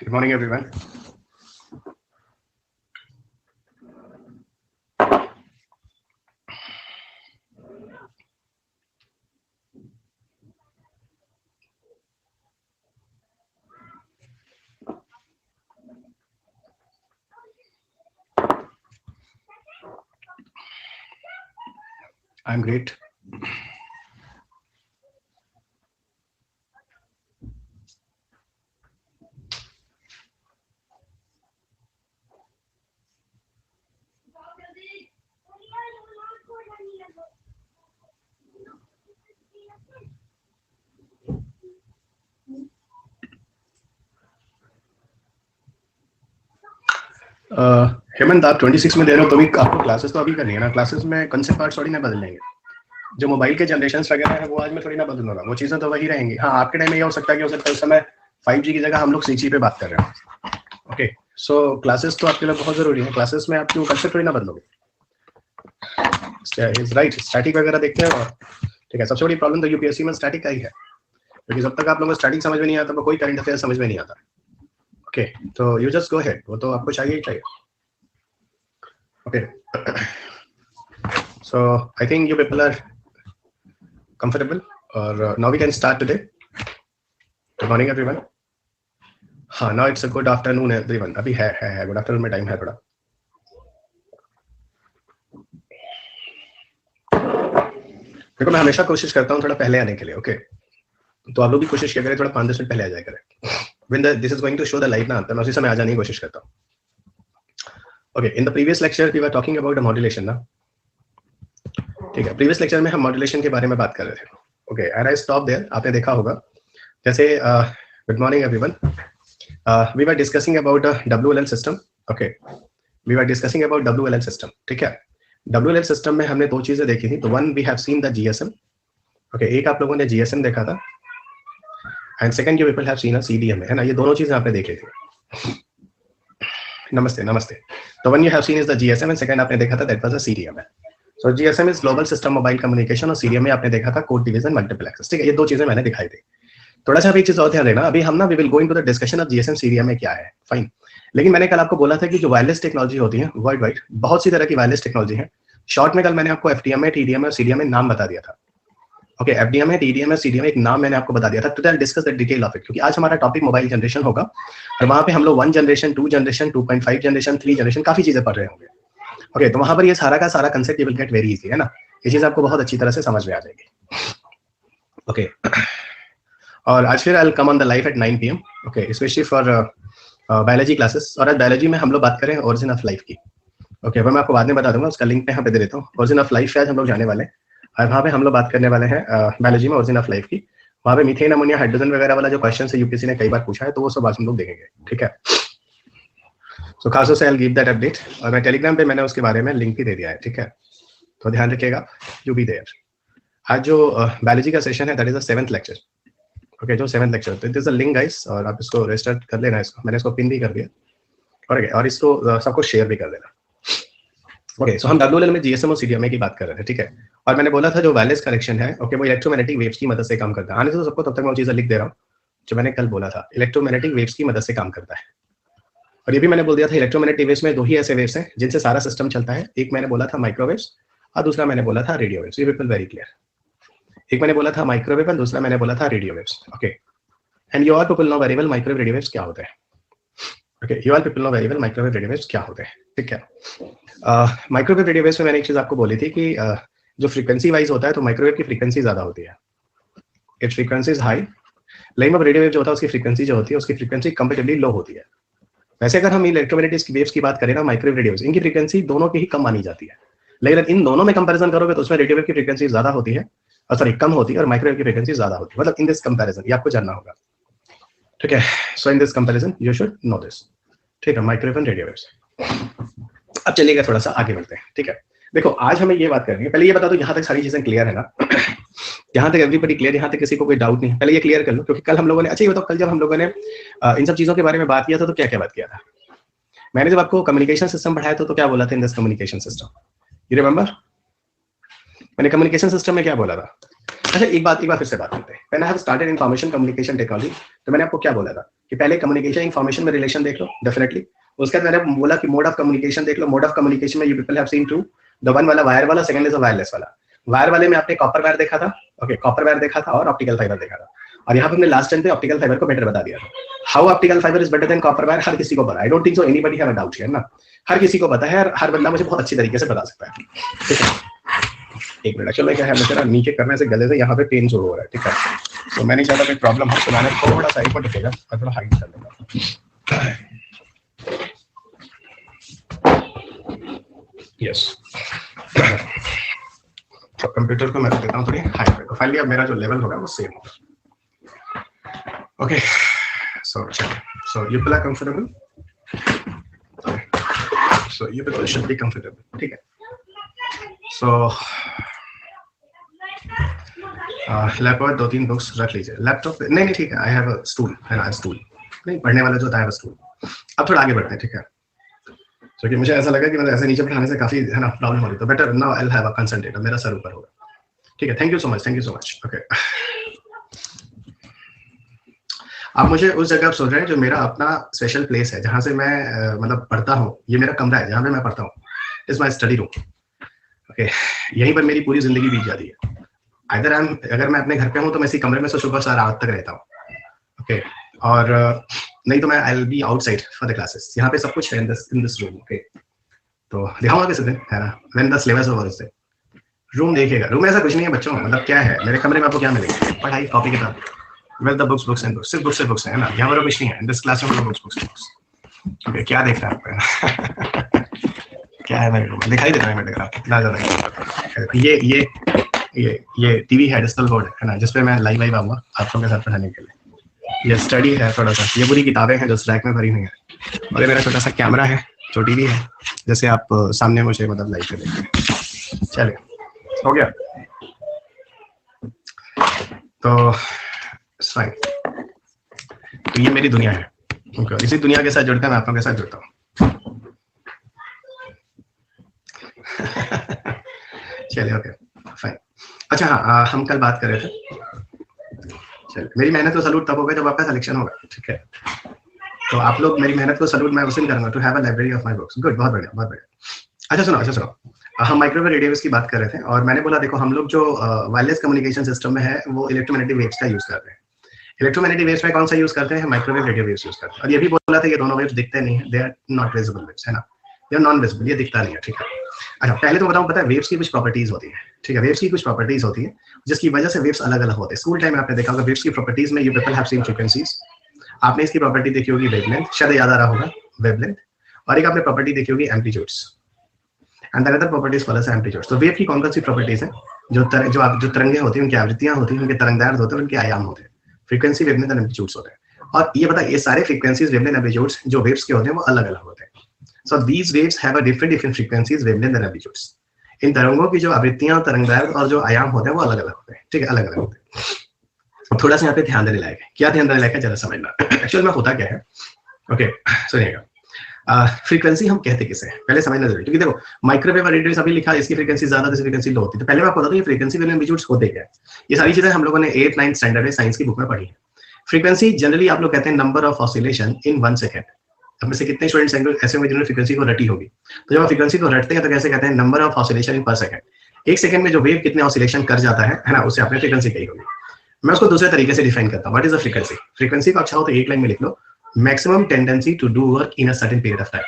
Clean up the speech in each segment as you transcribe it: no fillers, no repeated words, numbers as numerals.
Good morning, everyone. I'm great. Hemant, आप 26 में दे रहे हो तो भी आपको क्लासेस तो अभी करनी है ना। क्लासेस में कंसेप्ट पार्ट थोड़ी ना बदलेंगे। जो मोबाइल के जनरेशन वगैरह है वो आज मैं थोड़ी ना बदलूंगा, वो चीजें तो वही रहेंगी। हाँ, आपके टाइम में ये हो सकता है कि उस समय 5G की जगह हम लोग 6G पे बात कर रहे हैं। ओके, सो क्लासेस तो आपके लिए बहुत जरूरी है। क्लासेस में आप क्यों कंसेप्ट थोड़ी ना बदलोगे। राइट, स्टैटिक वगैरह देखते हैं। ठीक है, सबसे बड़ी प्रॉब्लम तो यूपीएससी में स्टैटिक का ही है, क्योंकि जब तक आप लोगों को स्टैटिक समझ में नहीं आता तो कोई करंट अफेयर समझ में नहीं आता। ओके, तो यू जस्ट गो अहेड, वो तो आपको चाहिए ही चाहिए। Okay, so I think you people are comfortable, or now we can start today. Good morning, everyone. हाँ, now it's a good afternoon, everyone. अभी है good afternoon में टाइम है थोड़ा। देखो, मैं हमेशा कोशिश करता हूँ थोड़ा पहले आने के लिए। ओके, तो आप लोग भी कोशिश किया करें, थोड़ा 5-10 मिनट पहले आ जाया करें। When this is going to show the light ना, तो मैं उसी समय आ जाने की कोशिश करता हूँ। Okay, in the previous lecture we were talking about the modulation ना। ठीक है, प्रीवियस लेक्चर में हम मॉड्यूलेशन के बारे में बात कर रहे थे। Okay, and I stop there. आपने देखा होगा जैसे good morning everyone, we were discussing about WLL system. Okay, we were discussing about WLL system. ठीक है, WLL सिस्टम में हमने दो चीजें देखी थी। तो one, we have seen the GSM। Okay, एक आप लोगों ने GSM देखा था, and second you people have seen a CDMA, है ना। ये दोनों चीजें आपने देखी थी। नमस्ते नमस्ते। तो one you have seen is the GSM and second आपने देखा था that was a CDMA। So GSM is global system mobile communication, और CDMA आपने देखा था कोड डिवीजन मल्टीपल एक्सेस। ठीक है, ये दो चीजें मैंने दिखाई थी। थोड़ा सा एक चीज और ध्यान देना, अभी हम ना we will go into the discussion of GSM CDMA क्या है। फाइन, लेकिन मैंने कल आपको बोला था कि जो वायरलेस टेक्नोलॉजी होती है वर्ल्ड वाइड, बहुत सी तरह की वायरलेस टेक्नोलॉजी है। शॉर्ट में कल मैंने आपको FDMA, TDMA और CDMA नाम बता दिया था। ओके, FDMA, TDMA, CDMA एक नाम मैंने आपको बता दिया था। Today I discuss the detail of it, क्योंकि आज हमारा टॉपिक मोबाइल जनरेशन होगा, और वहां पे हम लोग 1 जनरेशन, 2 जनरेशन, 2.5 जनरेशन, 3 जनरेशन, काफी चीजें पढ़ रहे होंगे। ओके, तो वहां पर ये सारा का सारा concept you will get very easy, है ना। ये चीज आपको बहुत अच्छी तरह से समझ में आ जाएगी। ओके, और आज फिर I will come on the live at 9 PM। Okay, specially for biology classes. और आज बायोलॉजी में हम लोग बात करें ओरिजिन ऑफ लाइफ की। ओके, वो मैं आपको बाद में बता दूंगा, उसका लिंक मैं यहाँ पे दे देता हूँ। ओरिजिन ऑफ लाइफ पे आज हम लोग जाने वाले हैं, और वहाँ पे हम लोग बात करने वाले हैं बायोलॉजी में ओरिजिन ऑफ लाइफ की। वहाँ पे मीथेन, अमोनिया, हाइड्रोजन वगैरह वाला जो क्वेश्चन है यूपीएससी ने कई बार पूछा है, तो वो सब आज हम लोग देखेंगे। ठीक है, सो खासतौर से I will give that update, और मैं टेलीग्राम पे मैंने उसके बारे में लिंक भी दे दिया है। ठीक है, तो ध्यान रखिएगा, यू बी देयर। आज जो बायोलॉजी का सेशन है that is the 7th lecture. Okay, जो 7th लेक्चर, तो it is a link guys, और आप इसको रजिस्टर कर लेना। इसको मैंने इसको पिन भी कर दिया, और इसको सबको शेयर भी कर देना। ओके, सो हम WLL में GSM और CDMA की बात कर रहे थे। ठीक है, और मैंने बोला था जो वायरलेस कनेक्शन है, ओके, वो इलेक्ट्रोमैग्नेटिक वेव्स की मदद से काम करता है। आने तो सबको, तब तक मैं वो चीजें लिख दे रहा हूँ जो मैंने कल बोला था। इलेक्ट्रोमैग्नेटिक वेव्स की मदद से काम करता है, और ये भी मैंने बोल दिया था इलेक्ट्रोमैग्नेटिक वेव्स में दो ही ऐसे वेव्स हैं जिनसे सारा सिस्टम चलता है। एक मैंने बोला था माइक्रोवेव्स, और दूसरा मैंने बोला था रेडियो वेव्स। ये बिल्कुल वेरी क्लियर। एक मैंने बोला था माइक्रोवेव, और दूसरा मैंने बोला था radio waves. Okay, and you all people know very well microwave radio waves क्या होते हैं। Okay, you all people know very well microwave radio waves क्या होते हैं। ठीक है, माइक्रोवेव रेडियो वेव्स में मैंने एक चीज आपको बोली थी कि जो फ्रीक्वेंसी वाइज होता है तो माइक्रोवेव की फ्रीक्वेंसी ज्यादा होती है, इट्स फ्रीक्वेंसी इज हाई। लेकिन अब रेडियो वेव जो होता है उसकी फ्रीक्वेंसी जो होती है, उसकी फ्रीक्वेंसी कंपैरेटिवली लो होती है। वैसे अगर हम इलेक्ट्रोमैग्नेटिक वेव्स की बात करें ना, माइक्रोवेव रेडियो वेव्स, इनकी फ्रीक्वेंसी दोनों की ही कम मानी जाती है। लेकिन इन दोनों में कंपैरिजन करोगे तो उसमें रेडियो वेव की फ्रीक्वेंसी ज्यादा होती है, सॉरी कम होती है, और माइक्रोवेव की फ्रीक्वेंसी ज्यादा होती है। मतलब इन दिस कंपैरिजन ये आपको जानना होगा। ठीक है, so in this comparison you should know this. ठीक है, माइक्रोवेव एंड रेडियो वेव्स। अब चलिएगा थोड़ा सा आगे बढ़ते हैं। ठीक है, देखो आज हमें ये बात करनी है। पहले ये बता दो, यहाँ तक सारी चीजें क्लियर है ना। यहाँ तक एवरीबॉडी क्लियर, यहाँ तक किसी को कोई डाउट नहीं है। पहले ये क्लियर कर लो, क्योंकि कल हम लोगों ने, अच्छा ये बताओ, कल जब हम लोगों ने इन सब चीजों के बारे में बात किया था तो क्या क्या बात किया था। मैंने जब आपको कम्युनिकेशन सिस्टम पढ़ाया था तो क्या बोला था in this communication system, you remember. मैंने कम्युनिकेशन सिस्टम में क्या बोला था, अच्छा एक बात फिर से बात करते हैं। When I have started information communication technology, तो मैंने आपको क्या बोला था कि पहले कम्युनिकेशन इंफॉर्मेशन में रिलेशन देख लो डेफिनेटली, उसके बाद मैंने बोला कि मोड ऑफ कम्युनिकेशन देख लो। मोड ऑफ कम्युनिकेशन में you people have seen two, the one वाला वायर वाला, सेकंड इज वायरलेस वाला। वायर वाले में आपने कॉपर वायर देखा था, ओके, कॉपर वायर देखा था और ऑप्टिकल फाइबर देखा था, और यहाँ पे हमने लास्ट टाइम पे ऑप्टिकल फाइबर को बेटर बता दिया था। How optical fibre is better than copper wire, हर किसी को पता है। I don't think so anybody have a doubt here ना, हर किसी को पता है, हर बंदा मुझे बहुत अच्छी तरीके से बता सकता है, ठीक है। एक मिनट, चलो क्या है, मेरा नीचे करने से गले से यहाँ पे पेन शुरू हो रहा है, ठीक है। तो मैं नहीं चाहता कोई प्रॉब्लम हो, तो मैंने थोड़ा सा एक टिकेगा और थोड़ा हाइट कर लेगा। यस, तो कंप्यूटर को मैं रख देता हूँ थोड़ी हाइट पे, तो फाइनली अब मेरा जो लेवल होगा वो सेम होगा। ओके, सो चलिए, so you people are comfortable, so you people should be comfortable, ठीक है। सो लैपटॉप 2-3 बुक्स रख लीजिए, लैपटॉप नहीं ठीक है, आई हैव अ स्टूल, है ना, स्टूल नहीं पढ़ने वाला जो होता है स्टूल। अब थोड़ा आगे बढ़ते हैं, ठीक है, क्योंकि मुझे ऐसा लगा कि मतलब ऐसे नीचे बैठाने से काफी, है ना, प्रॉब्लम हो रही, तो better now I will have a concentrator, मेरा सर ऊपर होगा, ठीक है। Thank you so much, okay. आप मुझे उस जगह आप सोच रहे हैं जो मेरा अपना स्पेशल प्लेस है, जहाँ से मैं मतलब पढ़ता हूँ, ये मेरा कमरा है जहाँ पे मैं पढ़ता हूँ, is my study room, okay. यहीं पर मेरी पूरी जिंदगी बीत जाती है। अगर मैं अपने घर पे हूँ तो मैं इसी कमरे में से सुबह से रात तक रहता हूँ, ओके, और नहीं तो मैं I will be outside for the classes. यहाँ पे सब कुछ है इन दिस रूम, ओके। तो दिखाऊंगा किसी दिन, है ना, when the syllabus over is room देखिएगा। रूम में ऐसा कुछ नहीं है बच्चों, मतलब क्या है मेरे कमरे में आपको क्या मिलेगा, पढ़ाई, कॉपी किताब, well the books and books, सिर्फ बुक्स है ना, यहाँ पर कुछ नहीं है। इन दिस क्लास में बुक्स, ओके। क्या देख रहा है आपको क्या है मेरे को दिखाई दे रहा है मेरे को कितना ज्यादा। ये टीवी है, डिजिटल बोर्ड है ना, जिसपे मैं लाइव आऊंगा आप लोगों के साथ पढ़ाने के लिए। ये स्टडी है थोड़ा सा, ये पूरी किताबें हैं जो रैक में भरी हुई हैं, और ये मेरा छोटा सा कैमरा है जो टीवी है, जैसे आप सामने मुझे मतलब लाइव पे देखते। चलिए, हो गया तो फाइन। तो ये मेरी दुनिया है, इसी दुनिया के साथ जुड़कर मैं आप लोगों के साथ जुड़ता हूँ। चलिए, ओके फाइन। अच्छा हाँ, हम कल बात कर रहे थे, चलिए, मेरी मेहनत को सलूट तब होगा जब आपका सिलेक्शन होगा, ठीक है। तो आप लोग मेरी मेहनत को सलूट मैं उस दिन करूंगा, to have a library of my books. Good, बहुत बढ़िया। अच्छा सुनो, हम माइक्रोवेव रेडियो वेव्स की बात कर रहे थे, और मैंने बोला देखो हम लोग जो वायरलेस कम्युनिकेशन सिस्टम में है वो इलेक्ट्रोमैग्नेटिक वेव्स का यूज करते हैं। इलेक्ट्रोमैग्नेटिक वेव्स में कौन सा यूज करते हैं, माइक्रोवेव रेडियो वेव्स यूज करते हैं। और ये भी बोला था ये दोनों वेव्स दिखते नहीं है, they are not visible waves, है ना, ये नॉन विजिबल, ये दिखता नहीं है, ठीक है। अच्छा, पहले तो बताऊं, पता है वेव्स की कुछ प्रॉपर्टीज होती है, ठीक है, वेव्स की कुछ प्रॉपर्टीज होती है जिसकी वजह से वेव्स अलग अलग होते हैं। स्कूल टाइम में आपने देखा होगा वेव्स की प्रॉपर्टीज में, you people have scene frequencies, आपने इसकी प्रॉपर्टी देखी होगी वेवलेंथ, शायद याद आ रहा होगा वेवलेंथ, और एक आपने प्रॉपर्टी देखी होगी amplitudes, and another property is called as amplitudes. तो वेव की कौन सी प्रॉपर्टीज है, जो तरंगें होती हैं, उनकी आवृत्तियां होती हैं, उनके तरंगदैर्घ्य होते हैं, उनके आयाम होते हैं, फ्रीक्वेंसी, वेवलेंथ एंड एम्पलीट्यूड्स होते हैं। और ये पता है ये सारे फ्रीक्वेंसीज, वेवलेंथ, एम्पलीट्यूड्स जो वेव्स के होते हैं वो अलग अलग होते हैं। So these waves have a different frequencies, wavelength and amplitudes. इन तरंगों की जो आवृत्तियां, तरंगदैर्घ्य और जो आयाम होते हैं वो अलग अलग होते हैं, ठीक है, अलग अलग होते हैं। थोड़ा सा यहाँ पे ध्यान देने लायक है, क्या ध्यान देने लायक है जरा समझना। एक्चुअल में होता क्या है, ओके सुनिएगा। फ्रीक्वेंसी हम कहते किसे हैं पहले समझना जरूरी, क्योंकि देखो माइक्रोवेव रेडियो अभी लिखा, इसकी फ्रीक्वेंसी ज्यादा, इसकी फ्रीक्वेंसी लो होती है। तो पहले मैं आपको बता दूं ये फ्रीक्वेंसी वेव एम्पलीट्यूड्स होते क्या है। ये सारी चीजें हम लोगों ने 8th 9th स्टैंडर्ड में साइंस की बुक में पढ़ी है। फ्रीक्वेंसी जनरली आप लोग कहते हैं number of oscillation in 1 second. अब में से कितने स्टूडेंट्स ऐसे होंगे जिन्होंने फ्रीक्वेंसी को रटी होगी, तो जब आप फ्रीक्वेंसी को रटते हैं तो कैसे कहते हैं, नंबर ऑफ ऑसिलेशन इन पर सेकंड। एक सेकंड में जो वेव कितने ऑसिलेशन कर जाता है ना, उससे आपने फ्रीक्वेंसी कही होगी। मैं उसको दूसरे तरीके से डिफाइन करता हूं, what is the frequency. Frequency को अच्छा हो तो एक लाइन में लिख लो, maximum tendency to do work in a certain period of time.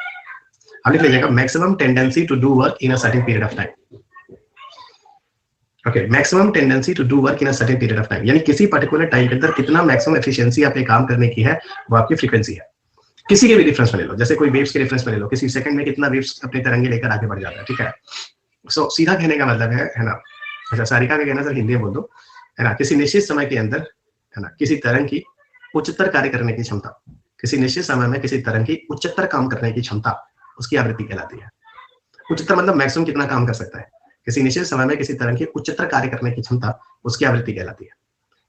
आप लिख लीजिएगा, maximum tendency to do work in a certain period of time. Okay, maximum tendency to do work in a certain period of time, यानी किसी particular time के अंदर कितना maximum efficiency आपने काम करने की है, वो आपकी फ्रीक्वेंसी है। किसी के भी रेफरेंस में ले लो, जैसे कोई वेव्स के रेफरेंस में ले लो, किसी सेकंड में कितना वेव्स अपने तरंगे लेकर आगे बढ़ जाता है, ठीक है। सो सीधा कहने का मतलब है ना, अच्छा सारिका का कहना सर हिंदी में बोल दो, है ना, किसी निश्चित समय के अंदर, है ना, किसी तरंग की उच्चतर कार्य करने की क्षमता, किसी निश्चित समय में किसी तरंग की उच्चतर काम करने की क्षमता, उसकी आवृत्ति कहलाती है। उच्चतर मतलब मैक्सिमम कितना काम कर सकता है, किसी निश्चित समय में किसी तरंग की उच्चतर कार्य करने की क्षमता, उसकी आवृत्ति कहलाती है।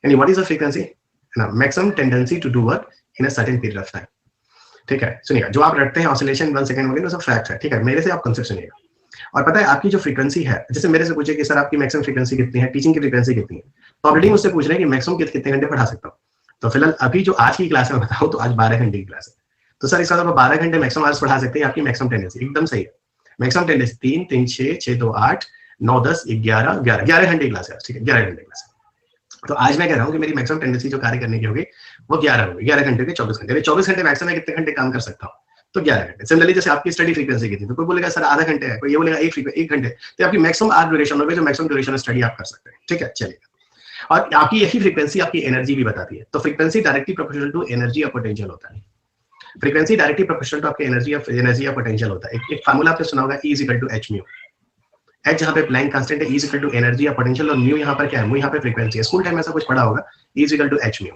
यानी व्हाट इज द फ्रीक्वेंसी, है ना, maximum tendency to do work in a certain period of time, ठीक है। सुनिएगा, जो आप रटते हैं ऑसिलेशन 1 सेकंड वगैरह सब फैक्ट है, ठीक है, मेरे से आप कंसेप्ट सुनिएगा। और पता है आपकी जो फ्रीक्वेंसी है, जैसे मेरे से पूछे कि सर आपकी मैक्सिमम फ्रीक्वेंसी कितनी है, टीचिंग की फ्रीक्वेंसी कितनी है, तो ऑलरेडी मुझसे पूछ रहे हैं कि मैक्सिमम कितने घंटे पढ़ा सकता हूँ। तो फिलहाल अभी जो आज की क्लास में बताऊँ तो आज 12 घंटे की क्लास है। तो सर इसका 12 घंटे मैक्सिमम आवर्स पढ़ा सकते हैं, आपकी मैक्सिमम टेंडेंसी एकदम सही है। मैक्सिमम टेंडेंसी 3 3 6 6 2 8 9 10 11 11 घंटे की क्लास है, ठीक है 11 घंटे की क्लास है। तो आज मैं कह रहा हूँ कि मेरी मैक्सिमम टेंडेंसी जो कार्य करने की होगी वो 11 होगी, 11 घंटे के 24 घंटे। 24 घंटे मैक्सिमम कितने घंटे काम कर सकता हूँ, तो 11 घंटे। सिमिलरली जैसे आपकी स्टडी फ्रीक्वेंसी कितनी, तो कोई बोलेगा सर आधा घंटे है, कोई ये बोलेगा 1 घंटे, तो आपकी मैक्सिमम आवर ड्यूरेशन होगी, जो मैक्सिमम ड्यूरेशन स्टडी आप कर सकते हैं, ठीक है चलिए। और आपकी यही फ्रीक्वेंसी आपकी एनर्जी भी बताती है। तो frequency directly proportional to energy या पोटेंशियल होता है। फ्रीक्वेंसी डायरेक्टली प्रोपोर्शनल टू आपके एनर्जी या पोटेंशियल होता है। एक फार्मूला आपने सुना होगा, E = h म्यू। h जहां पे प्लैंक कांस्टेंट है, E = एनर्जी या पोटेंशियल, और म्यू यहाँ पर क्या है, म्यू यहाँ पे फ्रीक्वेंसी है। स्कूल टाइम में ऐसा कुछ पढ़ा होगा, E = h म्यू।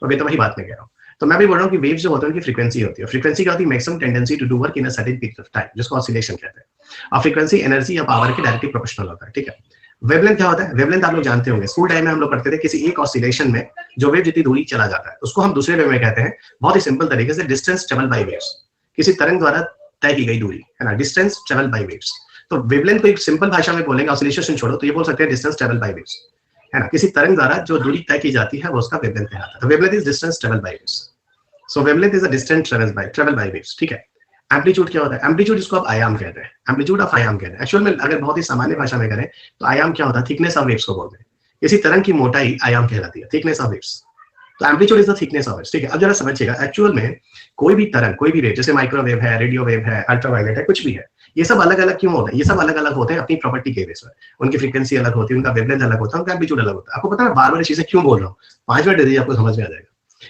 तो अभी तो वही बात मैं कह रहा हूँ। तो मैं भी बोल रहा हूँ कि वेव्स जो होते हैं उनकी फ्रीक्वेंसी होती है। फ्रीक्वेंसी क्या होती है, maximum tendency to do work in a certain period of time, जिसको ऑसिलेशन कहते हैं। और फ्रीक्वेंसी एनर्जी या पावर के डायरेक्टली प्रोपोर्शनल होता है, ठीक है। वेवलेंथ क्या होता है, वेवलेंथ आप लोग जानते होंगे, स्कूल टाइम में हम लोग पढ़ते थे, किसी एक ऑसिलेशन में जो वेव जितनी दूरी चला जाता है उसको हम दूसरे वे में कहते हैं, बहुत ही सिंपल तरीके से, डिस्टेंस ट्रेवल बाय वेव्स। किसी तरंग द्वारा तय की गई दूरी है ना, डिस्टेंस ट्रेवल बाय वेव्स। तो वेवलेंथ को एक सिंपल भाषा में बोलेंगे, ऑसिलेशन छोड़ो तो ये बोल सकते हैं डिस्टेंस ट्रेवल बाय वेव्स, है ना। किसी तरंग द्वारा जो दूरी तय की जाती है वो उसका वेवलेंथ कहलाता है। तो wavelength is distance travel by waves. So wavelength is a distance travel by waves, ठीक है। एम्पलीट्यूड क्या होता है, एम्पलीट्यूड इसको आप आयाम कहते हैं, एम्पलीट्यूड ऑफ आयाम कहते हैं। एक्चुअल में अगर बहुत ही सामान्य भाषा में करें तो आयाम क्या होता है, थिकनेस ऑफ वेव्स को बोलते हैं। इसी तरंग की मोटाई आयाम कहलाती है, थिकनेस ऑफ वेव्स। तो amplitude is the thickness of waves, ठीक है। अब जरा समझिएगा, एक्चुअल में कोई भी तरंग, कोई भी वेव, जैसे माइक्रोवेव है, रेडियो वेव है, अल्ट्रावायलेट है, कुछ भी है, ये सब अलग अलग क्यों होते हैं, ये सब अलग अलग होते हैं अपनी प्रॉपर्टी के बेस पर। उनकी फ्रीक्वेंसी अलग होती है, उनका वेवलेंथ अलग होता है, उनका एम्पलीट्यूड अलग होता है। आपको पता है बार बार चीजें क्यों बोल रहा हूँ, 5 मिनट दे दीजिए आपको समझ में आ जाएगा।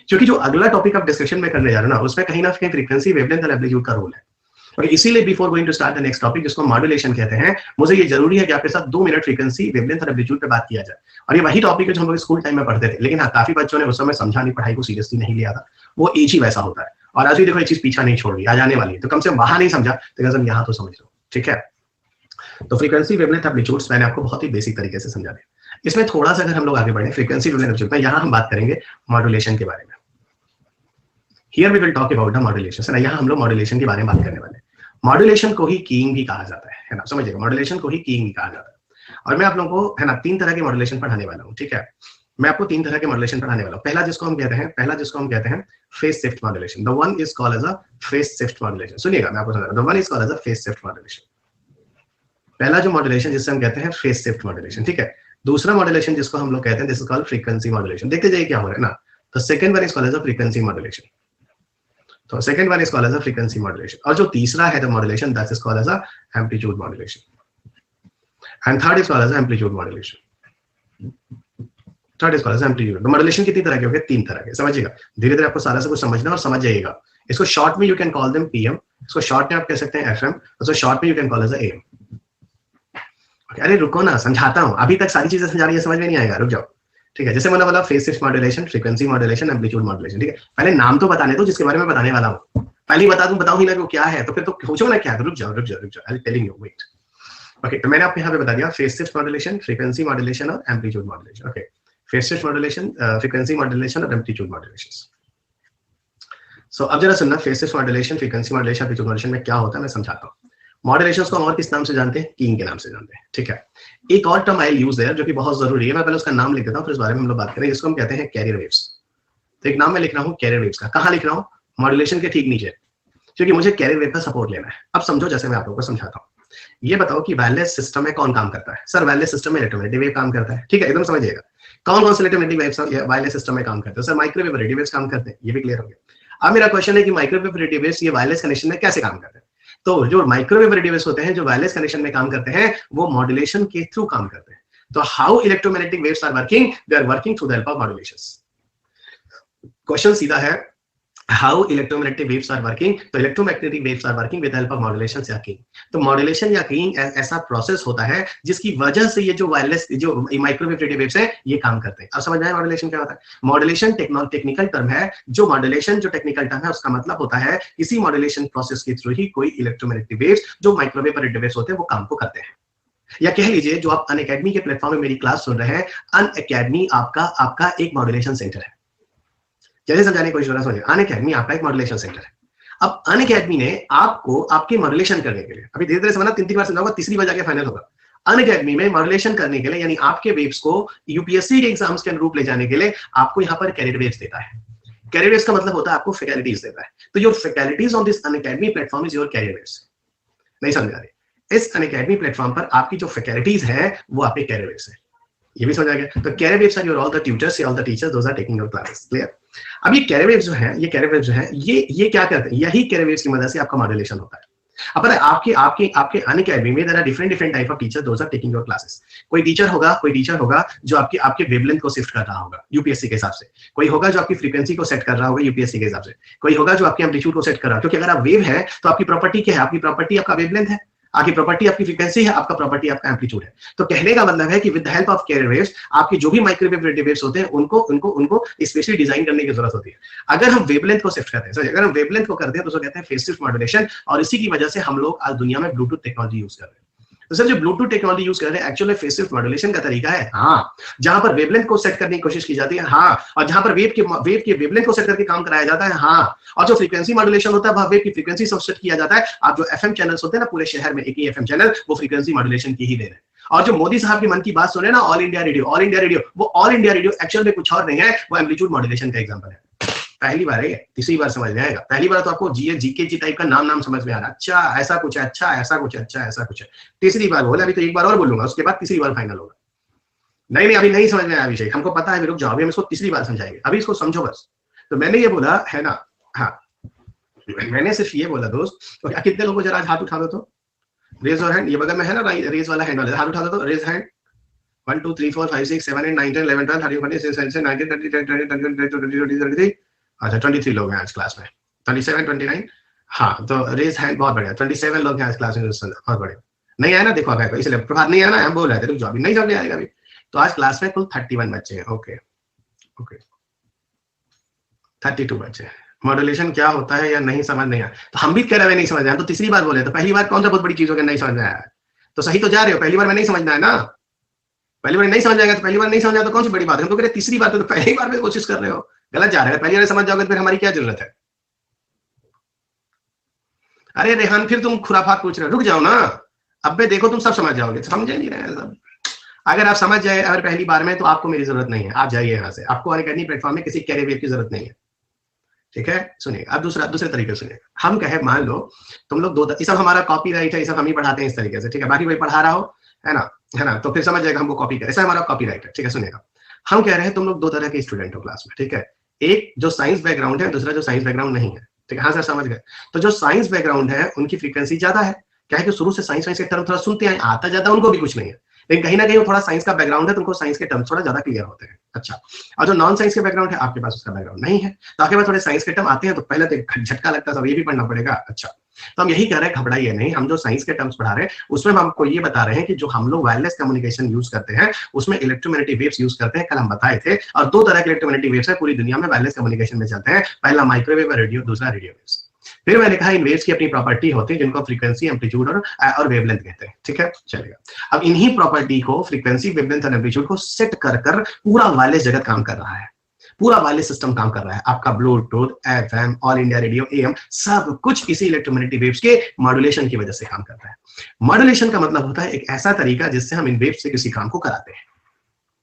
क्योंकि जो अगला टॉपिक आप डिस्कशन में करने जा रहे हो ना, उसमें कहीं ना कहीं फ्रीक्वेंसी, वेवलेंथ और एम्पलीट्यूड का रोल है। और इसीलिए before going to start the next topic, जिसको मॉड्यूलेशन कहते हैं, मुझे ये जरूरी है कि आपके साथ 2 मिनट फ्रीक्वेंसी, वेवलेंथ और एम्पलीट्यूड पे बात किया जाए। और ये वही टॉपिक है जो हम लोग स्कूल टाइम में पढ़ते थे, लेकिन हाँ, काफी बच्चों ने उस समय समझा नहीं, पढ़ाई को सीरियसली नहीं लिया था, वो एज ही वैसा होता है। और आज भी देखो ये चीज पीछा नहीं छोड़ रही, आ जाने वाली है, तो कम से कम वहां नहीं समझा तो कम यहाँ तो समझ लो, ठीक है। तो फ्रीक्वेंसी, वेवलेंथ, एम्पलीट्यूड मैंने आपको बहुत ही बेसिक तरीके से समझा दिया। इसमें थोड़ा सा अगर हम लोग आगे बढ़े, फ्रीक्वेंसी, वेवलेंथ, एम्पलीट्यूड में, यहाँ हम बात करेंगे मॉड्यूलेशन के बारे में। Here we will talk about the modulation. यहाँ हम लोग मॉड्यूलेशन के बारे में बात करने वाले हैं। मॉड्यूलेशन को ही कीइंग भी कहा जाता है ना, समझिएगा, मॉड्यूलेशन को ही कीइंग भी कहा जाता है। और मैं आप लोगों को, है ना, 3 तरह के मॉड्यूलेशन पढ़ाने वाला हूँ, ठीक है। मैं आपको 3 तरह के मॉड्यूलेशन पढ़ाने वाला हूँ। पहला जिसको हम कहते हैं phase shift modulation. The one is called as a phase shift modulation. सुनिएगा, मैं आपको समझा रहा हूं, the one is called as a phase shift modulation. पहला जो मॉड्यूलेशन जिससे हम कहते हैं फेज शिफ्ट मॉड्यूलेशन, ठीक है। दूसरा मॉड्यूलेशन जिसको हम लोग कहते हैं, this is called frequency modulation. देखते जाइए क्या हो रहा है ना। तो second one is called as a frequency modulation. तो second one is called as a frequency modulation. और जो तीसरा है the modulation, that is called as a amplitude modulation. And third is called as a amplitude modulation. Third is called as amplitude. Modulation कितनी तरह के हो गए, 3 तरह के, समझिएगा। धीरे धीरे आपको सारा सब कुछ समझना और समझ जाइएगा। इसको शॉर्ट में you can call them PM, इसको शॉर्ट में आप कह सकते हैं एफएम, उसको शॉर्ट में you can call as AM. अरे रुको ना, समझाता हूं, अभी तक सारी चीजें समझा रही है, समझ में नहीं आएगा, रुक जाओ, ठीक है। जैसे मैंने बोला phase shift modulation, frequency modulation, amplitude modulation, ठीक है। पहले नाम तो बताने दो जिसके बारे में बताने वाला हूं। पहले ही बताऊं ही ना वो क्या है, तो फिर तो पूछो ना क्या है, रुक जाओ, I am telling you, wait. Okay, तो मैंने आपको यहाँ पे बता दिया phase shift modulation, frequency modulation और amplitude modulation. Okay, phase shift modulation, frequency modulation और एम्पलीट्यूड मॉड्यूलेशन। सो अब जरा सुनना, phase shift modulation, frequency modulation, amplitude modulation में क्या होता है मैं समझाता हूँ। मॉड्यूलेशन को हम और किस नाम से जानते हैं, कीइंग के नाम से जानते हैं, ठीक है। एक और टर्म आई यूज है जो कि बहुत जरूरी है, मैं पहले उसका नाम लिख देता हूँ, फिर इस बारे में हम लोग बात करेंगे, जिसको हम कहते हैं कैरियर वेव्स। तो एक नाम मैं लिख रहा हूँ कैरियर वेव्स का। कहाँ लिख रहा हूँ, मॉड्यूलेशन के ठीक नीचे, क्योंकि मुझे कैरियर वेव का सपोर्ट लेना है। अब समझो, जैसे मैं आप लोगों को समझाता हूँ, ये बताओ कि वायरलेस सिस्टम में कौन काम करता है। सर वायरलेस सिस्टम में इलेक्ट्रोमैग्नेटिक वेव काम करता है, ठीक है, एकदम समझिएगा। कौन कौन से इलेक्ट्रोमैग्नेटिक वेव्स वायरलेस सिस्टम में काम करते हैं, सर माइक्रोवेव, रेडियो वेव्स काम करते हैं, ये भी क्लियर हो गया। अब मेरा क्वेश्चन है कि माइक्रोवेव, रेडियो वेव्स ये वायरलेस कनेक्शन में कैसे काम करते हैं। तो जो माइक्रोवेव, रेडियो वेव्स होते हैं जो वायरलेस कनेक्शन में काम करते हैं, वो मॉड्यूलेशन के थ्रू काम करते हैं। तो how electromagnetic waves are working, they are working through the help of modulation. Question सीधा है, how electromagnetic waves are working, तो electromagnetic waves are working with help of modulation या कीइंग। तो मॉड्यूलेशन या कीइंग ऐसा प्रोसेस होता है जिसकी वजह से ये जो वायरलेस, जो माइक्रोवेव, रेडियो वेव्स है, ये काम करते हैं। अब समझ आए मॉड्यूलेशन क्या होता है। मॉड्यूलेशन टेक्निकल टर्म है, जो मॉड्यूलेशन जो टेक्निकल टर्म है उसका मतलब होता है किसी मॉड्यूलेशन प्रोसेस के थ्रू ही कोई इलेक्ट्रोमैग्नेटिक वेव्स जो माइक्रोवेव और रेडियो वेव्स होते हैं वो काम को करते हैं। या कह लीजिए, जो आप अनअकैडमी के प्लेटफॉर्म में मेरी क्लास सुन रहे हैं, अनअकैडमी आपका एक मॉड्यूलेशन सेंटर है। जैसे समझाने की कोशिश हो रहा है, अनअकैडमी आपका एक मॉड्यूलेशन सेंटर है। अब अनअकैडमी ने आपको आपके मॉड्यूलेशन करने के लिए, अभी धीरे धीरे समझना, 3 बार समझाऊंगा, तीसरी बार जाके फाइनल होगा। अनअकैडमी में मॉड्यूलेशन करने के लिए, यानी आपके वेव्स को यूपीएससी के एग्जाम्स के अनुरूप ले जाने के लिए आपको यहाँ पर कैरियर वेव्स देता है। कैरियर वेव्स का मतलब होता है आपको फैकल्टीज देता है। तो your faculties on this Unacademy platform is your carrier waves. नहीं समझ आ रही? इस अनअकैडमी प्लेटफॉर्म पर आपकी जो फैकल्टीज है वो आपके कैरियर वेव्स है। ये भी समझ आ गया? तो carrier waves are your all the tutors, all the teachers, those are taking your classes. Clear? अब ये कैरियर वेव्स जो है, ये कैरियर वेव्स जो है, ये क्या करते हैं? यही कैरियर वेव्स की मदद से आपका मॉड्यूलेशन होता है। अब पता है आपके अनअकैडमी में there are different type of teacher, those are taking your classes. कोई टीचर होगा जो आपके वेवलेंथ को शिफ्ट कर रहा होगा यूपीएससी के हिसाब से। कोई होगा जो आपकी फ्रीक्वेंसी को सेट कर रहा होगा यूपीएससी के हिसाब से। कोई होगा जो आपके एम्पलीट्यूड को सेट कर रहा है, क्योंकि अगर आप वेव है तो आपकी प्रॉपर्टी क्या है? आपकी प्रॉपर्टी आपका वेवलेंथ है, आपकी प्रॉपर्टी आपकी फ्रीक्वेंसी है, आपका प्रॉपर्टी आपका एम्पलीट्यूड है। तो कहने का मतलब है कि with the help of carrier waves आपके जो भी माइक्रोवेव रेडियो वेव्स होते हैं उनको स्पेशली डिजाइन करने की जरूरत होती है। अगर हम वेवलेंथ को शिफ्ट करते हैं, अगर हम वेवलेंथ को करते हैं तो उसको कहते हैं फेज शिफ्ट मॉड्यूलेशन, और इसी की वजह से हम लोग आज दुनिया में ब्लूटूथ टेक्नोलॉजी यूज कर रहे हैं। तो सर जो ब्लूटूथ टेक्नोलॉजी यूज कर रहे हैं एक्चुअली फेज शिफ्ट मॉड्यूलेशन का तरीका है। हाँ, जहां पर वेवलेंथ को सेट करने की कोशिश की जाती है। हाँ, और जहां पर वेव के वेवलेंथ को सेट करके काम कराया जाता है। हाँ, और जो फ्रीक्वेंसी मॉड्यूलेशन होता है वह वेव की फ्रीक्वेंसी से सेट किया जाता है। आप जो एफएम चैनल्स होते हैं ना पूरे शहर में, एक ही एफएम चैनल, वो फ्रीक्वेंसी मॉड्यूलेशन की ही देन है। और जो मोदी साहब की मन की बात सुने ना, ऑल इंडिया रेडियो, वो ऑल इंडिया रेडियो एक्चुअल में कुछ और नहीं है, वो एम्पलीट्यूड मॉड्यूलेशन का एग्जांपल है। पहली बार है, तीसरी बार समझ में आएगा। पहली बार तो आपको जीके टाइप का नाम समझ में आ रहा है, अच्छा ऐसा कुछ है, अच्छा ऐसा कुछ है, अच्छा ऐसा कुछ है। तीसरी बार बोला, अभी तो एक बार और बोलूंगा, उसके बाद तीसरी बार फाइनल होगा। नहीं अभी नहीं समझ में आया विषय, हमको पता है, रुक जाओ, अभी हम इसको तीसरी बार समझाएंगे, अभी इसको समझो बस। तो मैंने ये बोला है ना, हाँ मैंने सिर्फ ये बोला दोस्त, तो कितने लोगों को जरा हाथ उठा दो तो, रेज और हैंड, ये बगल में है ना रेज वाला हैंड वाला, हाथ उठा दो तो, रेज हैंड। 1 2 3 4 5 6 7 8 9 10 11 12 13 14 15 16 17 18 19 20 अच्छा 23 लोग हैं आज क्लास में, 27 29। हाँ तो रेज हैंड, बहुत बढ़िया, 27 लोग हैं आज क्लास में, बहुत बढ़िया। नहीं आया ना, देखो आएगा, इसलिए प्रभात नहीं आया ना, हम बोल रहे थे, रुक जाओ अभी नहीं समझ आएगा अभी। तो आज क्लास में कुल 31 बच्चे हैं। ओके 32 बच्चे। मॉड्यूलेशन क्या होता है या नहीं समझ नहीं आया, तो हम भी कह रहे हैं नहीं समझ आया, तो तीसरी बार बोले, तो पहली बार कौन सा बहुत बड़ी चीज हो गया नहीं समझ में आया, तो सही तो जा रहे हो, पहली बार में नहीं समझना है ना, पहली बार नहीं समझ आएगा तो पहली बार नहीं समझ आया तो कौन सी बड़ी बात है, हम तो कह रहे तीसरी बार, तो पहली बार में कोशिश कर रहे हो, गलत जा रहे हैं। पहली बार समझ जाओगे तो फिर हमारी क्या जरूरत है। अरे रेहान फिर तुम खुराफात पूछ रहे हो, रुक जाओ ना, अब मैं देखो तुम सब समझ जाओगे, समझ नहीं रहे हैं सब। अगर आप समझ जाए अगर पहली बार में, तो आपको मेरी जरूरत नहीं है, आप जाइए यहाँ से, आपको अनअकैडमी प्लेटफॉर्म में किसी कैरियर वेव की जरूरत नहीं है, ठीक है। सुनिए अब दूसरे तरीके से सुनिए, हम कहे मान लो तुम लोग ये सब हमारा कॉपीराइट है, ये सब हम ही पढ़ाते हैं इस तरीके से, ठीक है, बाकी कोई पढ़ा रहा हो है ना, तो फिर समझ जाएगा हमको कॉपी कर, ऐसा हमारा कॉपीराइट है, ठीक है। सुनिएगा, हम कह रहे हैं तुम लोग 2 तरह के स्टूडेंट हो क्लास में, ठीक है, एक जो साइंस बैकग्राउंड है, दूसरा जो साइंस बैकग्राउंड नहीं है, ठीक है। हाँ सर समझ गए। तो जो साइंस बैकग्राउंड है उनकी फ्रीक्वेंसी ज्यादा है, क्या है कि शुरू से साइंस के टर्म थोड़ा सुनते हैं, आता ज्यादा उनको भी कुछ नहीं है, लेकिन कहीं ना कहीं वो थोड़ा साइंस का बैकग्राउंड है तो उनको साइंस के टर्म्स थोड़ा ज्यादा क्लियर होते हैं। अच्छा, और जो नॉन साइंस के बैकग्राउंड है, आपके पास उसका बैकग्राउंड नहीं है, तो आपके पास थोड़े साइंस के टर्म आते हैं तो पहले तो झटका लगता है, सब ये भी पढ़ना पड़ेगा। अच्छा, तो हम यही कह रहे हैं, घबराइए नहीं, हम जो साइंस के टर्म्स पढ़ा रहे हैं उसमें हम आपको ये बता रहे हैं कि जो हम लोग वायरलेस कम्युनिकेशन यूज करते हैं उसमें इलेक्ट्रोमैग्नेटिक वेव्स यूज करते हैं, कल हम बताए थे। और 2 तरह के इलेक्ट्रोमैग्नेटिक वेव्स है पूरी दुनिया में वायरलेस कम्युनिकेशन में चलते हैं, पहला माइक्रोवेव और रेडियो, दूसरा रेडियो वेव्स। फिर मैंने कहा इन वेव्स की अपनी प्रॉपर्टी होती है जिनको फ्रीक्वेंसी, एम्पलीट्यूड और वेवलेंथ कहते हैं, ठीक है। चलेगा, अब इन्हीं प्रॉपर्टी को, फ्रीक्वेंसी, वेवलेंथ और एम्पलीट्यूड को सेट कर पूरा वायरलेस जगत काम कर रहा है, पूरा वायरलेस सिस्टम काम कर रहा है। आपका Bluetooth, FM, all India radio, am, सब कुछ इसी इलेक्ट्रोमैग्नेटिक वेव्स के मॉड्यूलेशन की वजह से काम करता है। मॉड्यूलेशन का मतलब होता है एक ऐसा तरीका जिससे हम इन वेव्स से किसी काम को कराते हैं,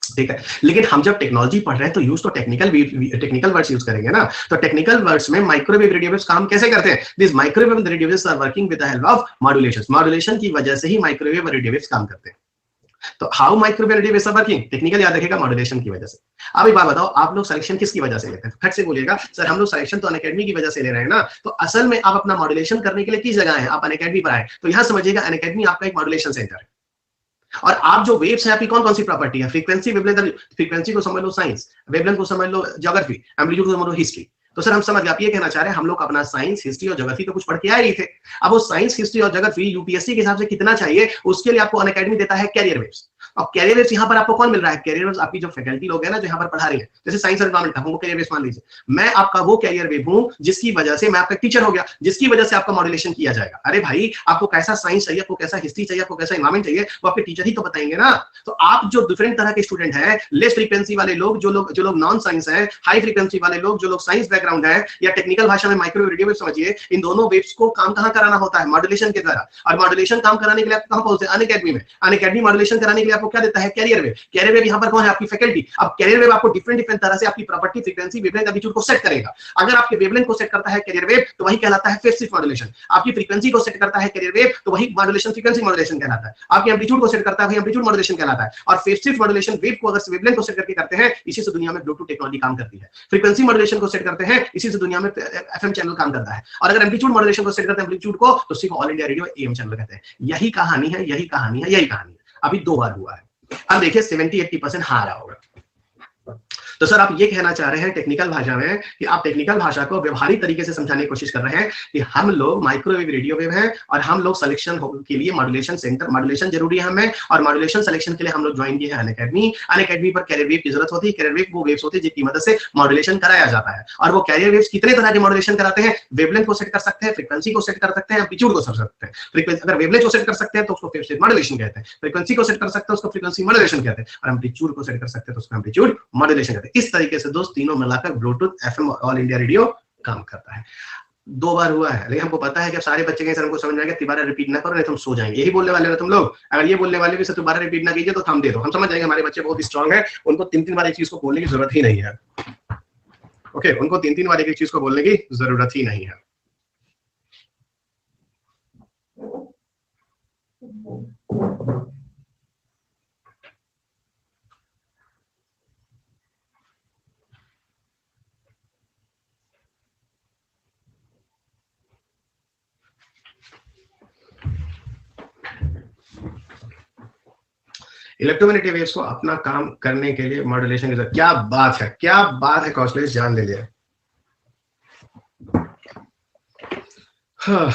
ठीक है। लेकिन हम जब टेक्नोलॉजी पढ़ रहे हैं तो यूज तो टेक्निकल वर्ड्स यूज करेंगे ना, तो टेक्निकल वर्ड्स में माइक्रोवेव रेडियो वेव्स काम कैसे करते हैं। This microwave radio waves are working with the help of modulation, modulation की वजह से ही माइक्रोवेव रेडियो वेव्स काम करते हैं। तो how microwave radio waves are working, technical याद रखिएगा, मॉड्यूलेशन की वजह से। अब एक बात बताओ, आप लोग सिलेक्शन किसकी वजह से लेते हैं, फट से बोलिएगा सर हम लोग सिलेक्शन तो अनअकैडमी की वजह से ले रहे हैं ना, तो असल में आप अपना मॉड्यूलेशन करने के लिए किस जगह है, आप अनअकैडमी पर आए, तो यहां समझिएगा अनअकैडमी आपका एक मॉड्यूलेशन सेंटर है। और आप जो वेव्स है आपकी कौन कौन सी प्रॉपर्टी है, फ्रीक्वेंसी, वेवलेंथ, फ्रीक्वेंसी को समझ लो साइंस, वेवलेंथ को समझ लो ज्योग्राफी, एम्पलीट्यूड को समझ लो हिस्ट्री। तो सर हम समझ गए, आप ये कहना चाह रहे हैं हम लोग अपना साइंस, हिस्ट्री और ज्योग्राफी तो कुछ पढ़ के आ रही थे, अब वो साइंस, हिस्ट्री और ज्योग्राफी यूपीएससी के हिसाब से कितना चाहिए उसके लिए आपको अनअकैडमी देता है कैरियर वेव्स। अब कैरियर वेव्स यहाँ पर आपको कौन मिल रहा है? कैरियर वेव्स आपकी जो फैकल्टी लोग हैं ना, जो यहाँ पर पढ़ा रही है, जैसे साइंस एनवायरमेंट वो कैरियर वेव्स मान लीजिए, मैं आपका वो कैरियर वेव हूँ जिसकी वजह से मैं आपका टीचर हो गया, जिसकी वजह से आपका मॉड्यूलेशन किया जाएगा। अरे भाई, आपको कैसा साइंस चाहिए, आपको कैसा हिस्ट्री चाहिए, आपको कैसा एनवायरमेंट चाहिए, वो आपके टीचर ही तो बताएंगे ना। तो आप जो डिफरेंट तरह के स्टूडेंट हैं, लेस फ्रीक्वेंसी वाले लोग, जो लोग नॉन साइंस हैं, हाई फ्रीक्वेंसी वाले लोग, जो लोग साइंस बैकग्राउंड है, या टेक्निकल भाषा में माइक्रोवेव रेडियो वेव समझिए, इन दोनों वेव्स को काम कहां कराना होता है? मॉड्यूलेशन के द्वारा। और मॉड्यूलेशन काम कराने के लिए आप कहां पहुंचते हैं? अनअकैडमी में। अनअकैडमी मॉड्यूलेशन कराने के लिए आपको क्या देता है? Carrier wave. कैरियर वेव यहाँ पर कौन है? आपकी फैकल्टी। अब कैरियर वेव आपको डिफरेंट डिफरेंट तरह से आपकी प्रॉपर्टी, फ्रीक्वेंसी, वेवलेंथ, एम्पलीट्यूड को सेट करेगा। अगर आपके वेवलेंथ को सेट करता है कैरियर वेव, तो वही कहलाता है फेज शिफ्ट मॉड्यूलेशन। आपकी फ्रीक्वेंसी को सेट करता है कैरियर वेव, तो वही मॉड्यूलेशन, फ्रीक्वेंसी मॉड्यूलेशन कहलाता है। आपके एम्पलीट्यूड को सेट करता है, वही एम्पलीट्यूड मॉड्यूलेशन कहलाता है। और फेज शिफ्ट मॉड्यूलेशन वेव को अगर वेवलेंथ को सेट करके करते हैं, इसी से दुनिया में ब्लूटूथ टेक्नोलॉजी काम करती है। फ्रीक्वेंसी मॉड्यूलेशन को सेट करते हैं, इसी से दुनिया में एफएम चैनल काम करता है। और अगर एम्पलीट्यूड मॉड्यूलेशन को सेट करते हैं एम्पलीट्यूड को, तो सिर्फ all India radio am channel कहते हैं। यही कहानी है, यही कहानी है, यही कहानी है। अभी 2 बार हुआ है। अब देखिए 70-80% हार रहा होगा। तो सर आप ये कहना चाह रहे हैं टेक्निकल भाषा में कि आप टेक्निकल भाषा को व्यवहारिक तरीके से समझाने की कोशिश कर रहे हैं कि हम लोग माइक्रोवेव रेडियो वेव हैं और हम लोग सिलेक्शन के लिए मॉड्यूलेशन सेंटर, मॉड्यूलेशन जरूरी है हमें, और मॉड्यूलेशन सिलेक्शन के लिए हम लोग ज्वाइन किए हैं अनअकैडमी। अनअकैडमी पर कैरियर वेव की जरूरत होती है। कैरियर वेव वो वेव्स होती है जिनकी मदद से मॉड्यूलेशन कराया जाता है। और वो कैरियर वेव्स कितने तरह के मॉड्यूलेशन कराते हैं? वेवलेंथ को सेट कर सकते हैं, फ्रीक्वेंसी को सेट कर सकते हैं, एम्पलीट्यूड को सेट कर सकते हैं। फ्रीक्वेंसी अगर वेवलेंथ को सेट कर सकते हैं तो उसको फेज शिफ्ट मॉड्यूलेशन कहते हैं। फ्रीक्वेंसी को सेट कर सकते हैं उसको फ्रीक्वेंसी मॉड्यूलेशन कहते हैं। और एम्पलीट्यूड को सेट कर सकते हैं तो उसको एम्पलीट्यूड मॉड्यूलेशन कहते हैं। इस तरीके से तीनों मिलाकर Bluetooth FM all India radio काम करता है। 2 बार हुआ है, लेकिन हमको पता है कि सारे बच्चे सर हमको समझ में आएगा, दोबारा रिपीट ना करो नहीं तो हम सो जाएंगे। यही बोलने वाले हो तुम लोग। अगर ये बोलने वाले भी सर दोबारा रिपीट ना कीजिए तो थम दे दो, हम समझ जाएंगे हमारे बच्चे बहुत स्ट्रांग है, उनको 3-3 बार एक चीज को बोलने की जरूरत ही नहीं है। ओके, उनको 3-3 बार एक चीज को बोलने की जरूरत ही नहीं है। इलेक्ट्रोमैग्नेटिक वेव्स को अपना काम करने के लिए मॉड्यूलेशन की जरूरत। क्या बात है, क्या बात है कौशलेश, जान ले लिया। हाँ।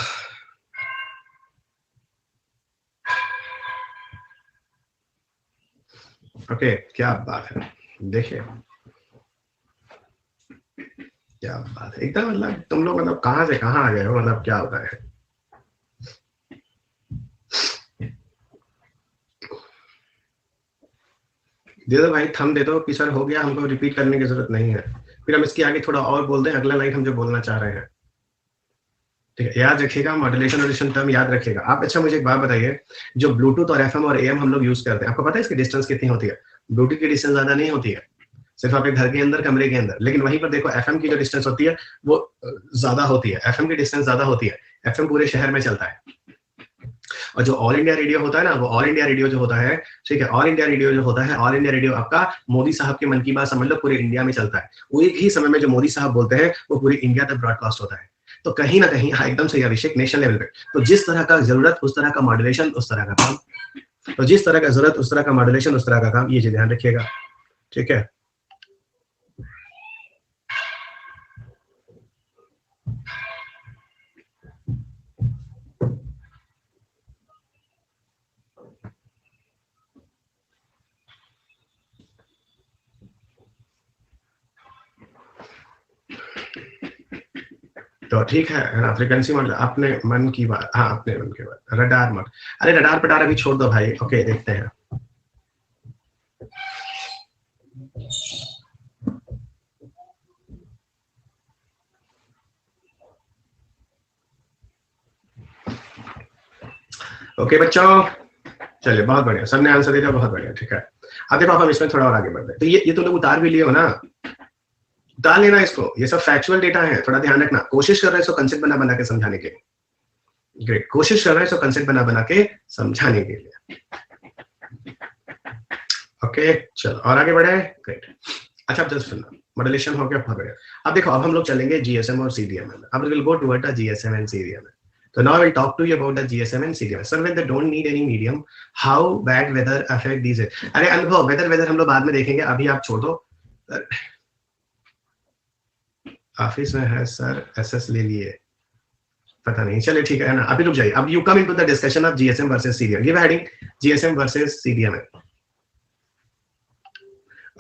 ओके, क्या बात है, देखिए क्या बात है एकदम। मतलब तुम लोग मतलब कहां से कहां आ गए हो, मतलब क्या होता है। दे दो भाई, थम दे दो कि सर हो गया, हमको रिपीट करने की जरूरत नहीं है। फिर हम इसके आगे थोड़ा और बोल दें, अगला लाइन हम जो बोलना चाह रहे हैं। ठीक है, याद रखिएगा, मॉड्यूलेशन और टर्म याद रखिएगा आप। अच्छा मुझे एक बात बताइए, जो ब्लूटूथ और एफएम और एएम हम लोग यूज करते हैं, आपको पता है इसकी डिस्टेंस कितनी होती है? ब्लूटूथ की डिस्टेंस ज्यादा नहीं होती है, सिर्फ आपके घर के अंदर, कमरे के अंदर। लेकिन वहीं पर देखो एफएम की जो डिस्टेंस होती है वो ज्यादा होती है। एफएम की डिस्टेंस ज्यादा होती है। एफएम पूरे शहर में चलता है। और जो ऑल इंडिया रेडियो होता है ना, वो ऑल इंडिया रेडियो जो होता है, ठीक है, ऑल इंडिया रेडियो जो होता है, ऑल इंडिया रेडियो आपका मोदी साहब के मन की बात समझ लो पूरे इंडिया में चलता है। वो एक ही समय में जो मोदी साहब बोलते हैं वो पूरे इंडिया तक ब्रॉडकास्ट होता है। तो कहीं ना कहीं, हाँ एकदम सही अभिषेक, नेशनल लेवल पे। तो जिस तरह का जरूरत उस तरह का मॉड्यूलेशन उस तरह का काम, तो जिस तरह का जरूरत उस तरह का मॉड्यूलेशन उस तरह का काम, ये ध्यान रखिएगा, ठीक है। तो ठीक है, फ्रीक्वेंसी मॉडल अपने मन की बात, हाँ अपने मन की बात। रडार मॉडल, अरे रडार पटार अभी छोड़ दो भाई। ओके, देखते हैं। ओके बच्चों, चलिए बहुत बढ़िया, सबने आंसर दिया, बहुत बढ़िया, ठीक है। अब देखो हम इसमें थोड़ा और आगे बढ़ते हैं। तो ये तो लोग उतार भी लिए हो ना, उतार लेना इसको, ये सब फैक्चुअल डेटा है, थोड़ा ध्यान रखना। कोशिश कर रहे हैं इसको कंसेप्ट बना बना के समझाने के लिए। ग्रेट, कोशिश कर रहे हैं इसको कंसेप्ट बना बना के समझाने के लिए। ओके चलो और आगे बढ़े। ग्रेट, अच्छा अब जस्ट सुनना, मॉड्यूलेशन हो गया, बहुत बढ़िया। अब देखो, अब हम लोग चलेंगे जीएसएम और सीडीएमएल। अब will go toward the GSM and CDMA. So now I will talk to you about the GSM and CDMA. Sir, when they don't need any medium, how bad weather affect these? अरे अनुभव, weather हम लोग बाद में देखेंगे, अभी आप छोड़ दो। ऑफिस में है सर, एसएस ले लिए, पता नहीं, चलिए ठीक है ना। अभी रुक जाइए, अब you come into the discussion of GSM versus CDMA. Give heading GSM versus CDMA.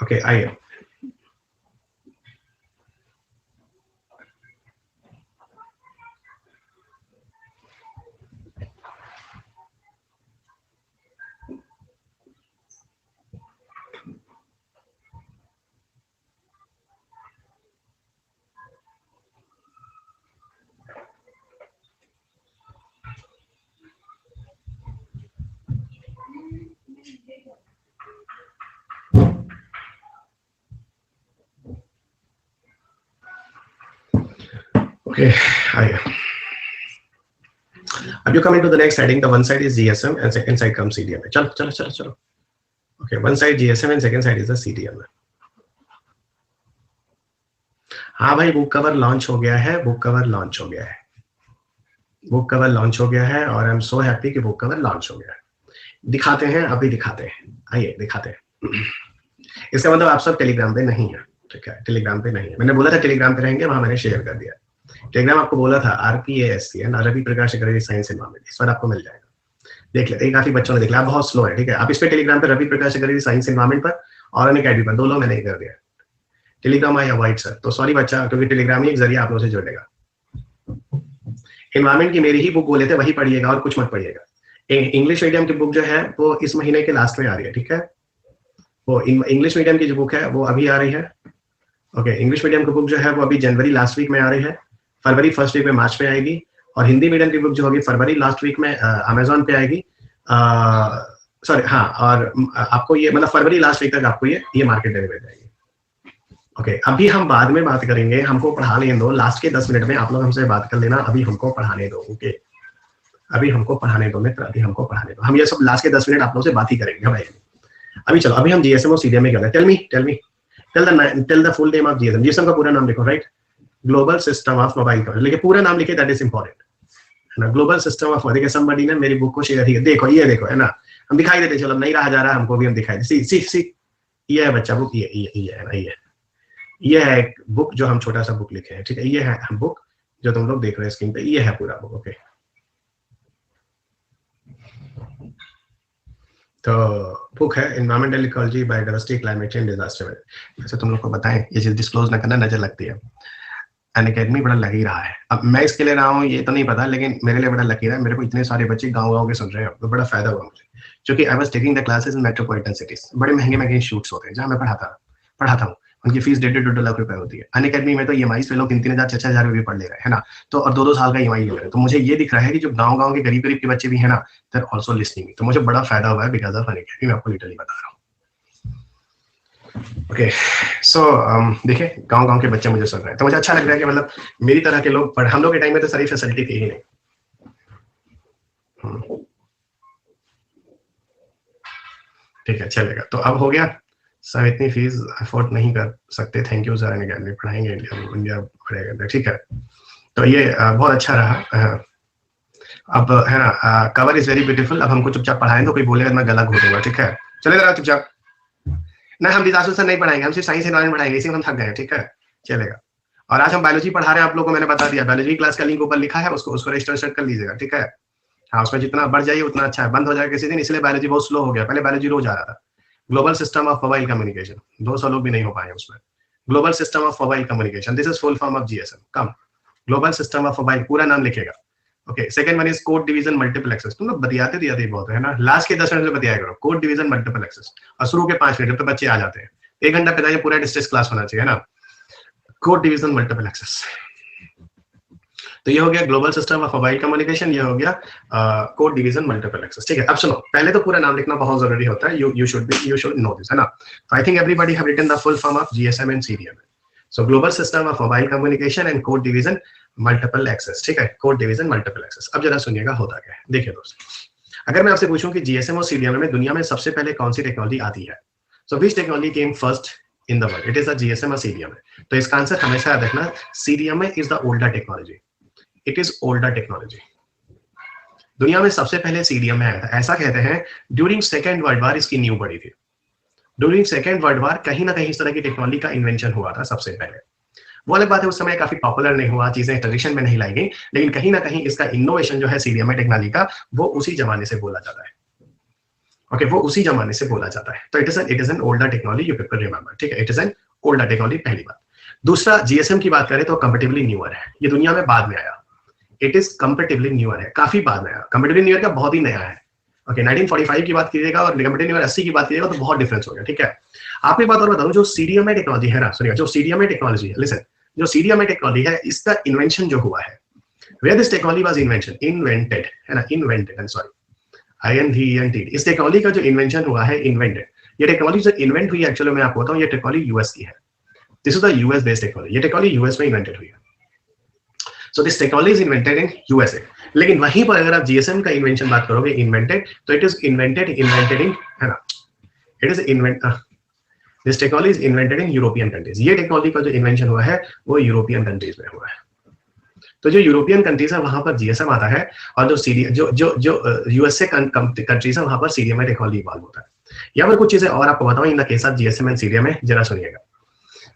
Okay आइए। Okay, आइए। अब you come into the next heading. The one side is GSM and second side comes CDM. चलो चलो चलो चलो। Okay, one side GSM and second side is the CDM. हाँ भाई, book cover launch हो गया है, बुक कवर लॉन्च हो गया है, बुक कवर लॉन्च हो गया है और आई एम सो हैप्पी कि बुक कवर लॉन्च हो गया है। दिखाते हैं, अभी दिखाते हैं, आइए दिखाते हैं। इसका मतलब आप सब टेलीग्राम पे नहीं है, ठीक है? टेलीग्राम पे नहीं है। मैंने बोला था टेलीग्राम पे रहेंगे, वहां मैंने शेयर कर दिया। टेलीग्राम आपको बोला था RPASC है ना, रवि प्रकाश अग्रवाल साइंस एनवायरमेंट, इस पर आपको मिल जाएगा। देख लेते हैं, काफी बच्चों ने देख लिया, बहुत स्लो है, ठीक है? आप इस पे टेलीग्राम पे रवि प्रकाश अग्रवाल साइंस एनवायरमेंट पर और अनअकैडमी पर 2 लोग मैंने कर दिया। टेलीग्राम आई अवॉइड सर, तो सॉरी बच्चा, क्योंकि टेलीग्राम ही एक जरिया आप लोगों से जुड़ेगा। एनवायरमेंट की मेरी ही बुक बोले थे, वही पढ़िएगा और कुछ मत पढ़िएगा। इंग्लिश मीडियम की बुक जो है वो इस महीने के लास्ट में आ रही है, ठीक है? वो इंग्लिश मीडियम की जो बुक है वो अभी आ रही है। ओके, इंग्लिश मीडियम की बुक जो है वो अभी जनवरी लास्ट वीक में आ रही है, फरवरी फर्स्ट वीक में मार्च में आएगी। और हिंदी मीडियम की बुक जो होगी फरवरी लास्ट वीक में अमेजोन पे आएगी। सॉरी हाँ, और आपको ये मतलब फरवरी लास्ट वीक तक आपको ये मार्केट में मिल जाएगी। ओके, अभी हम बाद में बात करेंगे, हमको पढ़ाने दो। लास्ट के 10 मिनट में आप लोग हमसे बात कर लेना, अभी हमको पढ़ाने दो। ओके, अभी हमको पढ़ाने दो मित्र, अभी हमको पढ़ाने दो। हम ये सब लास्ट के 10 मिनट आप लोग से बात ही करेंगे भाई। अभी चलो, अभी हम GSM और CDM में क्या tell me tell the full name of GSM। GSM का पूरा नाम लिखो, right? Global system of mobile cover. लेकिन पूरा नाम लिखे, दैट इज इंपॉर्टेंट, है ना? ग्लोबल सिस्टम ऑफ, देखिए समबडी ने मेरी बुक को शेयर किया, देखो ये देखो, है ना? हम दिखाई देते, चलो नहीं रहा जा रहा, हमको भी हम दिखाई दे। सी ये है बच्चा बुक, ये है ना, ये है एक बुक जो हम छोटा सा बुक लिखे हैं, ठीक है? ये है हम बुक जो तुम लोग देख रहे हैं स्क्रीन पे, ये है पूरा बुक। ओके, तो बुक है environmental ecology, biodiversity, climate change, disaster. वैसे तुम लोग को बताएं, ये चीज डिस्क्लोज ना करना, नजर लगती है। अनअकैडमी बड़ा लग ही रहा है। अब मैं इसके लिए रहा हूँ ये तो नहीं पता, लेकिन मेरे लिए बड़ा लकी रहा है। मेरे को इतने सारे बच्चे गाँव के सुन रहे हैं, तो बड़ा फायदा हुआ मुझे, क्योंकि I was taking the classes in metropolitan cities. बड़े महंगे इंस्टीट्यूट्स होते हैं जहाँ मैं पढ़ाता हूँ। उनकी फीस 1.5-2 लाख रुपए होती है। अनअकैडमी में तो EMI पे लोग 3-3 हजार 4-4 हजार भी पढ़ ले रहे हैं, है ना? तो और 2-2 साल का EMI ले रहे हैं। तो मुझे ये दिख रहा है कि जो गाँव के गरीब के बच्चे भी है ना, दे आर आल्सो लिसनिंग। तो मुझे बड़ा फायदा हुआ है बिकॉज ऑफ अनअकैडमी, मैं आपको लिटरली बता रहा हूँ। ओके, सो देखिए गांव के बच्चे मुझे सुन रहे हैं, तो मुझे अच्छा लग रहा है कि मतलब मेरी तरह के लोग हम लोग के टाइम में तो सारी फैसिलिटी थी ही नहीं। ठीक है, चलेगा। तो अब हो गया सर, इतनी फीस अफोर्ड नहीं कर सकते, थैंक यू सर, अनअकैडमी पढ़ाएंगे, इंडिया पढ़ेगा, ठीक है? तो ये बहुत अच्छा रहा। अब है ना, कवर इज वेरी ब्यूटीफुल। अब हमको चुपचाप पढ़ाएं, तो कोई बोलेगा मैं गला घोटूंगा, ठीक है? चलेगा रहा चुपचाप ना, हम डिजास्टर से नहीं पढ़ाएंगे, हम सिर्फ साइंस एनवायरमेंट पढ़ाएंगे, इसी में हम थक गए, ठीक है? चलेगा। और आज हम बायोलॉजी पढ़ा रहे हैं, आप लोगों को मैंने बता दिया, बायोलॉजी क्लास का लिंक ऊपर लिखा है, उसको रजिस्टर कर लीजिएगा, ठीक है? हाँ, उसमें जितना बढ़ जाइए उतना अच्छा है। बंद हो जाएगा किसी दिन, इसलिए बायोलॉजी बहुत स्लो हो गया। पहले बायोलॉजी रोज आ रहा था। Global system of mobile communication, 200 लोग भी नहीं हो पाए उसमें। Global system of mobile communication, this is full form of GSM। Come global system of mobile, पूरा नाम लिखेगा। Okay, second one is code division multiple access. तुम लोग बतियाते बहुत है ना, लास्ट के 10 मिनट में बतिया करो कोड डिवीजन मल्टीपल एक्सेस, और शुरू के 5 मिनट जब तक बच्चे आ जाते हैं, 1 घंटा पहले पूरा डिस्टेंस क्लास होना चाहिए ना। कोड डिवीजन मल्टीपल एक्सेस, तो ये हो गया global system of mobile communication, ये हो गया कोड डिवीजन मल्टीपल एक्सेस, ठीक है? अब सुनो, पहले तो पूरा नाम लिखना बहुत जरूरी होता है, यू शुड नो दिस, है ना? तो I think everybody have written the full form of GSM and CDM। So global system of mobile communication and code division multiple access, ठीक है? Code division multiple access. अब जरा सुनिएगा होता क्या है। देखिए दोस्त, अगर मैं आपसे पूछूं कि GSM और CDM में दुनिया में सबसे पहले कौन सी टेक्नोलॉजी आती है, so which technology came first in the world? It is the GSM और CDM। तो इसका आंसर हमेशा याद रखना, CDM is the older technology, it is older technology. दुनिया में सबसे पहले CDM में आया था। ऐसा कहते हैं ड्यूरिंग सेकेंड वर्ल्ड वार इसकी न्यू पड़ी थी। ड्यूरिंग सेकेंड वर्ल्ड वार कहीं ना कहीं इस तरह की टेक्नोलॉजी का इन्वेंशन हुआ था सबसे पहले। वो अलग बात है, उस समय काफी पॉपुलर नहीं हुआ, चीजें ट्रेडिशन में नहीं लाई गई, लेकिन कहीं ना कहीं इसका इनोवेशन जो है CDM टेक्नोलॉजी का, वो उसी जमाने से बोला जाता है। ओके, वो उसी जमाने से बोला जाता है। तो it is an older technology, you people remember, ठीक है, it is an older technology, पहली बात। दूसरा, जीएसएम की बात करें तो कंपैरेटिवली न्यूअर है, ये दुनिया में बाद में आया, इट इज कंपैरेटिवली न्यूअर है, काफी बाद में आया, कंपैरेटिवली न्यूअर का बहुत ही नया है। ओके, 1945 की बात कीजिएगा और कंपैरेटिवली न्यूअर 80 की बात कीजिएगा तो बहुत डिफरेंस हो गया, ठीक है। आपको एक बात और बताऊं, जो सीडीएमए टेक्नोलॉजी है ना, सुनिए, जो सीडीएमए टेक्नोलॉजी है, लिसन, जो सीडीएमए टेक्नोलॉजी है, इसका इन्वेंशन जो हुआ है, where this technology was invented है ना, invented, I'm sorry, INVENTED, इस टेक्नोलॉजी का जो इन्वेंशन हुआ है, इन्वेंटेड, ये टेक्नोलॉजी जो इन्वेंट हुई एक्चुअली मैं आपको बताऊं, ये टेक्नोलॉजी यूएस की है, this is the US based technology, ये टेक्नोलॉजी यूएस में इन्वेंटेड हुई है, so this technology is invented in USA. लेकिन वहीं पर अगर आप जीएसएम का इन्वेंशन बात करोगे, इन्वेंटेड, तो इट इज इन्वेंटेड इन, है ना, it is invent, this technology is invented in European countries, ये टेक्नोलॉजी का जो इन्वेंशन हुआ है वो यूरोपियन कंट्रीज में हुआ है। तो जो यूरोपियन कंट्रीज है वहां पर जीएसएम आता है, और जो सीडी जो जो जो यूएसए कंट्रीज है वहां पर सीडीएमए टेक्नोलॉजी इवॉल्व होता है। यहाँ पर कुछ चीजें और आपको बताऊं in the case of GSM and CDMA, जरा सुनिएगा।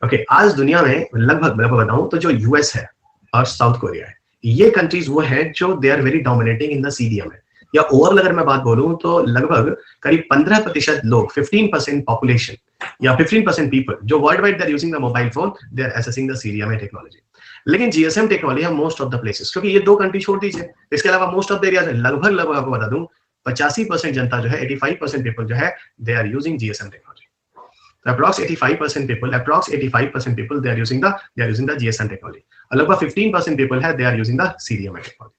ओके, आज दुनिया में लगभग मैं बताऊं तो जो यूएस है और साउथ कोरिया है, ये कंट्रीज वो है जो they are very dominating in the CDMA, या ओवरऑल अगर मैं बात बोलूं तो लगभग करीब 15% लोग, 15% पॉपुलेशन या 15% पीपल जो world wide they are using the mobile phone, they are accessing the CDMA technology. लेकिन जीएसएम टेक्नोलॉजी है मोस्ट ऑफ द प्लेसेस, क्योंकि ये दो कंट्री छोड़ दीजिए, इसके अलावा मोस्ट ऑफ द एरियाज में लगभग आपको बता दूं 85% जनता जो है, 85% पीपल जो है, they are using GSM technology. Approx 85% people they are using the GSM technology, और लगभग 15% people है they are using the CDMA technology।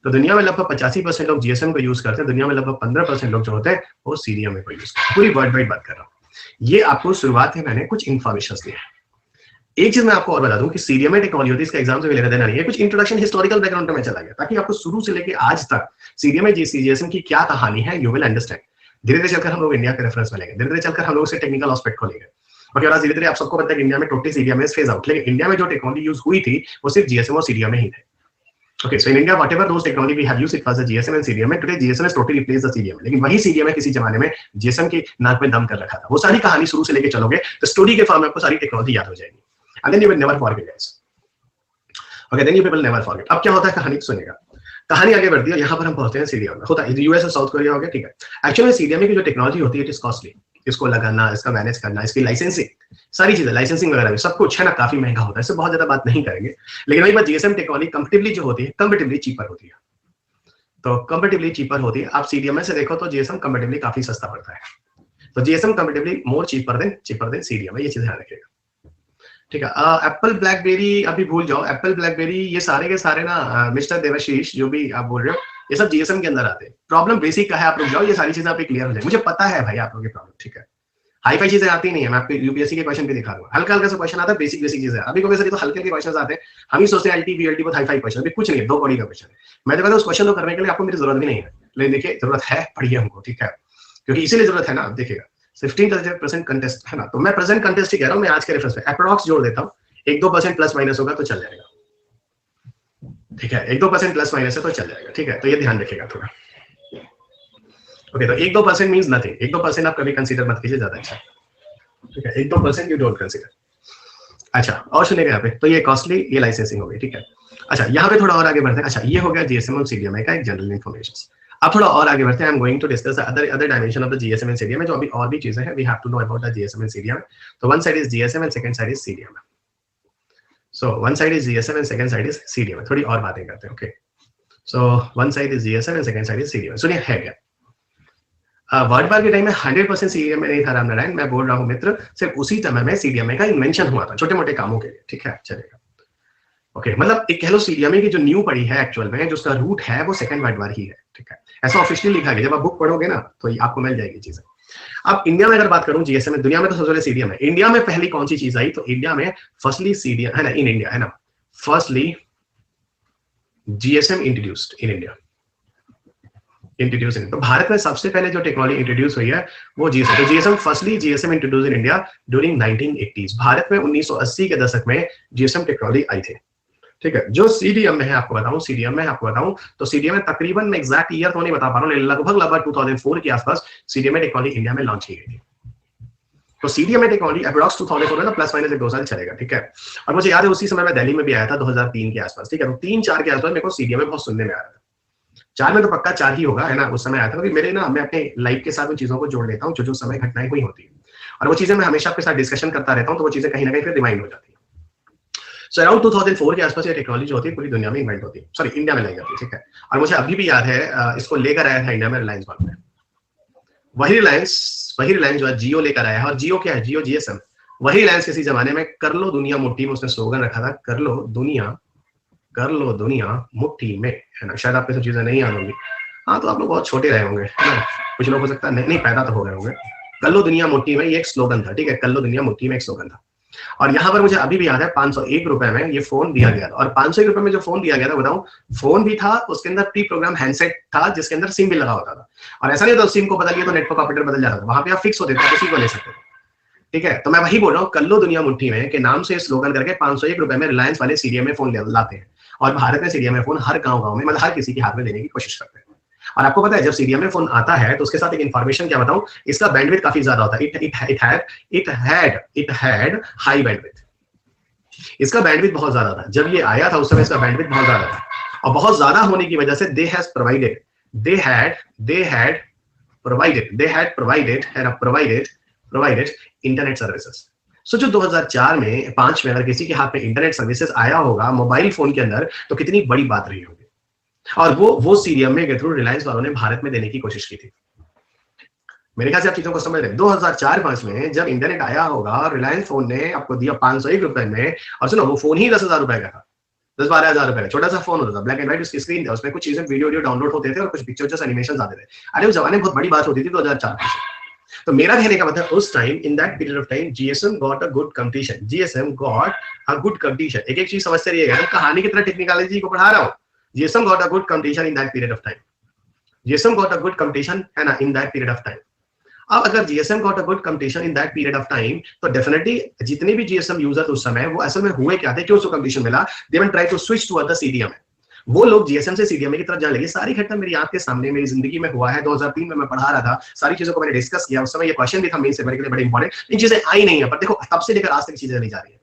तो दुनिया में लगभग 85% लोग GSM को यूज करते हैं, दुनिया में लगभग 15% लोग जो होते हैं वो CDMA को यूज करते हैं, पूरी वर्ल्ड वाइड बात कर रहा हूँ। ये आपको शुरुआत में मैंने कुछ इन्फॉर्मेशन दी है। एक चीज मैं आपको और बता दूं कि सीडीएमए टेक्नोलॉजी होती है, इसका एग्जाम से भी लेना देना नहीं है, कुछ इंट्रोडक्शन हिस्टोरिकल बैकग्राउंड में चला गया ताकि आपको शुरू से लेके आज तक सीडीएमए जीएसएम की क्या कहानी है, यू विल अंडरस्टैंड। धीरे धीरे चलकर हम लोग इंडिया के रेफरेंस में लेंगे, धीरे धीरे चलकर हम लोग से टेक्निकल एस्पेक्ट को लेंगे। ओके, और धीरे धीरे आप सबको पता है कि इंडिया में टोटली सीडीएमए फेज आउट, लेकिन इंडिया में जो टेक्नोलॉजी यूज हुई थी वो सिर्फ जीएसएम और सीडीएमए ही थे। Okay, so in India whatever those technology we have used, it was the GSM and CDMA. Today GSM has totally replaced the CDMA, लेकिन वही सीडीएमए किसी जमाने में जीएसएम की नाक में दम कर रखा था। वो सारी कहानी शुरू से लेके चलोगे तो स्टोरी के फॉर्म में आपको सारी टेक्नोलॉजी याद हो जाएगी, and then you will never forget guys. Okay, then you people never forget. अब क्या होता है, कहानी सुनेगा, कहानी आगे बढ़ती है, यहाँ पर हम पहुंचते हैं सीडीएम में। होता है यूएस और साउथ कोरिया हो गया, ठीक है। एक्चुअली सीडीएम की जो टेक्नोलॉजी होती है इट इज कॉस्टली, इसको लगाना, इसका मैनेज करना, इसकी लाइसेंसिंग, सारी चीजें, लाइसेंसिंग वगैरह सब कुछ है ना, काफी महंगा होता है, इससे बहुत ज्यादा बात नहीं करेंगे। लेकिन वही बात, जीएसएम टेक्नोलॉजी कंपैरेटिवली जो होती है, कंपैरेटिवली चीपर होती है, तो कंपैरेटिवली चीपर होती है। आप सीडीएम से देखो तो जीएसएम कंपैरेटिवली काफी सस्ता पड़ता है, तो GSM comparatively more cheaper than CDM, ये चीज ध्यान रखिएगा, ठीक है। एप्पल ब्लैकबेरी अभी भूल जाओ, एप्पल ब्लैकबेरी ये सारे के सारे ना मिस्टर देवाशीष जो भी आप बोल रहे हो, ये सब जीएसएम के अंदर आते हैं। प्रॉब्लम बेसिक का है, आप रुक जाओ, ये सारी चीजें आप क्लियर हो जाए। मुझे पता है भाई आप लोगों की प्रॉब्लम, ठीक है। हाई फाई चीजें आती नहीं है, मैं आपको यूपीएससी के क्वेश्चन भी दिखा दूंगा, हल्का हल्का सा क्वेश्चन आता है, बेसिक चीजें। अभी को तो हल्के के क्वेश्चन आते हैं, हम ही सोचते हैं एलटी बीएलटी बहुत हाई फाई क्वेश्चन, अभी कुछ नहीं, 2 बॉडी का क्वेश्चन है। मैं तो कहता हूं उस क्वेश्चन को करने के लिए आपको मेरी जरूरत भी नहीं है, लेकिन देखिए जरूरत है, पढ़िए हमको, ठीक है, क्योंकि इसीलिए जरूरत है ना। आप देखिएगा 15% कंटेस्ट है ना, तो मैं प्रेजेंट कंटेस्ट ही कह रहा हूँ, मैं आज के रेफरेंस पे अप्रॉक्स जोड़ देता हूँ, 1-2% प्लस माइनस होगा तो चल जाएगा, ठीक है। 1-2% प्लस माइनस है तो चल जाएगा, ठीक है, तो ये ध्यान रखिएगा थोड़ा। ओके, तो 1-2% मींस नथिंग, 1-2% आप कभी कंसीडर मत कीजिए, ज्यादा अच्छा, ठीक है। 1-2% यू डोंट कंसीडर। अच्छा, और सुनिएगा यहाँ पे, तो ये कॉस्टली, ये लाइसेंसिंग हो गई, ठीक है। अच्छा, यहाँ पे थोड़ा और आगे बढ़ते हैं। अच्छा, ये हो गया जीएसएम और सीडीएमए का एक जनरल इन्फॉर्मेशन। अब थोड़ा और आगे बढ़ते हैं, I am going to discuss other dimension of the GSM and CDMA, जो अभी और भी चीजें हैं, we have to know about the GSM and CDMA. तो one side is GSM and second side is CDMA. So one side is GSM and second side is CDMA. थोड़ी और बातें करते हैं, okay. So one side is GSM and second side is CDMA. सुनिए है क्या, world war के time में 100% सीडीएमए नहीं था रामनारायण, मैं बोल रहा हूँ मित्र, सिर्फ उसी समय में सीडीएमए का इन्वेंशन हुआ था, छोटे मोटे कामों के लिए, ठीक है, चलेगा। ओके, मतलब एक कह लो सीडीएमए की जो न्यू पड़ी है एक्चुअल में, जो उसका रूट है वो सेकंड वर्ल्ड वार ही है, ठीक है, ऐसा ऑफिशियली लिखा गया। जब आप बुक पढ़ोगे ना तो आपको मिल जाएगी चीजें। अब इंडिया में अगर बात करूं जीएसएम में, दुनिया में तो सबसे पहले सीडीएम है। इंडिया में पहली कौन सी चीज आई, तो इंडिया में फर्स्टली सीडीएम है ना, इन इंडिया है ना, firstly GSM introduced in India, तो भारत में सबसे पहले जो टेक्नोलॉजी इंट्रोड्यूस हुई है वो जीएसएम। तो GSM firstly GSM introduce in India during 1980s। Bharat में 1980 के दशक में जीएसएम टेक्नोलॉजी आई थी, ठीक है। जो सीडीएम में है आपको बताऊं, सीडीएम में आपको बताऊं तो सीडीएम में तकरीबन मैं एग्जैक्ट ईयर तो नहीं बता पा रहा हूं, लेकिन लगभग 2004 के आसपास सीडीएम टेक्नोलॉजी इंडिया में लॉन्च की गई थी। तो सीडीएम टेक्नोलॉजी अप्रॉक्स 2004 में प्लस माइनस 2 साल चलेगा, ठीक है। और मुझे याद है उसी समय मैं दिल्ली में भी आया था 2003 के आसपास, ठीक है। तो 3-4 के आसपास मेरे को सीडीएम बहुत सुनने में आ रहा था। 4 में तो पक्का 4 ही होगा, है ना। उस समय आया था क्योंकि मेरे ना मैं अपने लाइफ के साथ उन चीजों को जोड़ लेता हूँ जो समय घटनाएं हुई होती है, और वो चीजें मैं हमेशा आपके साथ डिस्कशन करता रहता हूँ, तो वो चीजें कहीं ना कहीं फिर रिमाइंड हो जाती है। सो अराउंड 2004 के आसपास ये टेक्नोलॉजी होती है, पूरी दुनिया में इन्वेंट होती है, सॉरी इंडिया में लाई जाती है, ठीक है। और मुझे अभी भी याद है इसको लेकर आया था इंडिया में रिलायंस वालों ने। वही रिलायंस जो है जियो लेकर आया है, और जियो क्या है, जियो जीएसएम। वही रिलायंस किसी जमाने में कर लो दुनिया मुट्ठी में, उसने स्लोगन रखा था, कर लो दुनिया मुट्ठी में, है ना। शायद आपको सब चीजें नहीं याद होंगी, हाँ तो आप लोग बहुत छोटे रहे होंगे, है ना। कुछ लोग हो सकता है नहीं पैदा तो हो गए होंगे। कर लो दुनिया मुट्ठी में, ये एक स्लोगन था, ठीक है। कर लो दुनिया मुट्ठी में एक स्लोगन था। और यहाँ पर मुझे अभी भी याद है 501 रुपए में ये फोन दिया गया था, और 501 रुपए में जो फोन दिया गया था बताऊं, फोन भी था, उसके अंदर प्री प्रोग्राम हैंडसेट था जिसके अंदर सिम भी लगा होता था। और ऐसा नहीं होता सिम को बदलिए तो नेटवर्क ऑपरेटर बदल जाता था, वहां पे आप फिक्स होते थे, किसी को ले सकते थे, ठीक है। तो मैं वही बोल रहा हूँ, कर लो दुनिया मुट्ठी में के नाम से स्लोगन करके 501 रुपए में रिलायंस वाले सीडीएमए फोन लाते हैं, और भारत में सीडीएमए फोन हर गाँव में, मतलब हर किसी के हाथ में देने की कोशिश करते हैं। और आपको पता है जब सीडीएमए फोन आता है तो उसके साथ एक इन्फॉर्मेशन क्या बताऊं, इसका बैंडविड्थ काफी ज्यादा होता है। इट हैड हाई बैंडविड्थ, इसका बैंडविड्थ बहुत ज्यादा था। जब ये आया था उस समय इसका बैंडविड्थ बहुत ज्यादा था, और बहुत ज्यादा होने की वजह से they had provided internet services. सोचो 2004 में 5 में अगर किसी के हाथ में इंटरनेट सर्विसेज आया होगा मोबाइल फोन के अंदर, तो कितनी बड़ी बात रही होगी। और वो सीडीएमए के थ्रू रिलायंस वालों ने भारत में देने की कोशिश की थी। मेरे ख्याल से आप चीजों को समझ रहे हैं। 2004-5 में जब इंटरनेट आया होगा, रिलायंस फोन ने आपको दिया 501 रुपए में, और सुनो वो फोन ही 10,000 रुपए का था, 10-12 हजार रुपए का छोटा सा फोन होता था, ब्लैक एंड व्हाइट उसकी स्क्रीन था, उसमें कुछ चीजें वीडियो डाउनलोड होते थे और कुछ पिक्चर्स एनिमेशन आते थे। अरे उस जमाने में बहुत बड़ी बात होती थी 2004 में। तो मेरा कहने का मतलब उस time, in that period of time, GSM got a good competition, एक चीज समझते रहिएगा, कहानी की तरह टेक्निकलॉजी को पढ़ा रहा हूँ। GSM got a good competition in that period of time. GSM got a good competition है ना in that period of time. अब अगर GSM got a good competition in that period of time, तो definitely जितने भी GSM user उस समय वो असल में हुए क्या थे, क्यों उसको कंपटीशन मिला, they will try to switch to other CDMA. वो लोग GSM से CDMA की तरफ जाने लगे। सारी घटना मेरी आंख के सामने मेरी जिंदगी में हुआ है। 2003 में मैं पढ़ा रहा था, सारी चीजों को मैंने डिस्कस किया। उस समय ये क्वेश्चन भी था मेन से मेरे के लिए बड़े इंपॉर्टेंट। इन चीजें आई नहीं है, पर देखो तब से लेकर आज तक चीजें नहीं जा रही है,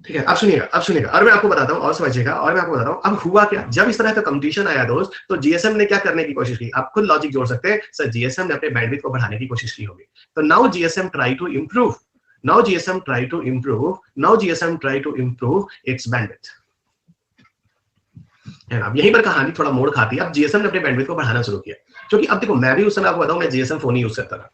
ठीक है। अब सुनिएगा और मैं आपको बताता हूँ और समझिएगा। और मैं आपको बताता हूँ अब हुआ क्या। जब इस तरह का कंपटीशन आया दोस्त, तो जीएसएम ने क्या करने की कोशिश की, आप खुद लॉजिक जोड़ सकते हैं। सर जीएसएम ने अपने बैंडविड्थ को बढ़ाने की कोशिश की होगी। तो now GSM try to improve its bandwidth. अब यहीं पर कहानी थोड़ा मोड़ खाती है। अब जीएसएम ने अपने बैंडविड्थ को बढ़ाना शुरू किया, क्योंकि अब देखो मैं भी उस समय आपको बताऊं, मैं जीएसएम फोन ही यूज करता था,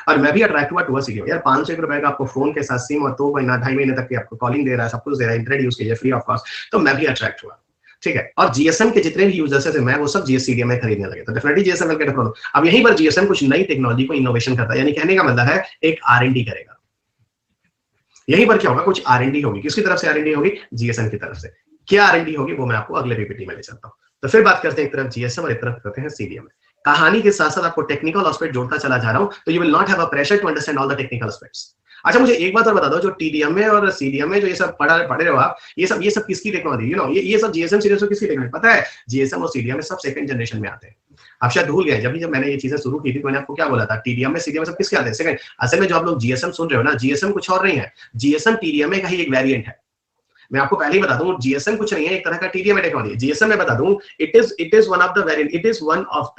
और मैं भी अट्रैक्ट हुआ टू सीडीएम। यार 501 रुपए का आपको फोन के साथ सिम और 2 महीना 2.5 महीने तक की आपको कॉलिंग दे रहा है, सब कुछ दे रहा है, इंटरनेट यूज कीजिए फ्री ऑफ कॉस्ट। तो मैं भी अट्रैक्ट हुआ, ठीक है। और जीएसएम के जितने भी यूजर्स थे मैं वो सब जीएससीडीएम में खरीदने लगे। तो definitely GSM will get a problem. अब यहीं पर जीएसएम कुछ नई टेक्नोलॉजी को इनोवेशन करता है, यानी कहने का मतलब है एक R&D करेगा। यहीं पर क्या होगा, कुछ R&D होगी। किसकी तरफ से R&D होगी, जीएसएम की तरफ से। क्या R&D होगी वो मैं आपको अगले पीपीटी में ले चलता हूँ। तो फिर बात करते हैं एक तरफ जीएसएम और एक तरफ करते हैं सीडीएम। कहानी के साथ साथ आपको टेक्निकल एस्पेक्ट जोड़ता चला जा रहा हूं, तो you will not have a pressure to understand all the technical aspects. अच्छा मुझे एक बात और बता दो, जो टीडीएमए और सीडीएमए जो ये सब पढ़े हो आप, ये सब किसकी टेक्नोलॉजी, यू नो, ये सब जीएसएम सीरीज किसकी टेक्नोलॉजी पता है? जीएसएम और सीडीएमए सब सेकंड जनरेशन में आते हैं। आप शायद भूल गए, जब मैंने ये चीजें शुरू की थी तो मैंने आपको क्या बोला था, टीडीएमए सीडीएमए सब किसके आते हैं, सेकंड। असल में जो आप लोग जीएसएम सुन रहे हो ना, जीएसएम कुछ और नहीं है, जीएसएम टीडीएमए का ही एक वेरिएंट है। मैं आपको पहले ही बता दूं, जीएसएम कुछ नहीं है, एक तरह का टीडीएमए टेक्नोलॉजी। जीएसएम में बता दूं, it is one of the variant, it is one of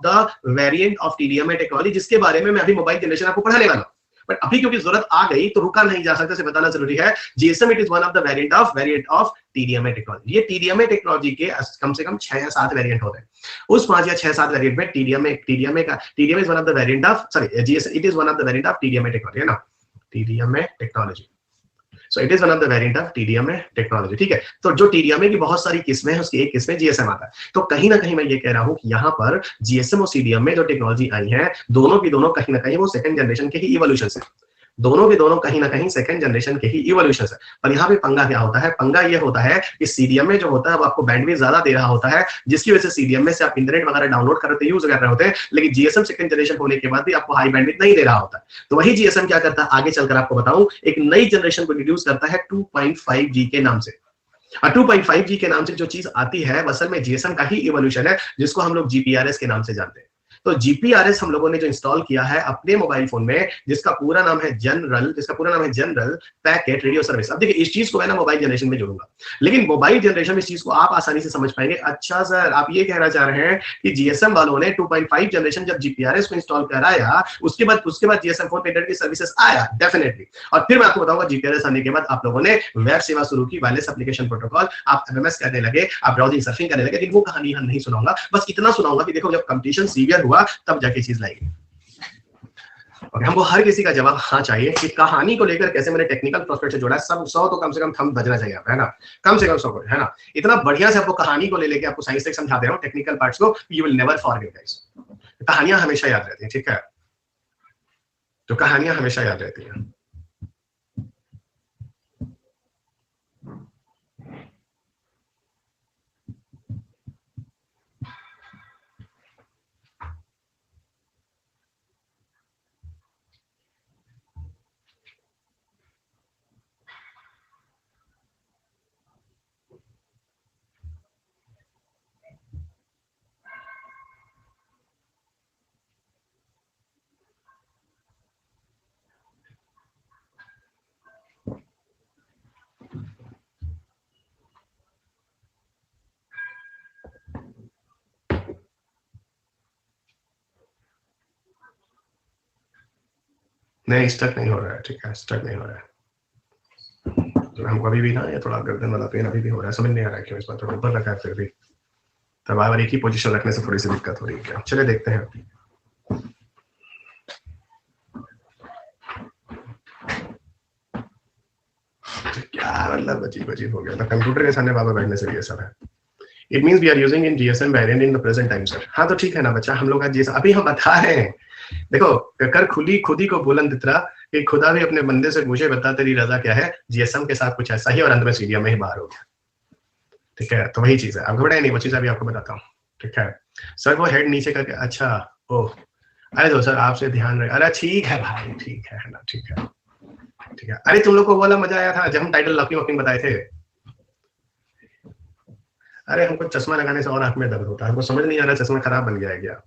the variant of TDMA technology, जिसके बारे में मैं अभी मोबाइल जनरेशन आपको पढ़ाने वाला हूं। बट अभी क्योंकि जरूरत आ गई तो रुका नहीं जा सकता, इसे बताना जरूरी है। GSM it is one of the variant of TDMA technology. ये टीडीएमए टेक्नोलॉजी के कम से कम 6 या 7 वेरिएंट होते हैं। उस 5 या 6-7 वेरिएंट में TDMA is one of the variant of, sorry, GSM it is one of the variant of TDMA technology, है ना, TDMA technology. So it is one of the variant of TDMA technology, ठीक है। तो जो TDMA की बहुत सारी किस्में हैं, उसकी एक किस्म GSM आता है। तो कहीं ना कहीं मैं ये कह रहा हूं कि यहाँ पर GSM और CDM में जो टेक्नोलॉजी आई है, दोनों की दोनों कहीं ना कहीं वो सेकंड जनरेशन के ही इवोल्यूशन है। दोनों के दोनों कहीं ना कहीं सेकंड जनरेशन के ही इवोल्यूशन है। पर यहाँ पे पंगा क्या होता है, पंगा ये होता है कि सीडीएम में जो होता है वो आपको बैंडविड्थ ज्यादा दे रहा होता है, जिसकी वजह से सीडीएम में से आप इंटरनेट वगैरह डाउनलोड कर रहे यूज कर रहे होते हैं, लेकिन जीएसएम सेकंड जनरेशन होने के बाद भी आपको हाई बैंडविड्थ नहीं दे रहा होता। तो वही जीएसएम क्या करता है, आगे चलकर आपको बताऊं, एक नई जनरेशन को इंट्रोड्यूस करता है 2.5G के नाम से। 2.5G के नाम से जो चीज आती है असल में जीएसएम का ही इवोल्यूशन है, जिसको हम लोग जीपीआरएस के नाम से जानते हैं। तो जीपीआरएस हम लोगों ने जो इंस्टॉल किया है अपने मोबाइल फोन में, जिसका पूरा नाम है जनरल पैकेट रेडियो सर्विस। अब देखिए इस चीज को मैं ना मोबाइल जनरेशन में जोड़ूंगा, लेकिन मोबाइल जनरेशन में इस चीज को आप आसानी से समझ पाएंगे। अच्छा सर, आप ये कहना चाह रहे हैं कि जीएसएम वालों ने 2.5 जनरेशन जब जीपीआरएस को इंस्टॉल कराया, उसके बाद जीएसएम फोन पे इंटरनेट की सर्विसेज आया, डेफिनेटली। और फिर मैं आपको बताऊंगा जीपीआरएस आने के बाद आप लोगों ने वेब सेवा शुरू की, वायरलेस एप्लीकेशन प्रोटोकॉल, आप एमएमएस करने लगे, आप ब्राउजिंग सर्फिंग करने लगे। लेकिन वो कहानी हम नहीं सुनाऊंगा, बस इतना सुनाऊंगा कि देखो जब कंपटीशन सीवियर हुआ तब जाके चीज लाएगी। और हमको हर किसी का जवाब हाँ चाहिए कि कहानी को लेकर कैसे मैंने टेक्निकल प्रोस्पेक्ट से जोड़ा है। सब 100 तो कम से कम थंब बजना चाहिए, है ना, कम से कम 100, है ना। इतना बढ़िया से आपको कहानी को ले लेके आपको साइंस तक समझा दे रहा हूँ, टेक्निकल पार्ट्स को, you will never forget guys. कहानियां हमेशा याद रहती हैं, ठीक है, तो कहानियां हमेशा याद रहती हैं। नहीं, स्टक नहीं हो रहा है, ठीक है, स्टक नहीं हो रहा है। तो हमको अभी भी ना ये थोड़ा गर्दन वाला पेन अभी भी हो रहा है, समझ नहीं आ रहा है क्यों। इस बार थोड़ा ऊपर रखा है फिर भी, तब बार एक ही पोजीशन रखने से थोड़ी सी दिक्कत हो रही है क्या। चलिए देखते हैं। क्या मतलब अजीब अजीब हो गया था, कंप्यूटर के सामने बाबा बैठने से ये सब है। It means we are using in GSM variant in the present time sir. हाँ तो ठीक है ना बच्चा, हम लोग आज अभी हम बता रहे हैं। देखो कर खुदी को बुलंद इतरा कि खुदा भी अपने बंदे से पूछे बता तेरी रजा क्या है। जीएसएम के साथ कुछ ऐसा ही, और अंत में सीडीएम में ही बाहर हो गया, ठीक है। तो वही चीज है, अब घबराए नहीं, वो चीज अभी आपको बताता हूँ, ठीक है। सर वो हेड नीचे करके, अच्छा ओह, अरे तो सर आपसे ध्यान रहे, अरे ठीक है भाई, ठीक है ना, ठीक है ठीक है। अरे तुम लोग को बोला मजा आया था जब हम टाइटल लॉकिंग वॉकिंग बताए थे। अरे हमको चश्मा लगाने से और आंख में दर्द होता है, हमको समझ नहीं आ रहा चश्मा खराब बन गया है क्या,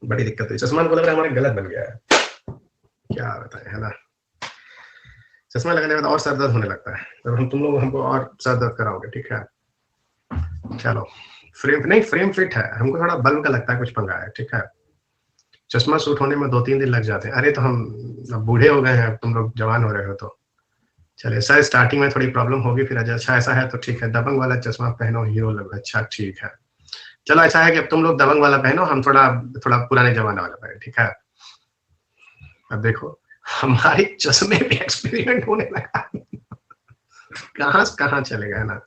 बड़ी दिक्कत हुई। चश्मा को लग रहा है हमारे गलत बन गया है, क्या बताएं, है ना। चश्मा लगाने के बाद और सर दर्द होने लगता है, तो हम तुम लोग हमको और सर दर्द कराओगे, ठीक है। चलो फ्रेम फिट है, हमको थोड़ा बल्ब का लगता है कुछ पंगा है, ठीक है। चश्मा सूट होने में 2-3 दिन लग जाते हैं। अरे तो हम बूढ़े हो गए हैं, तुम लोग जवान हो रहे हो। तो चलिए सर, स्टार्टिंग में थोड़ी प्रॉब्लम होगी, फिर अच्छा ऐसा है तो ठीक है, दबंग वाला चश्मा पहनो, हीरो लग, अच्छा ठीक है। चलो ऐसा है कि अब तुम लोग दबंग वाला पहनो, हम थोड़ा पुराने जमाने वाला पहने, ठीक है। अब देखो हमारे चश्मे पे एक्सपेरिमेंट होने लगा। कहाँ चले गए, है ना।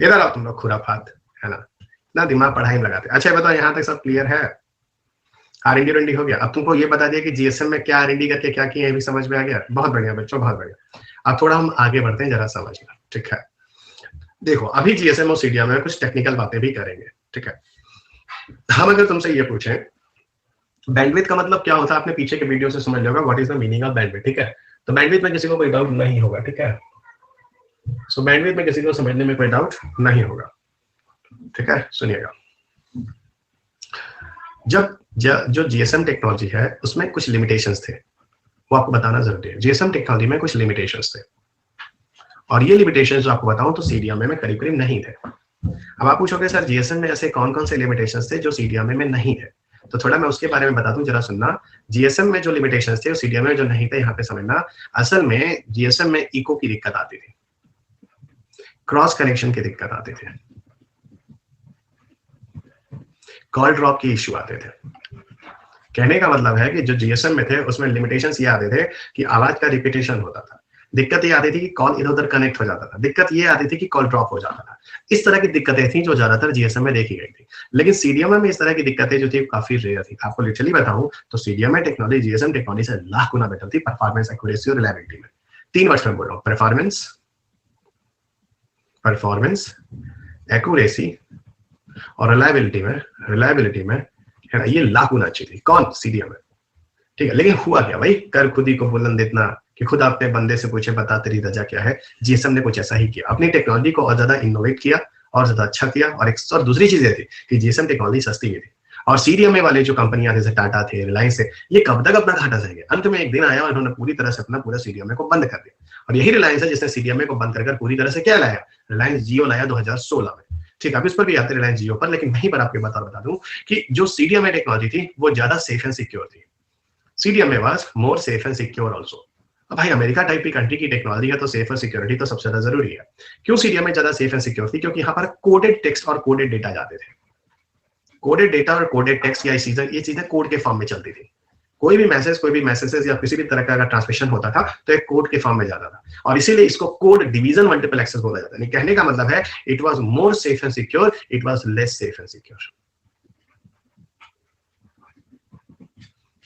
इधर आओ तुम लोग खुराफात, है ना, ना दिमाग पढ़ाई में लगाते। अच्छा बताओ यहाँ तक सब क्लियर है, R&D हो गया। अब तुमको ये बता दिया कि जीएसएम में क्या R&D करके क्या किया, ये भी समझ में आ गया। बहुत बढ़िया बच्चों, बहुत बढ़िया। अब थोड़ा हम आगे बढ़ते हैं, जरा समझना, ठीक है। देखो अभी जीएसएम और सीडीएम में कुछ टेक्निकल बातें भी करेंगे, ठीक है। हम अगर तुमसे ये पूछें बैंडविड्थ का मतलब क्या होता है, आपने पीछे के वीडियो से समझ लिया what is the meaning of bandwidth, ठीक है। तो बैंडविड्थ में किसी को कोई डाउट नहीं होगा, ठीक है। सो बैंडविड्थ में किसी को समझने में कोई डाउट नहीं होगा, ठीक है। सुनिएगा, जब जो जीएसएम टेक्नोलॉजी है उसमें कुछ लिमिटेशंस थे, वो आपको बताना जरूरी है। जीएसएम टेक्नोलॉजी में कुछ लिमिटेशंस थे, और ये लिमिटेशंस जो आपको बताऊं तो सीडीएम में करीब करीब नहीं थे। अब आप पूछोगे सर जीएसएम में ऐसे कौन कौन से लिमिटेशंस थे जो सीडीएम में नहीं थे, तो थोड़ा मैं उसके बारे में बता दूं, जरा सुनना। जीएसएम में जो लिमिटेशंस थे वो सीडीएम में जो नहीं थे, यहाँ पे समझना। असल में जीएसएम में इको की दिक्कत आती थी, क्रॉस कनेक्शन की दिक्कत आती थी, कॉल ड्रॉप की इश्यू आते थे। कहने का मतलब है कि जो जीएसएम में थे उसमें लिमिटेशंस ये आते थे कि आवाज का रिपीटेशन होता था, दिक्कत ये आती थी कि कॉल इधर उधर कनेक्ट हो जाता था, दिक्कत ये आती थी कि कॉल ड्रॉप हो जाता था। इस तरह की दिक्कतें थी जो ज्यादातर जीएसएम में देखी गई थी। लेकिन सीडीएम में इस तरह की दिक्कतें जो थी काफी रेयर थी। आपको लिटरली बताऊं तो सीडीएम में टेक्नोलॉजी जीएसएम टेक्नोलॉजी से लाख गुना बेटर थी परफॉर्मेंस, एक्यूरेसी और रिलायबिलिटी में। 3 वर्ड में बोल रहा हूँ, परफॉर्मेंस, एक्यूरेसी और रिलायबिलिटी में है ना, ये लाख गुना अच्छी थी। कौन? सीडीएम में, ठीक है। लेकिन हुआ क्या भाई, कर खुदी को बुलंद इतना कि खुद अपने बंदे से पूछे बता तेरी रजा क्या है। जीएसएम ने कुछ ऐसा ही किया, अपनी टेक्नोलॉजी को और ज्यादा इनोवेट किया और ज्यादा अच्छा किया। और दूसरी चीज ये थी कि जीएसएम टेक्नोलॉजी सस्ती भी थी, और सीडीएमए वाले जो कंपनियां जैसे टाटा थे, रिलायंस थे, ये कब तक अपना घाटा सहेंगे? अंत में एक दिन आया और इन्होंने पूरी तरह से अपना पूरा सीडीएमए को बंद कर दिया। और यही रिलायंस है जिसने सीडीएमए को बंद कर पूरी तरह से क्या लाया? रिलायंस जियो लाया 2016 में। ठीक है, अब इस पर भी आते हैं रिलायंस जियो पर, लेकिन वहीं पर आपको बता दूं कि जो सीडीएमए टेक्नोलॉजी थी वो ज्यादा सेफ एंड सिक्योर थी। CDMA was more safe and secure also. अब भाई अमेरिका टाइप की कंट्री की टेक्नोलॉजी है तो सेफ और सिक्योरिटी तो सबसे ज्यादा जरूरी है। क्यों सीडीएमए ज्यादा सेफ एंड सिक्योर थी? क्योंकि यहाँ पर कोडेड टेक्स्ट और कोडेड डेटा जाते थे। कोडेड डेटा और कोडेड टेक्स्ट या ये चीजें कोड के फॉर्म में चलती थी। कोई भी मैसेजेस या किसी भी तरह का अगर ट्रांसमिशन होता था तो एक कोड के फॉर्म में जाता था, और इसीलिए इसको कोड डिवीजन मल्टीपल एक्सेस बोला जाता है। कहने का मतलब है it was more safe and secure, it was less safe and secure.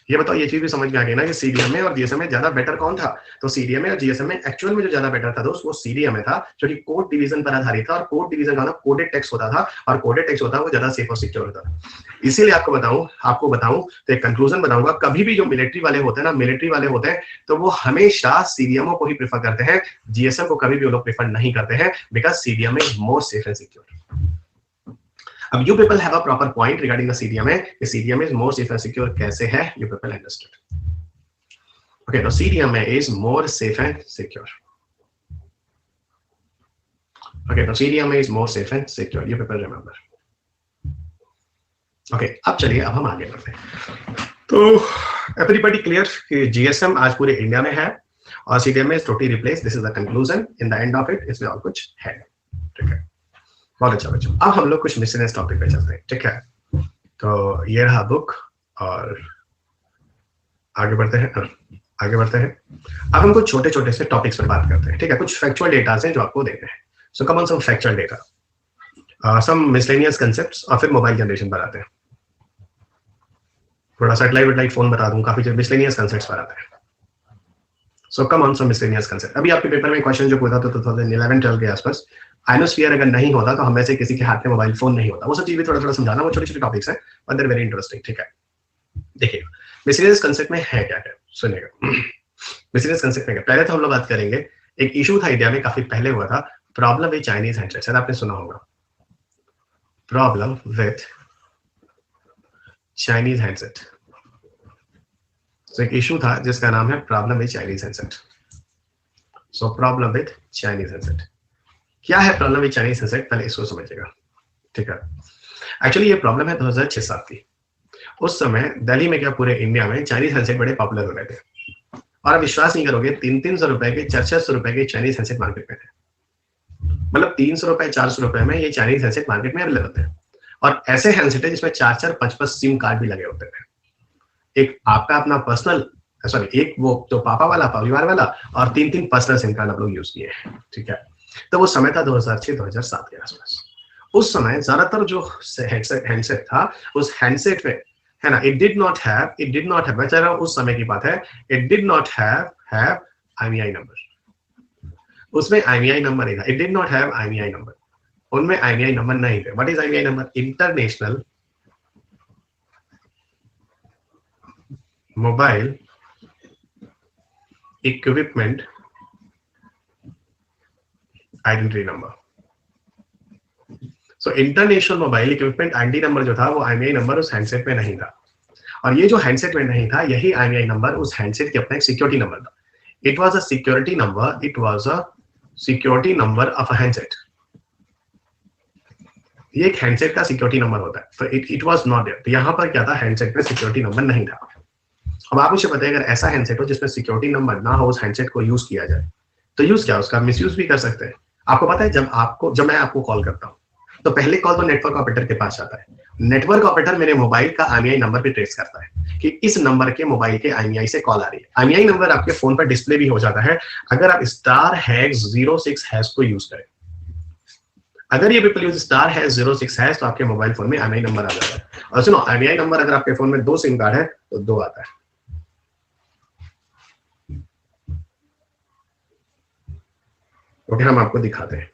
ये बताओ, ये चीज भी समझ में आ गई ना कि सीडीएमए और जीएसएमए ज्यादा बेटर कौन था? तो सीडीएमए और जीएसएमए एक्चुअल में जो ज्यादा बेटर था दोस्त, वो सीडीएमए था, जो कि कोड डिवीजन पर आधारित था। और कोड डिवीजन का कोडेड टेक्स्ट होता था, और कोडेड टेक्स्ट होता है वो ज्यादा सेफ और सिक्योर होता था। इसीलिए आपको बताऊं तो एक कंक्लूजन बताऊंगा, कभी भी जो मिलिट्री वाले होते हैं तो वो हमेशा सीडीएमओ को ही प्रेफर करते हैं, जीएसएम को कभी भी वो लोग प्रेफर नहीं करते हैं, because CDMA is more safe and secure. अब you people have a proper point regarding the CDMA. The CDMA is more safe and secure. कैसे है? You people understood. Okay, so CDMA is more safe and secure. Okay, so CDMA is more safe and secure. You people remember. Okay, अब चलिए, अब हम आगे बढ़ते हैं। तो everybody clear कि GSM आज पूरे इंडिया में है और CDMA is totally replaced. This is the conclusion. In the end of it, इसमें और कुछ है, ठीक है? बहुत अच्छा बच्चों, अब हम लोग कुछ मिसलेनियस टॉपिक पे चलते हैं, ठीक है? तो ये रहा बुक और आगे बढ़ते हैं। अब हम कुछ छोटे छोटे से टॉपिक्स पर बात करते हैं, ठीक है? कुछ फैक्चुअल डेटा हैं जो आपको देते हैं। So come on some factual data, some miscellaneous concepts, और फिर मोबाइल जनरेशन पर आते हैं। थोड़ा सैटेलाइट फोन बता दूं, काफी मिसलेनियस कांसेप्ट्स पर आते हैं। So come on some miscellaneous concept. अभी आपके पेपर में क्वेश्चन जो पूछा था 2011-12 के आसपास, आयनोस्फीयर अगर नहीं होता तो हम में से किसी के हाथ में मोबाइल फोन नहीं होता। वो सब चीज भी थोड़ा थोड़ा समझाना, वो छोटे छोटे टॉपिक्स हैं but they are very interesting, ठीक है? देखिए मिसलेनियस कांसेप्ट में है क्या है, सुनिएगा। मिसलेनियस कांसेप्ट में पहले तो हम लोग बात करेंगे, एक इशू था इंडिया में काफी पहले हुआ था, प्रॉब्लम विद चाइनीज हैंडसेट। शायद आपने सुना होगा, प्रॉब्लम विद चाइनीज हैंडसेट। तो एक इशू था जिसका नाम है problem with Chinese handset. So problem with Chinese handset क्या है? प्रॉब्लम विद चाइनीज हैंडसेट, पहले इसको समझिएगा, ठीक है? एक्चुअली ये प्रॉब्लम है 2006-07 की। उस समय दिल्ली में क्या पूरे इंडिया में चाइनीज हैंडसेट बड़े पॉपुलर हो रहे थे, और आप विश्वास नहीं करोगे 300 रुपए के 400 रुपए के चाइनीज हैंडसेट मार्केट में थे। मतलब 300 रुपए 400 रुपए में ये चाइनीज हैंडसेट मार्केट में अवेलेबल थे। और ऐसे हैंडसेट है जिसमें 4-4, 5-5 सिम कार्ड भी लगे होते थे। एक आपका अपना पर्सनल, सॉरी, एक वो तो पापा वाला, परिवार वाला, और 3-3 पर्सनल सिम कार्ड आप लोग यूज किए, ठीक है? तो वो समय था 2006-2007 के आसपास। उस समय ज्यादातर जो हैंडसेट था, उस हैंडसेट में है ना, इट डिड नॉट हैव, मैं कह रहा हूं उस समय की बात है, it did not have IMEI number. उसमें IMEI नंबर नहीं था, it did not have IMEI number, उनमें IMEI नंबर नहीं थे। What is IMEI number? International mobile equipment identity number. So international mobile equipment ID number जो था वो IMEI number उस हैंडसेट में नहीं था, और ये जो हैंडसेट में नहीं था यही IMEI नंबर उस हैंडसेट के अपना एक सिक्योरिटी नंबर था। It was a security number, it was a security number of a handset. ये एक हैंडसेट का सिक्योरिटी नंबर होता है, तो इट वाज नॉट देयर। तो यहाँ पर क्या था, हैंडसेट में सिक्योरिटी नंबर नहीं था। अब आप मुझे बताइए, अगर ऐसा हैंडसेट हो जिसमें सिक्योरिटी नंबर ना हो, उस हैंडसेट को यूज किया जाए, तो यूज क्या, उसका मिसयूज भी कर सकते हैं। आपको पता है, जब मैं आपको कॉल करता हूँ तो पहले कॉल तो नेटवर्क ऑपरेटर के पास जाता है। नेटवर्क ऑपरेटर मेरे मोबाइल का IMEI नंबर भी ट्रेस करता है कि इस नंबर के मोबाइल के IMEI से कॉल आ रही है। IMEI नंबर आपके फोन पर डिस्प्ले भी हो जाता है अगर आप *#06# को यूज करें। अगर ये पीपल यूज *#06# तो आपके मोबाइल फोन में IMEI नंबर आ जाता है। और सुनो, IMEI नंबर अगर आपके फोन में 2 सिम कार्ड है तो 2 आता है। ओके, हम आपको दिखाते हैं।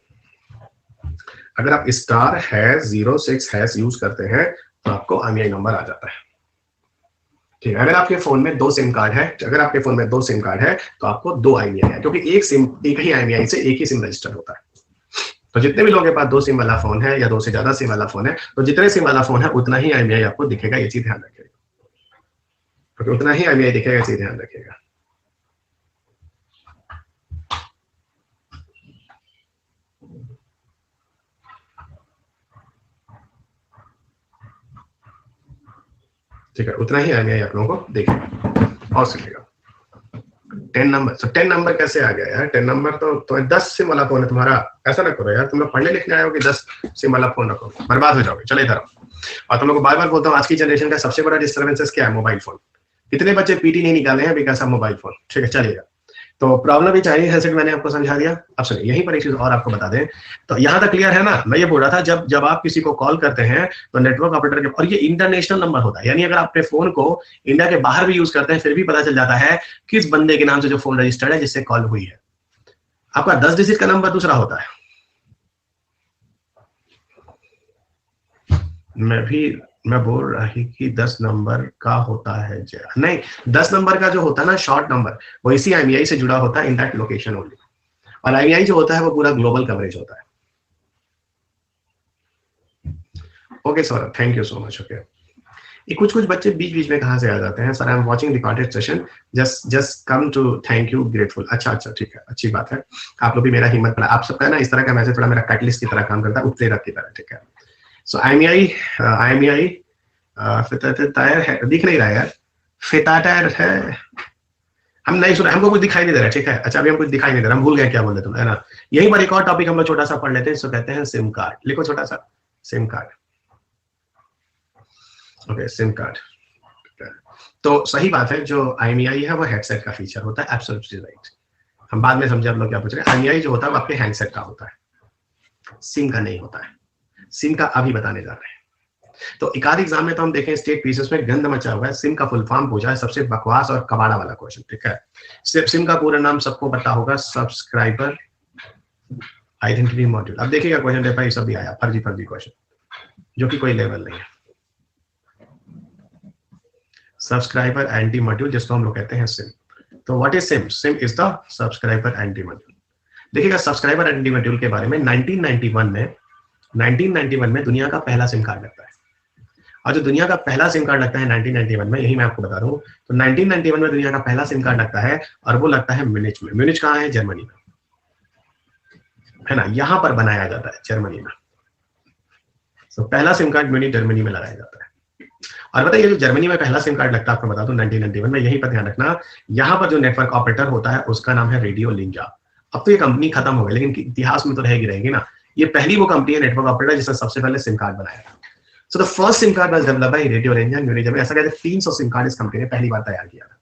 अगर आप *#06# यूज करते हैं तो आपको IMEI नंबर आ जाता है, ठीक है? अगर आपके फोन में 2 सिम कार्ड है, तो आपको 2 IMEI है, क्योंकि एक ही IMEI से एक ही सिम रजिस्टर होता है। तो जितने भी लोगों के पास 2 सिम वाला फोन है या 2 से ज्यादा सिम वाला फोन है, तो जितने सिम वाला फोन है उतना ही IMEI आपको दिखेगा, ये चीज ध्यान रखिएगा, तो उतना ही IMEI दिखेगा, ये चीज ध्यान रखिएगा। ठीक है, उतना ही IMEI आप लोगों को देखेगा और सीखेगा। 10 नंबर, तो 10 नंबर कैसे आ गया यार? 10 नंबर तो 10 सिम वाला फोन है तुम्हारा, ऐसा ना करो यार, तुम लोग पढ़ने लिखने आए हो कि 10 सिम वाला फोन रखो, बर्बाद हो जाओगे। चले इधर। और तुम लोग को बार बार बोलता हूँ, आज की जनरेशन का सबसे बड़ा डिस्टर्बेंसेस क्या है? Mobile phone. कितने बच्चे पीटी नहीं निकाले हैं बिकॉज ऑफ मोबाइल फोन। ठीक है, चलिएगा। तो प्रॉब्लम ही चाहिए हेडसेट, मैंने आपको समझा दिया। अब सुनिए, यहीं पर एक चीज और आपको बता दें, तो यहां तक क्लियर है ना? मैं ये बोल रहा था, जब आप किसी को कॉल करते हैं तो नेटवर्क ऑपरेटर के, और ये इंटरनेशनल नंबर होता है, यानी अगर आप अपने फोन को इंडिया के बाहर भी यूज करते हैं फिर भी पता चल जाता है किस बंदे के नाम से जो फोन रजिस्टर्ड है जिससे कॉल हुई है। आपका 10 डिजिट का नंबर दूसरा होता है। मैं बोल रही कि 10 नंबर का होता है नहीं, 10 नंबर का जो होता है ना शॉर्ट नंबर, वो इसी IMEI से जुड़ा होता है, इन दैट लोकेशन ओनली। और IMEI जो होता है वो पूरा ग्लोबल कवरेज होता है। Okay sir, thank you so much. Okay, ये कुछ बच्चे बीच बीच में कहां से आ जाते हैं, sir I am watching recorded session, just come to thank you grateful. अच्छा, ठीक है, अच्छी बात है। आप लोग भी मेरा हिम्मत बढ़ा, आप सबका ना इस तरह का मैसेज थोड़ा मेरा कैटलिस्ट की तरह काम करता है, उत्प्रेरक की तरह। ठीक है, सो IMEI फिताटायर है, दिख नहीं रहा यार, फिताटायर है, हम नहीं सुना, हमको कुछ दिखाई नहीं दे रहा। ठीक है, अच्छा अभी हम कुछ दिखाई नहीं दे रहा, हम भूल गए क्या बोल रहे तुम, है ना? यहीं पर एक और टॉपिक हम लोग छोटा सा पढ़ लेते हैं, इसको कहते हैं सिम कार्ड। लिखो छोटा सा, SIM card. Okay, SIM card. तो सही बात है, जो IMEI है वो हेडसेट का फीचर होता है, एब्सोल्युटली राइट। हम बाद में समझे आप लोग क्या पूछ रहे हैं। IMEI जो होता है वो आपके हैंडसेट का होता है, सिम का नहीं होता है। सिम का अभी बताने जा रहे हैं। तो एक आध एग्जाम में तो हम देखें स्टेट पीसेस में गंद मचा हुआ है, सिम का फुल फॉर्म पूछा है, सबसे बकवास और कबाड़ा वाला क्वेश्चन। ठीक है, सिम का पूरा नाम सबको पता होगा, सब्सक्राइबर आइडेंटिटी मॉड्यूल। अब देखिएगा क्वेश्चन पेपर ये सब भी आया, फर्जी क्वेश्चन जो कि कोई लेवल नहीं है। सब्सक्राइबर आइडेंटिटी मॉड्यूल, जिसको हम लोग कहते हैं सिम। तो what is SIM? SIM is the subscriber identity module. देखिएगा, सब्सक्राइबर आइडेंटिटी मॉड्यूल के बारे में 1991 में दुनिया का पहला सिम कार्ड लगता है। और जो दुनिया का पहला सिम कार्ड लगता है 1991 में, यही मैं आपको बता रहा हूँ, तो 1991 में दुनिया का पहला सिम कार्ड लगता है, और वो लगता है म्यूनिच में। म्यूनिच कहाँ है? जर्मनी में, है ना? यहां पर बनाया जाता है, जर्मनी में। तो पहला सिम कार्ड म्यूनिच जर्मनी में लगाया जाता है। और बताइए, जो जर्मनी में पहला सिम कार्ड लगता है, आपको बता दूं 1991 में, यहीं पर ध्यान रखना, यहाँ पर जो नेटवर्क ऑपरेटर होता है उसका नाम है रेडियो लिंजा। अब तो ये कंपनी खत्म हो गई, लेकिन इतिहास में तो रहेगी ना। ये पहली वो कंपनी है नेटवर्क ऑपरेटर जिसने सबसे पहले सिम कार्ड बनाया था। So the first SIM card was developed by Radiolinja Munich में। ऐसा कहते हैं 300 सिम कार्ड इस कंपनी ने पहली बार तैयार किया था।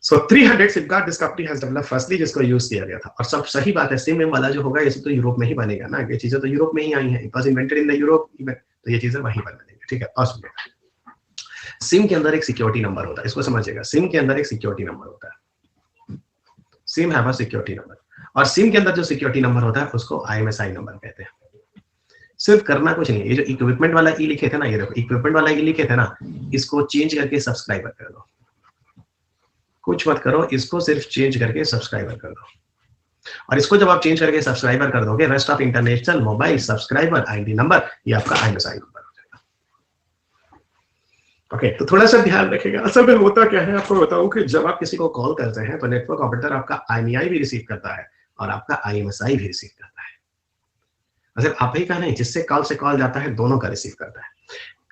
सो 300 SIM card this company has developed firstly, जिसको यूज किया गया था। और सब सही बात है, सिम वाला जो होगा ये तो यूरोप में ही बनेगा ना, ये चीजें तो यूरोप में ही आई हैं, it was invented in the Europe, तो ये चीजें वहीं पर बनेंगी। ठीक है, और सुनिए, सिम के अंदर एक सिक्योरिटी नंबर होता है, इसको समझिएगा। सिम के अंदर एक सिक्योरिटी नंबर होता है, SIM have a security number. और सिम के अंदर जो सिक्योरिटी नंबर होता है उसको IMSI नंबर कहते हैं। सिर्फ करना कुछ नहीं है, ये जो इक्विपमेंट वाला ई लिखे थे ना, ये देखो इक्विपमेंट वाला ई लिखे थे ना, इसको चेंज करके सब्सक्राइबर कर दो। कुछ मत करो, इसको सिर्फ चेंज करके सब्सक्राइबर कर दो। और इसको जब आप चेंज करके सब्सक्राइबर कर दोगे, rest of international mobile subscriber ID number, ये आपका IMSI नंबर हो जाएगा। ओके, तो थोड़ा सा ध्यान रखिएगा। असल में होता क्या है, आपको बताऊं कि जब आप किसी को कॉल करते हैं तो नेटवर्क ऑपरेटर आपका IMEI भी रिसीव करता है और आपका IMSI भी रिसीव करता है। सिर्फ आप ही का नहीं, जिससे कॉल से कॉल जाता है दोनों का रिसीव करता है।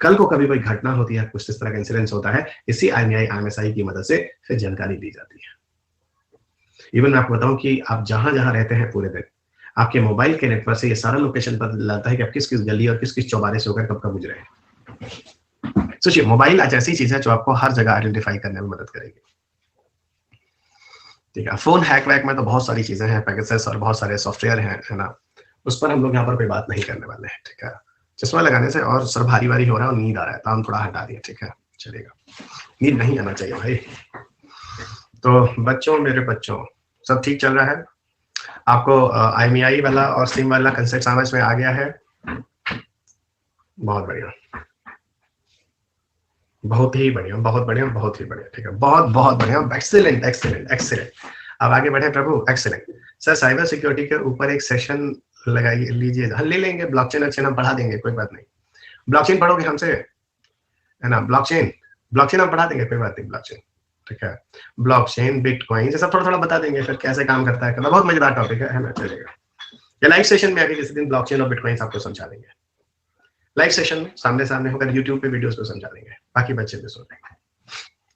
कल को कभी कोई घटना होती है, कुछ इस तरह का इंसिडेंस होता है, इसी IMEI IMSI की मदद से फिर जानकारी दी जाती है। इवन मैं आपको बताऊं कि आप जहां जहां रहते हैं पूरे दिन, आपके मोबाइल के नेटवर्क से ये सारा लोकेशन पता लगता है कि आप किस किस गली और किस किस चौबारे से होकर कब कब गुजरे हैं। सोचिए, मोबाइल आज ऐसी चीज है जो आपको हर जगह आइडेंटिफाई करने में मदद करेगी। ठीक है, फोन हैक वैक में तो बहुत सारी चीजें हैं, पैकेजेस और बहुत सारे सॉफ्टवेयर हैं, है ना? उस पर हम लोग यहाँ पर कोई बात नहीं करने वाले हैं। ठीक है, चश्मा लगाने से और सर भारी भारी हो रहा है और नींद आ रहा है, तो हम थोड़ा हटा दिए। ठीक है, चलेगा, नींद नहीं आना चाहिए भाई। तो बच्चों, मेरे बच्चों, सब ठीक चल रहा है? आपको IMEI वाला और सिम वाला कंसेप्ट समझ में आ गया है? बहुत बढ़िया, बहुत ही बढ़िया, बहुत बढ़िया, बहुत ही बढ़िया। ठीक है, बहुत बहुत बढ़िया, एक्सीलेंट एक्सीलेंट एक्सीलेंट। अब आगे बढ़े प्रभु, एक्सीलेंट। सर, साइबर सिक्योरिटी के ऊपर एक सेशन लगाइए, लीजिए, ले लेंगे ब्लॉकचेन अच्छे हम पढ़ा देंगे, कोई बात नहीं। ब्लॉकचेन पढ़ोगे हमसे, है ना, ब्लॉकचेन हम पढ़ा देंगे, कोई बात नहीं, ब्लॉकचेन, ठीक है। ब्लॉकचेन, बिटकॉइन, ये सब थोड़ा थोड़ा बता देंगे, फिर कैसे काम करता है, बहुत मजेदार टॉपिक है ना, चलेगा। या लाइव सेशन में आगे किसी दिन ब्लॉकचेन और बिटकॉइन आपको समझा देंगे, लाइव सेशन में सामने सामने होकर यूट्यूब पे वीडियोस पे समझा देंगे, बाकी बच्चे भी सुन लेंगे।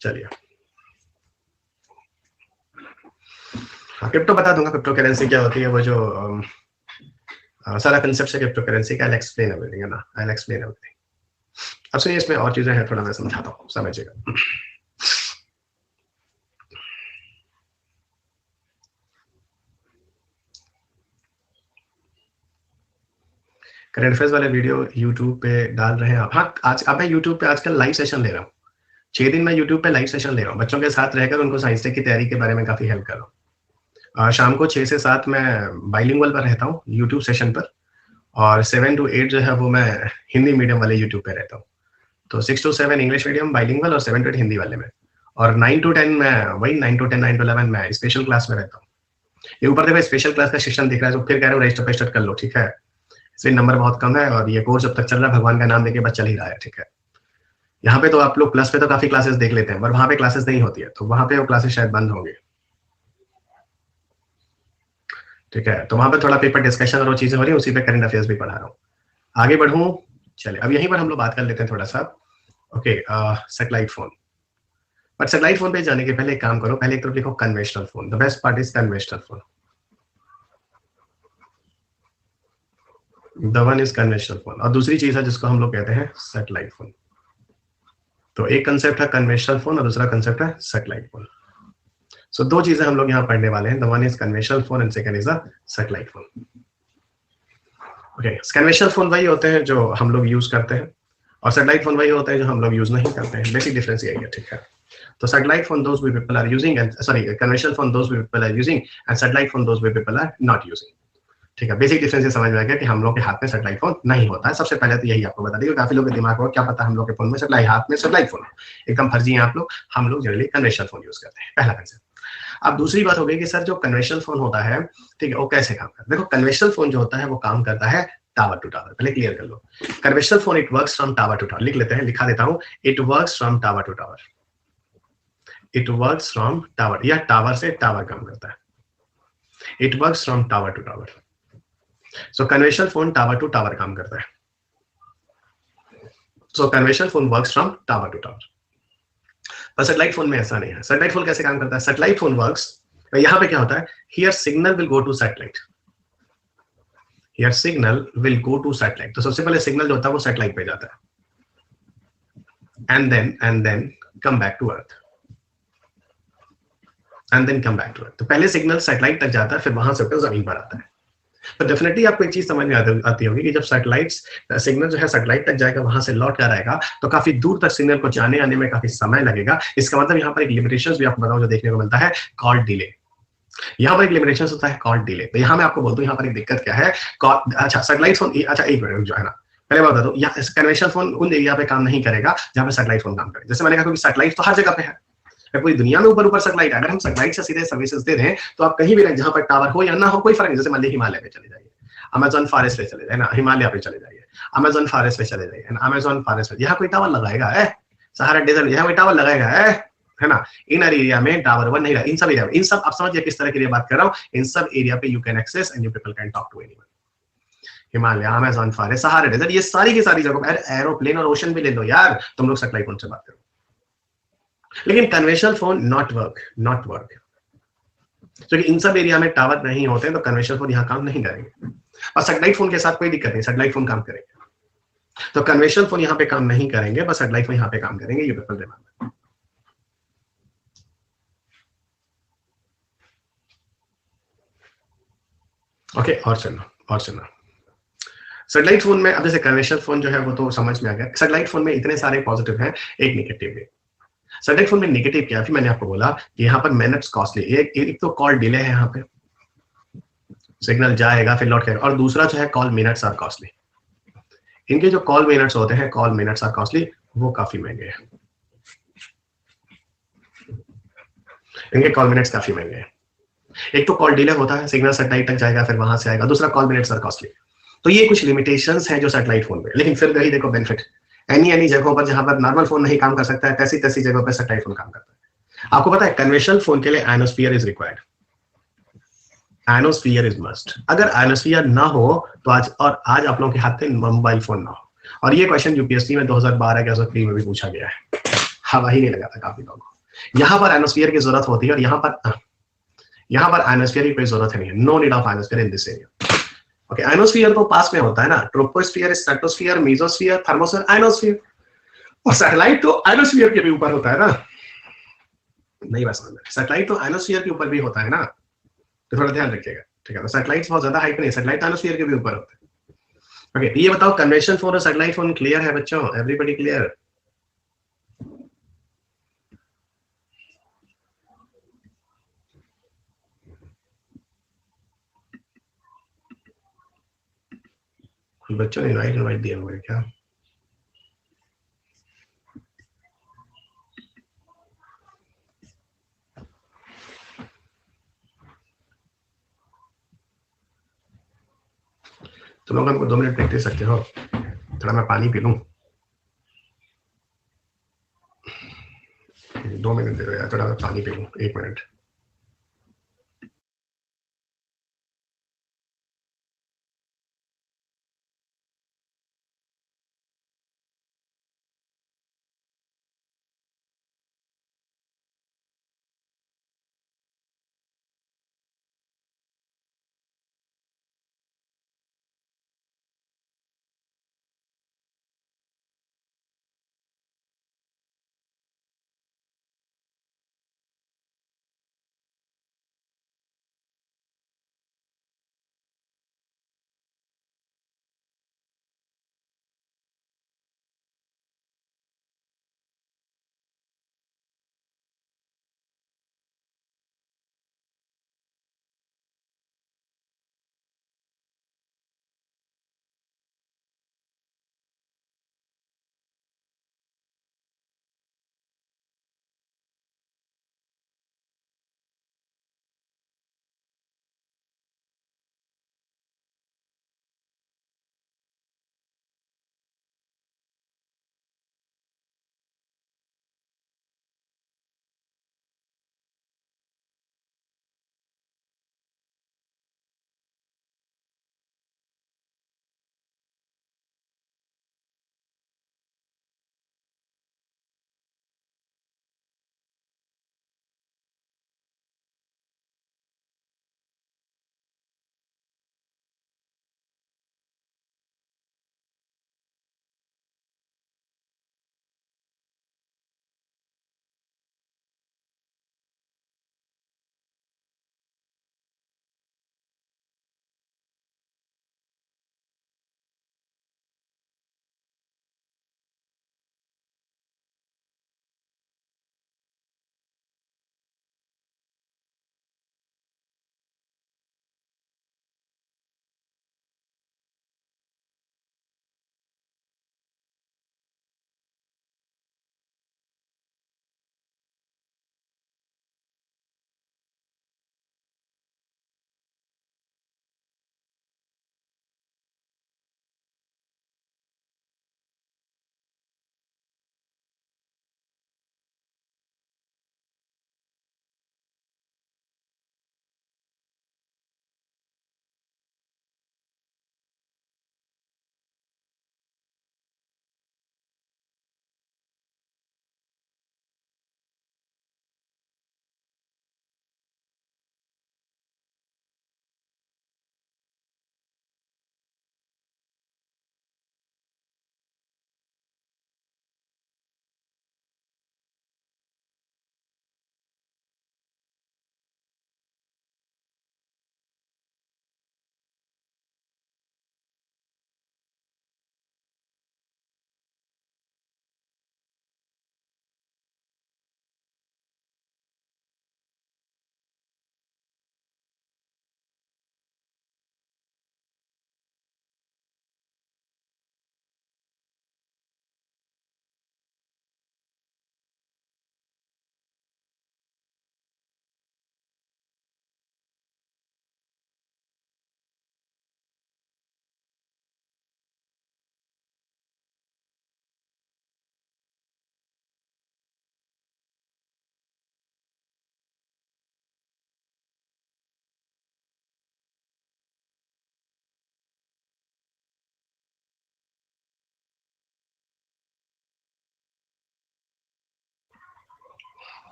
चलिए, क्रिप्टो बता दूंगा, क्रिप्टो करेंसी क्या होती है, वो जो सारा कंसेप्ट है क्रिप्टो करेंसी का, आई एक्सप्लेन एवरीथिंग, है ना, आई एक्सप्लेन एवरीथिंग। अब सुनिए, इसमें और चीजें हैं, थोड़ा मैं समझाता हूँ, समझिएगा। करंट अफेयर्स वाले वीडियो यूट्यूब पे डाल रहे हैं आप? हाँ, आज अब मैं यूट्यूब पे आजकल लाइव सेशन ले रहा हूँ, 6 दिन मैं यूट्यूब पे लाइव सेशन ले रहा हूँ, बच्चों के साथ रहकर उनको साइंस टेक की तैयारी के बारे में काफी हेल्प कर रहा हूँ। शाम को 6 से 7 मैं बाइलिंगुअल पर रहता हूँ यूट्यूब सेशन पर, और 7 to 8 जो है वो मैं हिंदी मीडियम वाले यूट्यूब पे रहता हूँ। तो 6 to 7 इंग्लिश मीडियम बाइलिंगुअल और 7 to 8 हिंदी वाले में, और 9 to 10 मैं वही 9 to 10 9 to 11 मैं स्पेशल क्लास में रहता हूँ। ये ऊपर देखो स्पेशल क्लास का सेशन दिख रहा है, तो फिर कह रहे हो रजिस्टर कर लो, ठीक है, इसलिए नंबर बहुत कम है, और ये कोर्स जब तक चल रहा है भगवान का नाम लेके बस चल ही रहा है, ठीक है। यहाँ पे तो आप लोग प्लस पे तो काफी क्लासेस देख लेते हैं, पर वहां पे क्लासेस नहीं होती है, तो वहां पे वो क्लासेस शायद बंद होंगे, ठीक है। तो वहां पे थोड़ा पेपर डिस्कशन और वो चीजें हो रही है, उसी पे करंट अफेयर्स भी पढ़ा रहा हूँ। आगे बढ़ूं, चलिए अब यहीं पर हम लोग बात कर लेते हैं थोड़ा सा। Okay, satellite phone, but satellite phone पे जाने के पहले एक काम करो, पहले एक तरफ लिखो conventional phone, the best part is conventional phone, the one is conventional phone, और दूसरी चीज है जिसको हम लोग कहते हैं सैटेलाइट फोन। तो एक कंसेप्ट है कन्वेंशनल फोन और दूसरा कंसेप्ट है सैटेलाइट फोन। सो दो चीजें हम लोग यहाँ पढ़ने वाले हैं, the one is conventional phone and second is the satellite phone. Okay, conventional phone वही होते हैं जो हम लोग यूज करते हैं, और सैटेलाइट फोन वही होते हैं जो हम लोग यूज नहीं करते हैं, बेसिक डिफरेंस यही है, ठीक है। तो satellite phone those people are using, and sorry conventional phone those people are using, and satellite phone those people are not using, ठीक है। बेसिक डिफरेंस ये समझ में आ गया कि हम लोग के हाथ में सैटेलाइट फोन नहीं होता है। सबसे पहले तो यही आपको बता दें, काफी लोगों के दिमाग में क्या पता हम लोग के फोन में सैटेलाइट, हाथ में सैटेलाइट फोन, एकदम फर्जी है आप लोग। हम लोग जनरली कन्वेंशनल फोन यूज करते हैं, पहला कंसेप्ट। अब दूसरी बात हो गई कि सर जो कन्वेंशनल फोन होता है, ठीक है, वो कैसे काम करता है? देखो कन्वेंशनल फोन जो होता है वो काम करता है टावर टू टावर, पहले क्लियर कर लो। Conventional phone it works from tower to tower, लिख लेते हैं, लिखा देता हूं, it works from tower to tower, it works from tower, या टावर से टावर काम करता है, it works from tower to tower. So conventional phone tower to tower काम करता है, so conventional phone works from tower to tower. पर satellite phone में ऐसा नहीं है। सैटेलाइट फोन कैसे काम करता है? सैटेलाइट फोन वर्क्स, यहां पे क्या होता है, here signal will go to satellite, here signal will go to satellite. तो सबसे पहले सिग्नल जो होता है वो सैटेलाइट पे जाता है, and then come back to earth, and then come back to earth. तो पहले सिग्नल सैटेलाइट तक जाता है, फिर वहां से जमीन पर आता है। तो डेफिनेटली आपको एक चीज समझ में आती होगी कि जब सैटेलाइट्स सिग्नल जो है सैटेलाइट तक जाएगा, वहां से लौट कर आएगा, तो काफी दूर तक सिग्नल को जाने आने में काफी समय लगेगा। इसका मतलब यहाँ पर एक लिमिटेशंस भी आपको बताऊं जो देखने को मिलता है, कॉल डिले। यहाँ पर एक लिमिटेशन होता है कॉल डिले। तो यहाँ मैं आपको बोलता हूँ यहाँ पर एक दिक्कत क्या है, अच्छा सैटेलाइट फोन, अच्छा एक मिनट जो है ना, पहले बात बता दो, कन्वेंशनल फोन उन एरिया पे काम नहीं करेगा जहाँ पे सैटेलाइट फोन काम करे। जैसे मैंने कहा कि सैटेलाइट तो हर जगह पे है, पूरी दुनिया में ऊपर ऊपर सैटेलाइट है। अगर हम सैटेलाइट से सीधे सर्विसेज दे दें तो आप कहीं भी रहें, जहां पर टावर हो या ना हो, कोई फर्क नहीं। जैसे मान लीजिए हिमालय पे चले जाइए, अमेज़न फॉरेस्ट पे चले जाइए ना, हिमालय पे चले जाइए, अमेज़न फॉरेस्ट पे चले जाइए, अमेज़न फॉरेस्ट पे, यहाँ कोई टावर लगाएगा है? सहारा डेजर्ट, यहाँ कोई टावर लगाएगा है ना? इन एरिया में टावर वन नहीं, इन सब एरिया में, इन सब आप समझिए किस तरह की लिए बात कर रहा हूँ, इन सब एरिया पे you can access and you people can talk to anyone. Himalaya, Amazon forest, Sahara desert, ये सारी की सारी जगह, एरोप्लेन और ओशन भी ले लो यार, तुम लोग सैटेलाइट फोन से बात करो। लेकिन कन्वेंशनल फोन नॉट वर्क, क्योंकि इन सब एरिया में टावर नहीं होते हैं, तो कन्वेंशनल फोन यहाँ काम नहीं करेंगे। और सैटेलाइट फोन के साथ कोई दिक्कत नहीं, सैटेलाइट फोन काम करेंगे। तो कन्वेंशनल फोन यहाँ पे काम नहीं करेंगे, बस सैटेलाइट फोन यहाँ पे काम करेंगे, ये पीपल रिमेंबर। ओके, और सुनो सैटेलाइट फोन में, अब जैसे कन्वेंशनल फोन जो है वो तो समझ में आ गया। सैटेलाइट फोन में इतने सारे पॉजिटिव हैं, एक नेगेटिव है। सैटेलाइट फोन में नेगेटिव क्या है, फिर मैंने आपको बोला कि यहाँ पर मिनट्स कॉस्टली, एक तो कॉल डिले है, यहाँ पे सिग्नल जाएगा फिर लौट के, और दूसरा जो है कॉल मिनट्स आर कॉस्टली। इनके जो कॉल मिनट्स होते हैं, कॉल मिनट्स आर कॉस्टली, वो काफी महंगे हैं, इनके कॉल मिनट्स काफी महंगे हैं। एक तो कॉल डिले होता है, सिग्नल सैटेलाइट तक जाएगा, फिर वहां से आएगा, दूसरा कॉल मिनट्स आर कॉस्टली। तो ये कुछ लिमिटेशंस हैं जो सैटेलाइट फोन में, लेकिन फिर वही देखो बेनिफिट, एनी जगहों पर जहां पर नॉर्मल फोन नहीं काम कर सकता है, तैसी तैसी जगहों पर सैटेलाइट फोन काम करता है। आपको पता है कन्वेंशनल फोन के लिए एनोस्फीयर इज रिक्वायर्ड, एनोस्फीयर इज मस्ट। अगर एनोस्फीयर ना हो तो आज आप लोगों के हाथ में मोबाइल फोन ना हो। और ये क्वेश्चन यूपीएससी में 2012 के 2003 में भी पूछा गया है, हवा ही नहीं लगा था काफी लोगों को। यहाँ पर एनोस्फीयर की जरूरत होती है, और यहाँ पर एनोस्फीयर की कोई जरूरत नहीं है, no need of ionosphere in this area. Okay, ionosphere तो पास में होता है ना, troposphere, stratosphere, mesosphere, thermosphere, ionosphere. और सैटेलाइट तो आइनोस्फीयर के भी ऊपर होता है ना, नहीं बस सैटेलाइट तो आइनोस्फीयर के ऊपर भी होता है ना, तो थोड़ा ध्यान रखिएगा, ठीक है। तो सैटेलाइट बहुत ज्यादा हाइट नहीं, सैटेलाइट आइनोस्फीयर के भी ऊपर होता है। ओके, ये बताओ कन्वेंशन फोन और सैटेलाइट फोन क्लियर है बच्चों, एवरीबॉडी क्लियर? बच्चों ने इनवाइट इनवाइट दिया हुआ है क्या? तुम लोग हमको 2 मिनट ब्रेक दे सकते हो? थोड़ा मैं पानी पी लूं। 2 मिनट दे दो यार, थोड़ा मैं पानी पी लूं, 1 मिनट।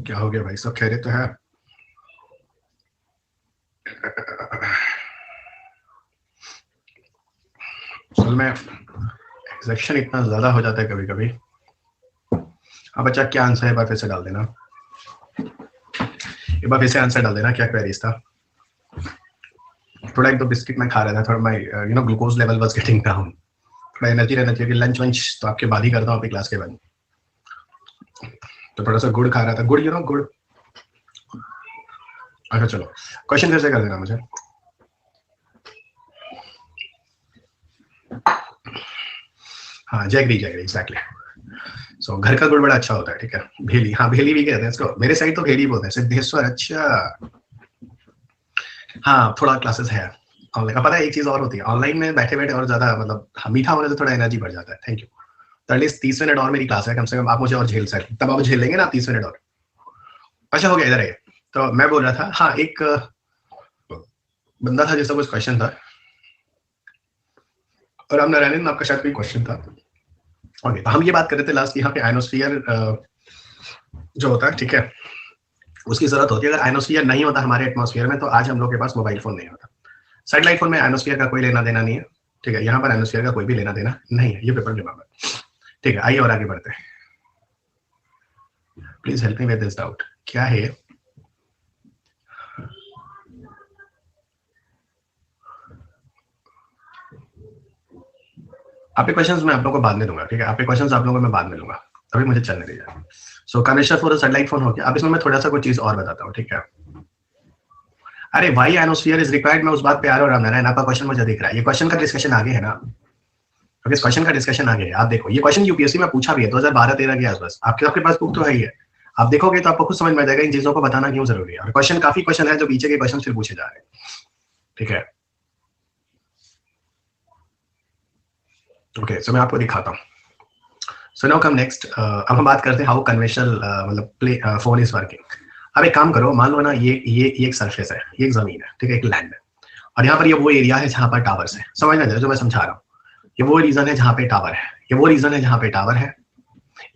क्या हो गया भाई, सब खैरियत तो है? असल में एक्सेक्शन इतना ज्यादा हो जाता है कभी कभी। अब बच्चा क्या आंसर है, एक बार फिर से डाल देना, एक बार फिर से आंसर डाल देना, क्या क्वेरीज था? थोड़ा एक दो बिस्किट मैं खा रहा था, थोड़ा my glucose level was getting down, थोड़ा एनर्जी रहना चाहिए। लंच वंच तो आपके बाद ही करता हूँ, आपकी क्लास के बाद। तो थोड़ा सा गुड़ खा रहा था, गुड़ गुड़। अच्छा चलो, क्वेश्चन फिर से कर देना मुझे। हाँ जैगरी एग्जैक्टली। सो घर का गुड़ बड़ा अच्छा होता है, ठीक है। भेली, हाँ भेली भी कहते हैं इसको, मेरे साइड तो भेली बोलते हैं। सिद्धेश्वर, अच्छा हाँ, थोड़ा क्लासेस है ऑनलाइन। पता है एक चीज और होती है, ऑनलाइन में बैठे बैठे और ज्यादा मतलब मीठा होने से थोड़ा एनर्जी बढ़ जाता है। Thank you. तो एटलीस्ट 30 मिनट और मेरी क्लास है, कम से कम आप मुझे और झेल सकते, तब आप झेल लेंगे ना 30 मिनट और। अच्छा हो गया, इधर आइए। तो मैं बोल रहा था, हाँ एक बंदा था जिसका कुछ क्वेश्चन था, और राम नारायण आपका शायद कोई क्वेश्चन था। ओके, तो हम ये बात कर रहे थे लास्ट, यहाँ पे आयनोस्फीयर जो होता है, ठीक है, उसकी जरूरत होती है। अगर आयनोस्फीयर नहीं होता हमारे एटमॉस्फेयर में, तो आज हम लोग के पास मोबाइल फोन नहीं होता। सैटेलाइट फोन में आयनोस्फीयर का कोई लेना देना नहीं है, ठीक है। यहाँ पर आयनोस्फीयर का कोई भी लेना देना नहीं है, ये पेपर रिमेंबर, ठीक है। आइए और आगे बढ़ते हैं। Please help me with this doubt, क्या है? आपके क्वेश्चंस मैं आप लोगों को बाद में दूंगा, ठीक है। आपके क्वेश्चंस आप लोगों को मैं बाद में दूंगा, अभी मुझे चलने दीजिए। सो कनेक्शन फॉर सैटेलाइट फोन हो गया। अब इसमें मैं थोड़ा सा कोई चीज और बताता हूँ, ठीक है। अरे वाई आयनोस्फीयर इज रिक्वायर्ड, मैं उस बात पे आ रहा हूँ। आपका क्वेश्चन मुझे दिख रहा है, ये क्वेश्चन का डिस्कशन आगे है ना, ओके। इस क्वेश्चन का डिस्कशन आगे है। आप देखो, ये क्वेश्चन यूपीएससी में पूछा भी है 2012-13 के आसपास। आपके पास बुक तो है ही है, आप देखोगे तो आपको खुद समझ में आ जाएगा इन चीजों को बताना क्यों जरूरी है। और क्वेश्चन काफी क्वेश्चन है जो पीछे के क्वेश्चन फिर पूछे जा रहे हैं, ठीक है। ओके, सो मैं आपको दिखाता हूँ। सो नाउ कम नेक्स्ट, अब हम बात करते हैं हाउ कन्वेंशनल मतलब फोन इज वर्किंग। अब एक काम करो, मान लो ना ये एक सरफेस है, ये एक जमीन है, ठीक है, एक लैंड है, और यहाँ पर ये वो एरिया है जहाँ पर टावर्स है। समझना जरा जो मैं समझा रहा हूँ, ये वो रीजन है जहाँ पे टावर है, ये वो रीजन है जहाँ पे टावर है,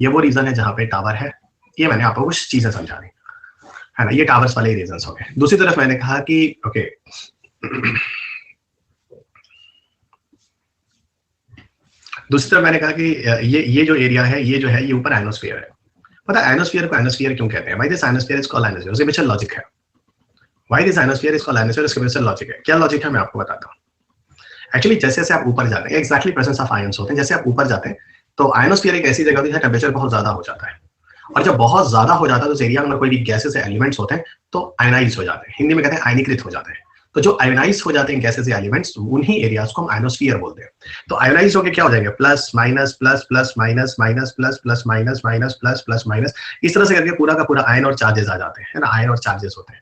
ये वो रीजन है जहाँ पे टावर है। ये मैंने आपको कुछ चीजें समझा दी, है ना। ये टावर्स वाले रीजन हो गए। दूसरी तरफ मैंने कहा कि ओके, दूसरी तरफ मैंने कहा कि ये जो एरिया है, ये जो है, ये ऊपर आयनोस्फीयर है। पता है आयनोस्फीयर को आयनोस्फीयर क्यों कहते हैं? Why this ionosphere is called ionosphere? उसके पीछे लॉजिक है। Why this ionosphere is called ionosphere, उसके पीछे लॉजिक है। क्या लॉजिक है मैं आपको बताता हूँ। एक्चुअली जैसे जैसे आप ऊपर जाते हैं, एक्जैक्टली प्रेजेंस ऑफ आयंस होते हैं, जैसे आप ऊपर जाते हैं तो आयनोस्फीयर एक ऐसी जगह होती है जहाँ टेम्परेचर बहुत ज्यादा हो जाता है। और जब बहुत ज्यादा हो जाता है तो उस एरिया में कोई भी गैसेस या एलिमेंट्स होते हैं तो आयनाइज हो जाते हैं, हिंदी में कहते हैं आयनीकृत हो जाते हैं। तो जो आयोनाइज हो जाते हैं गैसेस या एलिमेंट्स, उन्हीं एरियाज को हम आयनोस्फीयर बोलते हैं। तो आयोनाइज होकर क्या हो जाएंगे? Plus minus plus plus minus minus plus plus minus minus plus plus minus, इस तरह से करके पूरा का पूरा आयन और चार्जेस आ जाते हैं, है ना। आयन और चार्जेस होते हैं,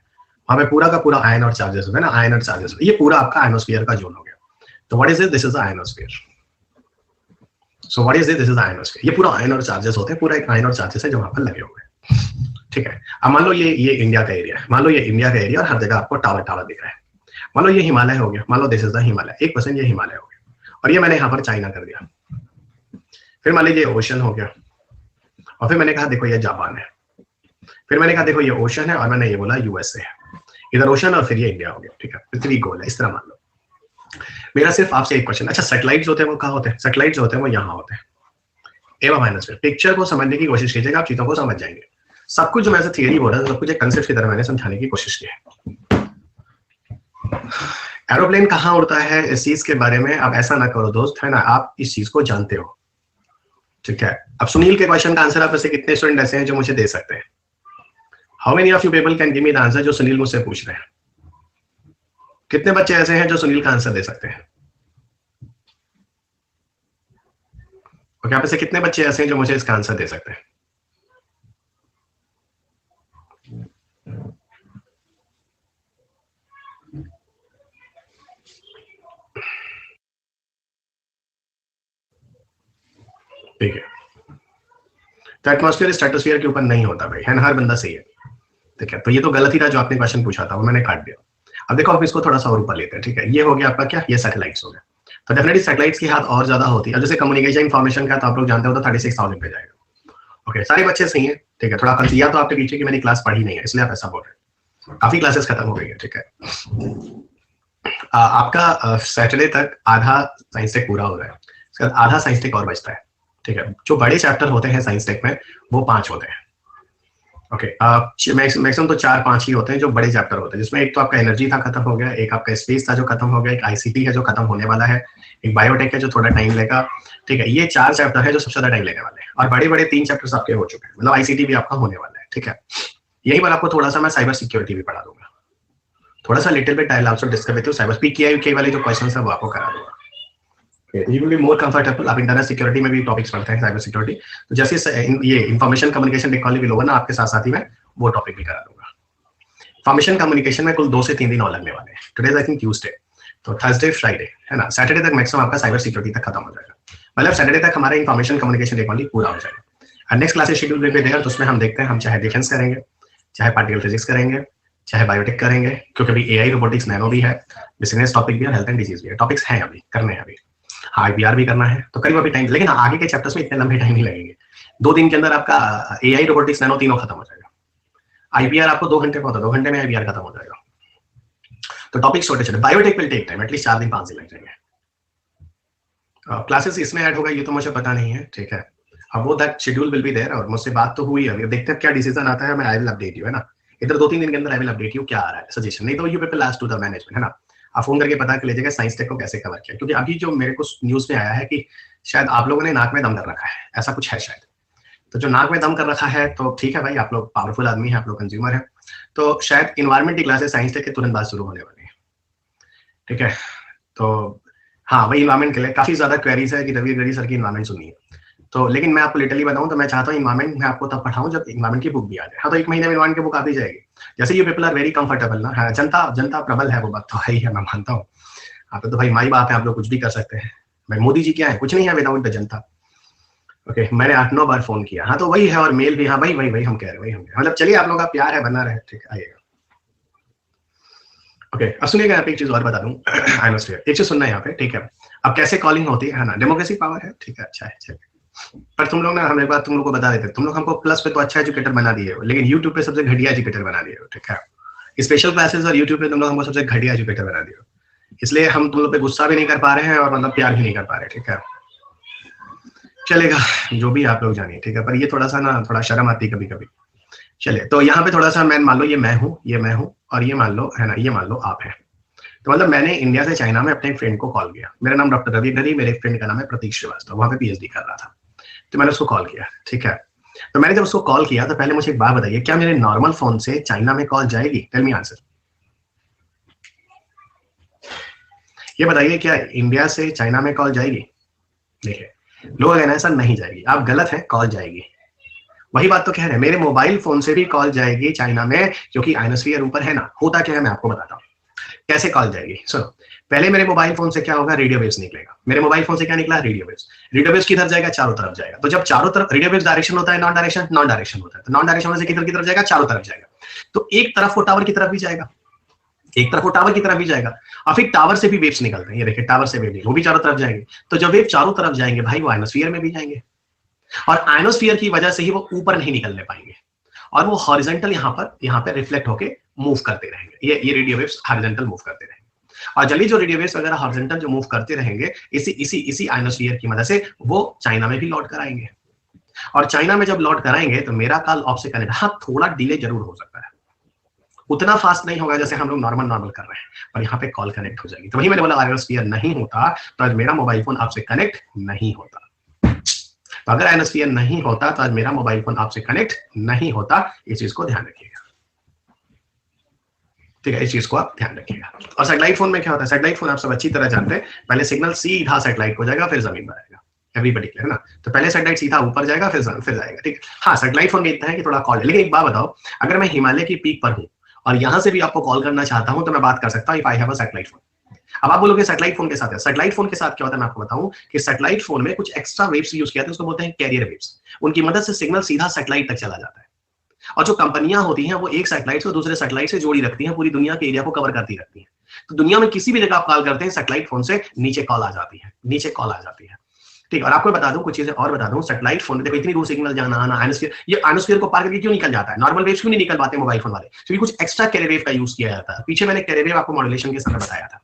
वहां पे पूरा का पूरा आयन और चार्जेस होते हैं ना, आयन और चार्जेस। ये पूरा आपका आयनोस्फीयर का जोन हो गया। तो what is it? This is the ionosphere. So what is it? This is the ionosphere. ये पूरा आयन और चार्जेस होते हैं, पूरा एक आयन और चार्जेस है जो वहां पर लगे हुए हैं, ठीक है। अब मान लो ये इंडिया का एरिया है, मान लो ये इंडिया का एरिया और हर जगह आपको टावर टावर दिख रहा है। मान लो ये हिमालय हो गया, मान लो दिस इज द हिमालय, 1% ये हिमालय हो गया, और ये मैंने यहाँ पर चाइना कर दिया। फिर मान लीजिए ओशन हो गया, और फिर मैंने कहा देखो ये जापान है। फिर मैंने कहा देखो ये ओशन है, और मैंने ये बोला यूएसए है। इधर ओशन और फिर ये इंडिया हो गया, ठीक है। पृथ्वी गोल है, इस तरह मान लो। मेरा सिर्फ आपसे एक क्वेश्चन, अच्छा सैटेलाइट्स होते हैं वो कहाँ होते हैं? सैटेलाइट्स होते हैं वो यहाँ होते हैं। एवं माइनस पिक्चर को समझने की कोशिश कीजिएगा, आप चीजों को समझ जाएंगे। सब कुछ जो मैं थियरी बोल रहा था, सब कुछ एक कंसेप्ट की तरह मैंने समझाने की कोशिश की है। एरोप्लेन कहाँ उड़ता है इस चीज के बारे में अब ऐसा ना करो दोस्त, है ना, आप इस चीज को जानते हो, ठीक है। अब सुनील के क्वेश्चन का आंसर आप ऐसे कितने स्टूडेंट ऐसे हैं जो मुझे दे सकते हैं? How many of you people can give me the answer जो सुनील मुझसे पूछ रहे हैं? कितने बच्चे ऐसे हैं जो सुनील का आंसर दे सकते हैं? ओके, आप ऐसे कितने बच्चे ऐसे हैं जो मुझे इसका आंसर दे सकते हैं? ठीक है, तो एटमॉस्फेयर स्ट्रेटोस्फेयर के ऊपर नहीं होता भाई, है ना, हर बंदा सही है, ठीक है। तो ये तो गलत ही था जो आपने क्वेश्चन पूछा था, वो मैंने काट दिया। अब देखो आप इसको थोड़ा सा और ऊपर लेते हैं, ठीक है। ये हो गया आपका क्या? ये सैटेलाइट्स हो गया। तो डेफिनेटली सैटेलाइट्स की हाथ और ज्यादा होती है। अब जैसे कम्युनिकेशन इन्फॉर्मेशन का तो आप लोग जानते हो तो 36,000 पे जाएगा, ओके, सारे बच्चे सही हैं, ठीक है। थोड़ा कंसिया तो आपके पीछे कि मैंने क्लास पढ़ी नहीं है इसलिए आप ऐसा बोल रहे हैं। काफी क्लासेस खत्म हो गई है, ठीक है। आपका सैटरडे तक आधा साइंस टेक पूरा हो रहा है, उसके बाद आधा साइंस टेक और बचता है, ठीक है। जो बड़े चैप्टर होते हैं साइंस टेक में वो 5 होते हैं, ओके। मैक्सिमम तो 4-5 ही होते हैं जो बड़े चैप्टर होते हैं, जिसमें एक तो आपका एनर्जी था खत्म हो गया, एक आपका स्पेस था जो खत्म हो गया, एक आईसीटी है जो खत्म होने वाला है, एक बायोटेक है जो थोड़ा टाइम लेगा, ठीक है। ये 4 चैप्टर है जो सबसे ज्यादा टाइम लेने वाले हैं, और बड़े बड़े 3 चैप्टर्स आपके हो चुके हैं, मतलब आईसीटी भी आपका होने वाला है, ठीक है। यही बार आपको थोड़ा सा मैं साइबर सिक्योरिटी भी पढ़ा दूंगा, थोड़ा सा little bit I will also discuss with you cyber पीकेआई वाले जो क्वेश्चंस है वो आपको करा दूंगा। You will be more comfortable. आप इंटरनेट सिक्योरिटी में भी टॉपिक्स पढ़ते हैं, साइबर सिक्योरिटी, तो जैसे ये इंफॉर्मेशन कम्युनिकेशन टेक्नोलॉजी भी होगा ना आपके साथ साथ ही मैं वो टॉपिक भी करा दूंगा। इंफॉर्मेशन कम्युनिकेशन में कुल 2 से 3 दिन और लगने वाले हैं। टुडे आई थिंक ट्यूसडे, तो थर्सडे फ्राइडे है ना, सैटरडे तक मैक्सिमम आपका साइबर सिक्योरिटी तक खत्म हो जाएगा, मतलब सैटरडे तक हमारा इंफॉर्मेशन कम्युनिकेशन टेक्नोलॉजी पूरा हो जाएगा। और नेक्स्ट क्लासेस शेड्यूल में देगा, तो उसमें हम देखते हैं हम चाहे डिफेंस करेंगे, चाहे पार्टिकल फिजिक्स करेंगे, चाहे बायोटेक करेंगे, क्योंकि अभी एआई रोबोटिक्स नैनो भी है, बिजनेस टॉपिक भी है, हेल्थ एंड डिजीज भी है, टॉपिक्स हैं अभी करने हैं अभी। हाँ, आईपीआर भी करना है, तो करीब अभी टाइम, लेकिन आगे के चैप्टर्स में इतने लंबे टाइम नहीं लगेंगे। 2 दिन के अंदर आपका एआई रोबोटिक्स नैनो तीनों खत्म हो जाएगा। आईपीआर आपको 2 घंटे का होता है, 2 घंटे में आईपीआर खत्म हो जाएगा। तो टॉपिक छोटे छोटे, biotech will take time, at least 4 दिन 5 दिन लग जाएंगे। क्लासेस इसमें ऐड होगा ये तो मुझे पता नहीं है, ठीक है। अब वो that schedule will be there, और मुझसे बात तो हुई है, देखते हैं क्या डिसीजन आता है, मैं आई विल अपडेट यू, है ना। इधर 2-3 दिन के अंदर आई विल अपडेट यू क्या आ रहा है सजेशन, नहीं तो you people ask to the management, है ना। आप फोन करके पता कर लीजिएगा साइंस टेक को कैसे कवर किया, क्योंकि अभी जो मेरे को न्यूज में आया है कि शायद आप लोगों ने नाक में दम कर रखा है, ऐसा कुछ है शायद। तो जो नाक में दम कर रखा है तो ठीक है भाई, आप लोग पावरफुल आदमी है, आप लोग कंज्यूमर है, तो शायद इन्वायरमेंट की क्लासेस साइंस टेक के तुरंत बाद शुरू होने वाली है, ठीक है। तो हाँ, वही इन्वायरमेंट के लिए काफी ज्यादा क्वेरीज है कि रवि सर की इन्वायरमेंट सुननी है, तो लेकिन मैं आपको लिटरली बताऊं तो मैं चाहता हूँ इन्वायरमेंट में आपको तब पढ़ाऊं जब इन्वायरमेंट की बुक भी आ जाए। हाँ, तो 1 महीने में इन्वायरमेंट की बुक आ भी जाएगी, जैसे ये पीपल आर वेरी कंफर्टेबल ना। हाँ, जनता प्रबल है, वो बात तो है ही है, मैं मानता हूँ। आप तो भाई माई बाप है, आप लोग कुछ भी कर सकते हैं। भाई मोदी जी क्या है, कुछ नहीं है विदाउट द जनता। ओके, मैंने 8-9 बार फोन किया, हाँ तो वही है, और मेल भी, हाँ भाई वही हम कह रहे हैं, वही हम कह रहे हैं, मतलब चलिए आप लोग का प्यार है, बना रहे, ठीक है, आइएगा। ओके, अब सुनिएगा, यहाँ पे एक चीज और बता दूं, एक चीज सुनना है यहाँ पे, ठीक है। अब कैसे कॉलिंग होती है ना, डेमोक्रेसी पावर है, ठीक है, अच्छा है, चलिए। पर तुम लोग ना, हम एक बार तुम लोग को बता देते, तुम लोग हमको प्लस पे तो अच्छा एजुकेटर बना दिए हो, लेकिन यूट्यूब पे सबसे घटिया एजुकेटर बना दिए हो, ठीक है। स्पेशल क्लासेस और यूट्यूब पे तुम लोग हमको सबसे घटिया एजुकेटर बना दिए हो, इसलिए हम तुम लोग पे गुस्सा भी नहीं कर पा रहे हैं और मतलब प्यार भी नहीं कर पा रहे, ठीक है। चलेगा, जो भी आप लोग जानिए, ठीक है। पर ये थोड़ा सा ना, थोड़ा शर्म आती है कभी कभी। चलिए, तो यहाँ पे थोड़ा सा मैं मान लो ये मैं हूँ, और ये मान लो, है ना, ये मान लो आप हैं। तो मतलब मैंने इंडिया से चाइना में अपने फ्रेंड को कॉल किया, मेरा नाम डॉक्टर रवि गरी, मेरे फ्रेंड का नाम है प्रतीक श्रीवास्तव, वहाँ पे पीएचडी कर रहा था, तो मैंने उसको कॉल किया, ठीक है। तो मैंने जब उसको कॉल किया तो पहले मुझे एक बात बताइए, क्या मेरे नॉर्मल फोन से चाइना में कॉल जाएगी? टेल मी आंसर, ये बताइए, क्या इंडिया से चाइना में कॉल जाएगी? देखिए, लोग कहना है सर नहीं जाएगी, आप गलत हैं, कॉल जाएगी। वही बात तो कह रहे हैं, मेरे मोबाइल फोन से भी कॉल जाएगी चाइना में, क्योंकि आयनोस्फीयर ऊपर है ना। होता क्या है मैं आपको बताता हूँ कैसे कॉल जाएगी, सुनो। पहले मेरे मोबाइल फोन से क्या होगा, रेडियो वेव्स निकलेगा। मेरे मोबाइल फोन से क्या निकला, रेडियो वेव्स। रेडियो वेव्स किधर जाएगा, चारों तरफ जाएगा। तो जब चारों तरफ, रेडियो वेव्स डायरेक्शन होता है, नॉन डायरेक्शन होता है, तो नॉन डायरेक्शन से किधर की तरफ जाएगा, चारों तरफ जाएगा। तो एक तरफ वो टावर की तरफ भी जाएगा, एक तरफ वो टावर की तरफ भी जाएगा, और फिर टावर से भी वेव्स निकलते हैं, ये देखिए टावर से वेव, वो भी चारों तरफ जाएंगे। तो जब वेव चारों तरफ जाएंगे भाई, वो आयनोस्फीयर में भी जाएंगे, और आयनोस्फीयर की वजह से ही वो ऊपर नहीं निकलने पाएंगे, और वो हॉरिजॉन्टल यहाँ पर रिफ्लेक्ट होके मूव करते रहेंगे। ये रेडियो वेव्स हॉरिजॉन्टल मूव करते रहेंगे, और जल्दी जो रेडियो वेव्स वगैरह हॉरिजॉन्टल जो मूव करते रहेंगे, इसी आयनोस्फीयर की मदद से वो चाइना में भी लौट कर आएंगे। और चाइना में जब लौट कर आएंगे तो मेरा कॉल आपसे कनेक्ट, हाँ थोड़ा डिले जरूर हो सकता है, उतना फास्ट नहीं होगा जैसे हम लोग नॉर्मल कर रहे हैं, पर यहाँ पे कॉल कनेक्ट हो जाएगी। तो वही मैंने बोला, आयनोस्फीयर नहीं होता तो आज मेरा मोबाइल फोन आपसे कनेक्ट नहीं होता। तो अगर आयनोस्फीयर नहीं होता तो आज मेरा मोबाइल फोन आपसे कनेक्ट नहीं होता। इस चीज को ध्यान रखिएगा, ठीक है, इस चीज को आप ध्यान रखिएगा। और सैटेलाइट फोन में क्या होता है, सैटेलाइट फोन आप सब अच्छी तरह जानते हैं, पहले सिग्नल सीधा सैटेलाइट को जाएगा, फिर जमीन पर आएगा, एवरीबॉडी क्लियर है ना। तो पहले सैटेलाइट सीधा ऊपर जाएगा, फिर जाएगा, ठीक है। हाँ, सैटेलाइट फोन में इतना है कि थोड़ा कॉल है, लेकिन एक बात बताओ, अगर मैं हिमालय की पीक पर हूँ और यहां से भी आपको कॉल करना चाहता हूं तो मैं बात कर सकता हूं, if I have a satellite phone. अब आप बोलोगे सैटेलाइट फोन के साथ है, सैटेलाइट फोन के साथ क्या होता है मैं आपको बताऊं कि सैटेलाइट फोन में कुछ एक्स्ट्रा वेव्स यूज किया जाते हैं, उसको बोलते हैं कैरियर वेव्स। उनकी मदद से सिग्नल सीधा सैटेलाइट तक चला जाता है, और जो कंपनियां होती हैं वो एक सैटेलाइट से दूसरे सैटेलाइट से जोड़ी रखती हैं, पूरी दुनिया के एरिया को कवर करती रखती हैं। तो दुनिया में किसी भी जगह आप कॉल करते हैं सैटेलाइट फोन से नीचे कॉल आ जाती है, नीचे कॉल आ जाती है। ठीक, और आपको बता दूं कुछ चीजें और बता दूं, सैटेलाइट फोन देखो इतनी दूर सिग्नल जाना आना, एनोस्फीयर, ये एनोस्फीयर को पार करके क्यों निकल जाता है, नॉर्मल वेव्स क्यों नहीं निकल पाते मोबाइल फोन वाले, क्योंकि कुछ एक्स्ट्रा कैरियर वेव का यूज किया जाता है। पीछे मैंने कैरियर वेव आपको मॉड्यूलेशन के समय बताया था।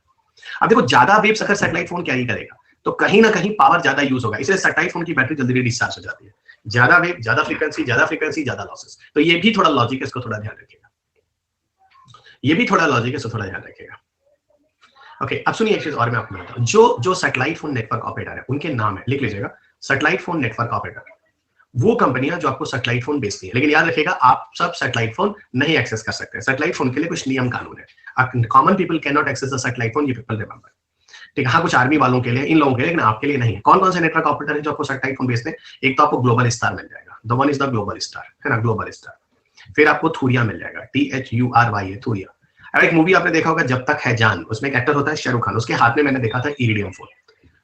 अब देखो ज्यादा वेव्स अगर सैटेलाइट फोन कैरी करेगा तो कहीं ना कहीं पावर ज्यादा यूज होगा, इसलिए सैटेलाइट फोन की बैटरी जल्दी डिस्चार्ज हो जाती है। ज्यादा वेव, ज्यादा फ्रीक्वेंसी, ज्यादा लॉसेस, तो ये भी थोड़ा लॉजिक है, इसको थोड़ा ध्यान रखिएगा, ये भी थोड़ा लॉजिक है, इसको थोड़ा ध्यान रखिएगा। ओके, अब सुनिए एक चीज और मैं आपको बताता हूं, जो सैटेलाइट फोन नेटवर्क ऑपरेटर है उनके नाम है, लिख लीजिएगा, सैटेलाइट फोन नेटवर्क ऑपरेटर, वो कंपनियां जो आपको सैटेलाइट फोन बेचती है। लेकिन याद रखिएगा आप सब सैटेलाइट फोन नहीं एक्सेस कर सकते, सैटेलाइट फोन के लिए कुछ नियम कानून है, common people can not access the satellite phone, ये पीपल रिमेंबर, ठीक है। हाँ, कुछ आर्मी वालों के लिए, इन लोगों के लिए, लेकिन आपके लिए नहीं है। कौन कौन से नेटवर्क ऑपरेटर है जो आपको सैटेलाइट फोन बेचते हैं, एक तो आपको ग्लोबल स्टार मिल जाएगा, the one is the global star, है ना, ग्लोबल स्टार। फिर आपको थूरिया मिल जाएगा, THURY है, थूरिया। अब एक मूवी आपने देखा होगा जब तक है जान, उसमें एक एक्टर होता है शाहरुख खान, उसके हाथ में मैंने देखा था इरिडियम फोन।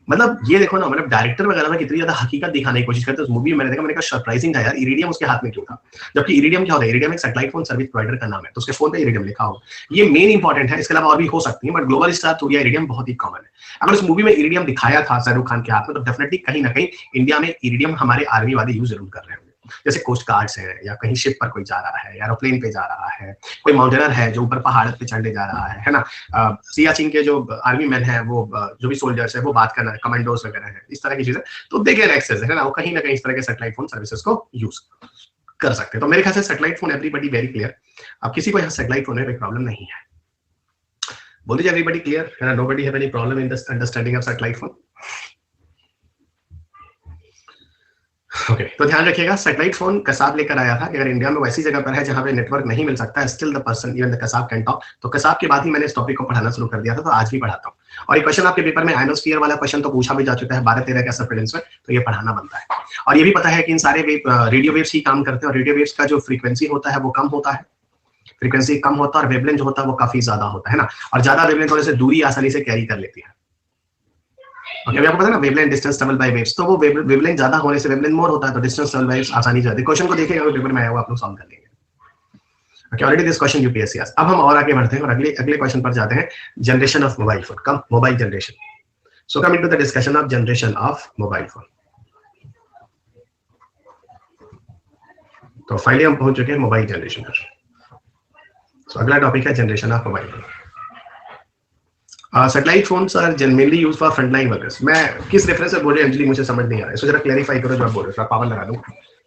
मतलब ये देखो ना, मतलब डायरेक्टर वगैरह में कितनी ज्यादा हकीकत दिखाने की कोशिश करते हैं। उस मूवी में मैंने कहा सरप्राइजिंग था यार, इरिडियम उसके हाथ में क्यों था, जबकि इरिडियम क्या होता है, इरिडियम एक सैटेलाइट फोन सर्विस प्रोवाइडर का नाम है, तो उसके फोन पे इरिडियम लिखा होगा, ये मेन इंपॉर्टेंट है। इसके अलावा और भी हो सकती है, बट ग्लोबल स्टार थूरिया इरिडियम बहुत ही कॉमन है। अगर उस मूवी में इरिडियम दिखाया था शाहरुख खान के हाथ में, तो डेफिनेटली कहीं ना कहीं इंडिया में इरिडियम हमारे आर्मी वाले यूज जरूर कर रहे होंगे, जैसे कोस्ट गार्ड्स है, या कहीं शिप पर कोई जा रहा है, एरोप्लेन पे जा रहा है, कोई माउंटेनर है जो ऊपर पहाड़ पे चढ़ने जा रहा है ना, सियाचिन के जो आर्मी मैन है, वो जो भी सोल्जर्स है, वो बात करना है, कमांडोज वगैरह है, इस तरह की चीजें, तो दे कैन एक्सेस, है ना, वो कहीं ना कहीं इस तरह के सैटेलाइट फोन सर्विसेज को यूज कर सकते हैं। तो मेरे ख्याल से satellite phone everybody very clear. अब किसी को यहाँ सैटेलाइट फोन में कोई प्रॉब्लम नहीं है, बोल दीजिए एवरीबडी क्लियर है ना, nobody have any problem in the understanding of satellite phone. Okay, तो ध्यान रखिएगा, सैटेलाइट फोन कसाब लेकर आया था कि अगर इंडिया में वैसी जगह पर है जहां पे नेटवर्क नहीं मिल सकता है, still the person even the Kasab can talk. तो कसाब के बाद ही मैंने इस टॉपिक को पढ़ाना शुरू कर दिया था, तो आज भी पढ़ाता हूँ। और ये क्वेश्चन आपके पेपर में आयनोस्फीयर वाला क्वेश्चन तो पूछा भी जा चुका है 12-13 के सप्रेडेंस में, तो ये पढ़ाना बनता है। और ये भी पता है कि इन सारे रेडियो वेव्स ही काम करते हैं, और रेडियो वेव्स का जो फ्रीक्वेंसी होता है वो कम होता है, फ्रीक्वेंसी कम होता है, और वेवलेंथ जो होता है वो काफी ज्यादा होता है ना, और ज्यादा वेवलेंथ होने से दूरी आसानी से कैरी कर लेती है। ओके, अभी आपको पता है ना, wavelength distance travel by waves, तो वो वेवलेंथ ज्यादा होने से वेवलेंथ मोर होता है, तो डिस्टेंस ट्रेवल बाय वेव्स आसानी से। क्वेश्चन को देखिएगा, पेपर में आया हुआ, आप लोग सॉल्व कर लेंगे। Okay, already this question UPSC asked. अब हम और आगे बढ़ते हैं और अगले क्वेश्चन पर जाते हैं, generation of mobile phone. Come mobile generation, so come into the discussion of generation of mobile phone. तो फाइनली हम पहुंच चुके हैं मोबाइल जनरेशन पर। तो अगला टॉपिक है generation of mobile phone. Satellite phones are generally used for frontline workers. मैं किस रेफरेंस से बोल रहे हैं अंजलि, मुझे समझ नहीं आ रहा है, इसको जरा क्लैरिफाई करो जो आप बोल रहे हो, पावर लगा दूं।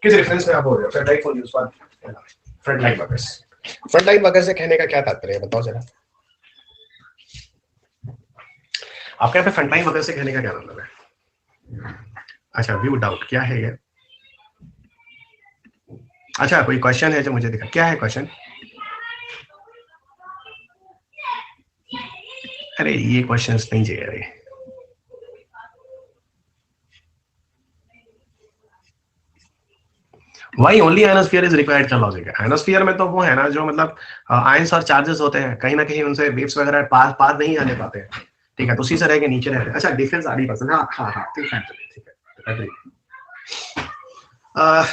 किस रेफरेंस में आप बोल रहे हो satellite phone used for frontline workers? Frontline workers से कहने का क्या तात्पर्य है, बताओ जरा। आपके यहाँ पे फ्रंटलाइन वर्कर्स से कहने का क्या मतलब है? अच्छा, व्यू डाउट क्या है ये? अच्छा, कोई क्वेश्चन है जो मुझे दिखा, क्या है क्वेश्चन? अरे ये क्वेश्चंस नहीं चाहिए अरे। Why only ionosphere is required का लॉजिक है? आयनोस्फीयर में तो वो है ना जो मतलब आयंस और चार्जेस होते हैं, कहीं ना कहीं उनसे वेव्स वगैरह पार नहीं आने पाते हैं, ठीक है, तो उसी से रह के नीचे रहते हैं। अच्छा, डिफरेंस आधी परसेंट, हाँ ठीक है।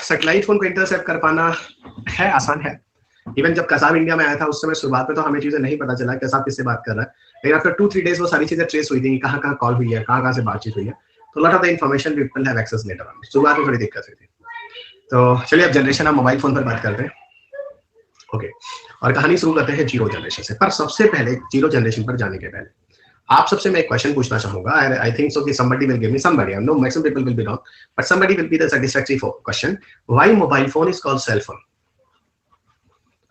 सैटेलाइट फोन को इंटरसेप्ट कर पाना है, आसान है। इवन जब कसाब इंडिया में आया था उस समय शुरुआत में तो हमें चीजें नहीं पता चला कसाब किससे बात कर रहा है, लेकिन आफ्टर 2-3 डेज वो सारी चीजें ट्रेस हुई थी, कहाँ कहाँ कॉल हुई है, कहाँ कहाँ से बातचीत हुई है, तो lot of the information people have access later on. शुरुआत में थोड़ी दिक्कत हुई थी। तो चलिए अब जनरेशन ऑफ मोबाइल फोन पर बात करते हैं। ओके, और कहानी शुरू करते हैं जीरो जनरेशन से। पर सबसे पहले जीरो जनरेशन पर जाने के पहले आप सबसे मैं एक क्वेश्चन पूछना चाहूंगा। आई थिंक सो कि somebody will give me, somebody, I know maximum people will be wrong, but somebody will be the satisfactory question. Why mobile phone is called cell phone?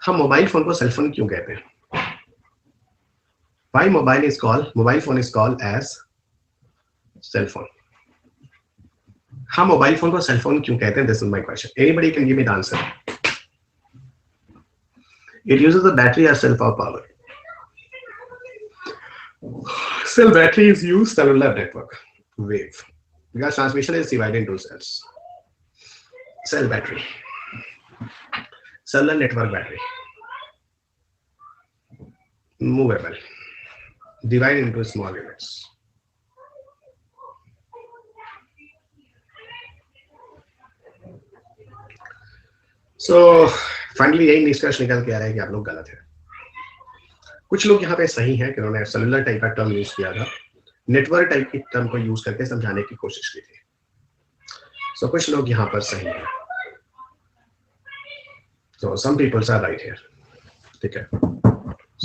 हम मोबाइल फोन को cell phone क्यों कहते हैं? Why mobile phone is called as cell phone? हम mobile phone को cell phone क्यों कहते हैं? This is my question. Anybody can give me the answer. It uses the battery as cell for power. Cell battery is used cellular network wave because transmission is divided into cells. Cell battery, cellular network battery, movable, divided into small units. So finally यही निष्कर्ष निकल के आ रहा है कि आप लोग गलत हैं। कुछ लोग यहाँ पे सही हैं कि उन्होंने सेलुलर टाइप का टर्म यूज किया था, नेटवर्क टाइप की टर्म को यूज करके समझाने की कोशिश की थी। So कुछ लोग यहाँ पर सही है. So some people are right here. ठीक है.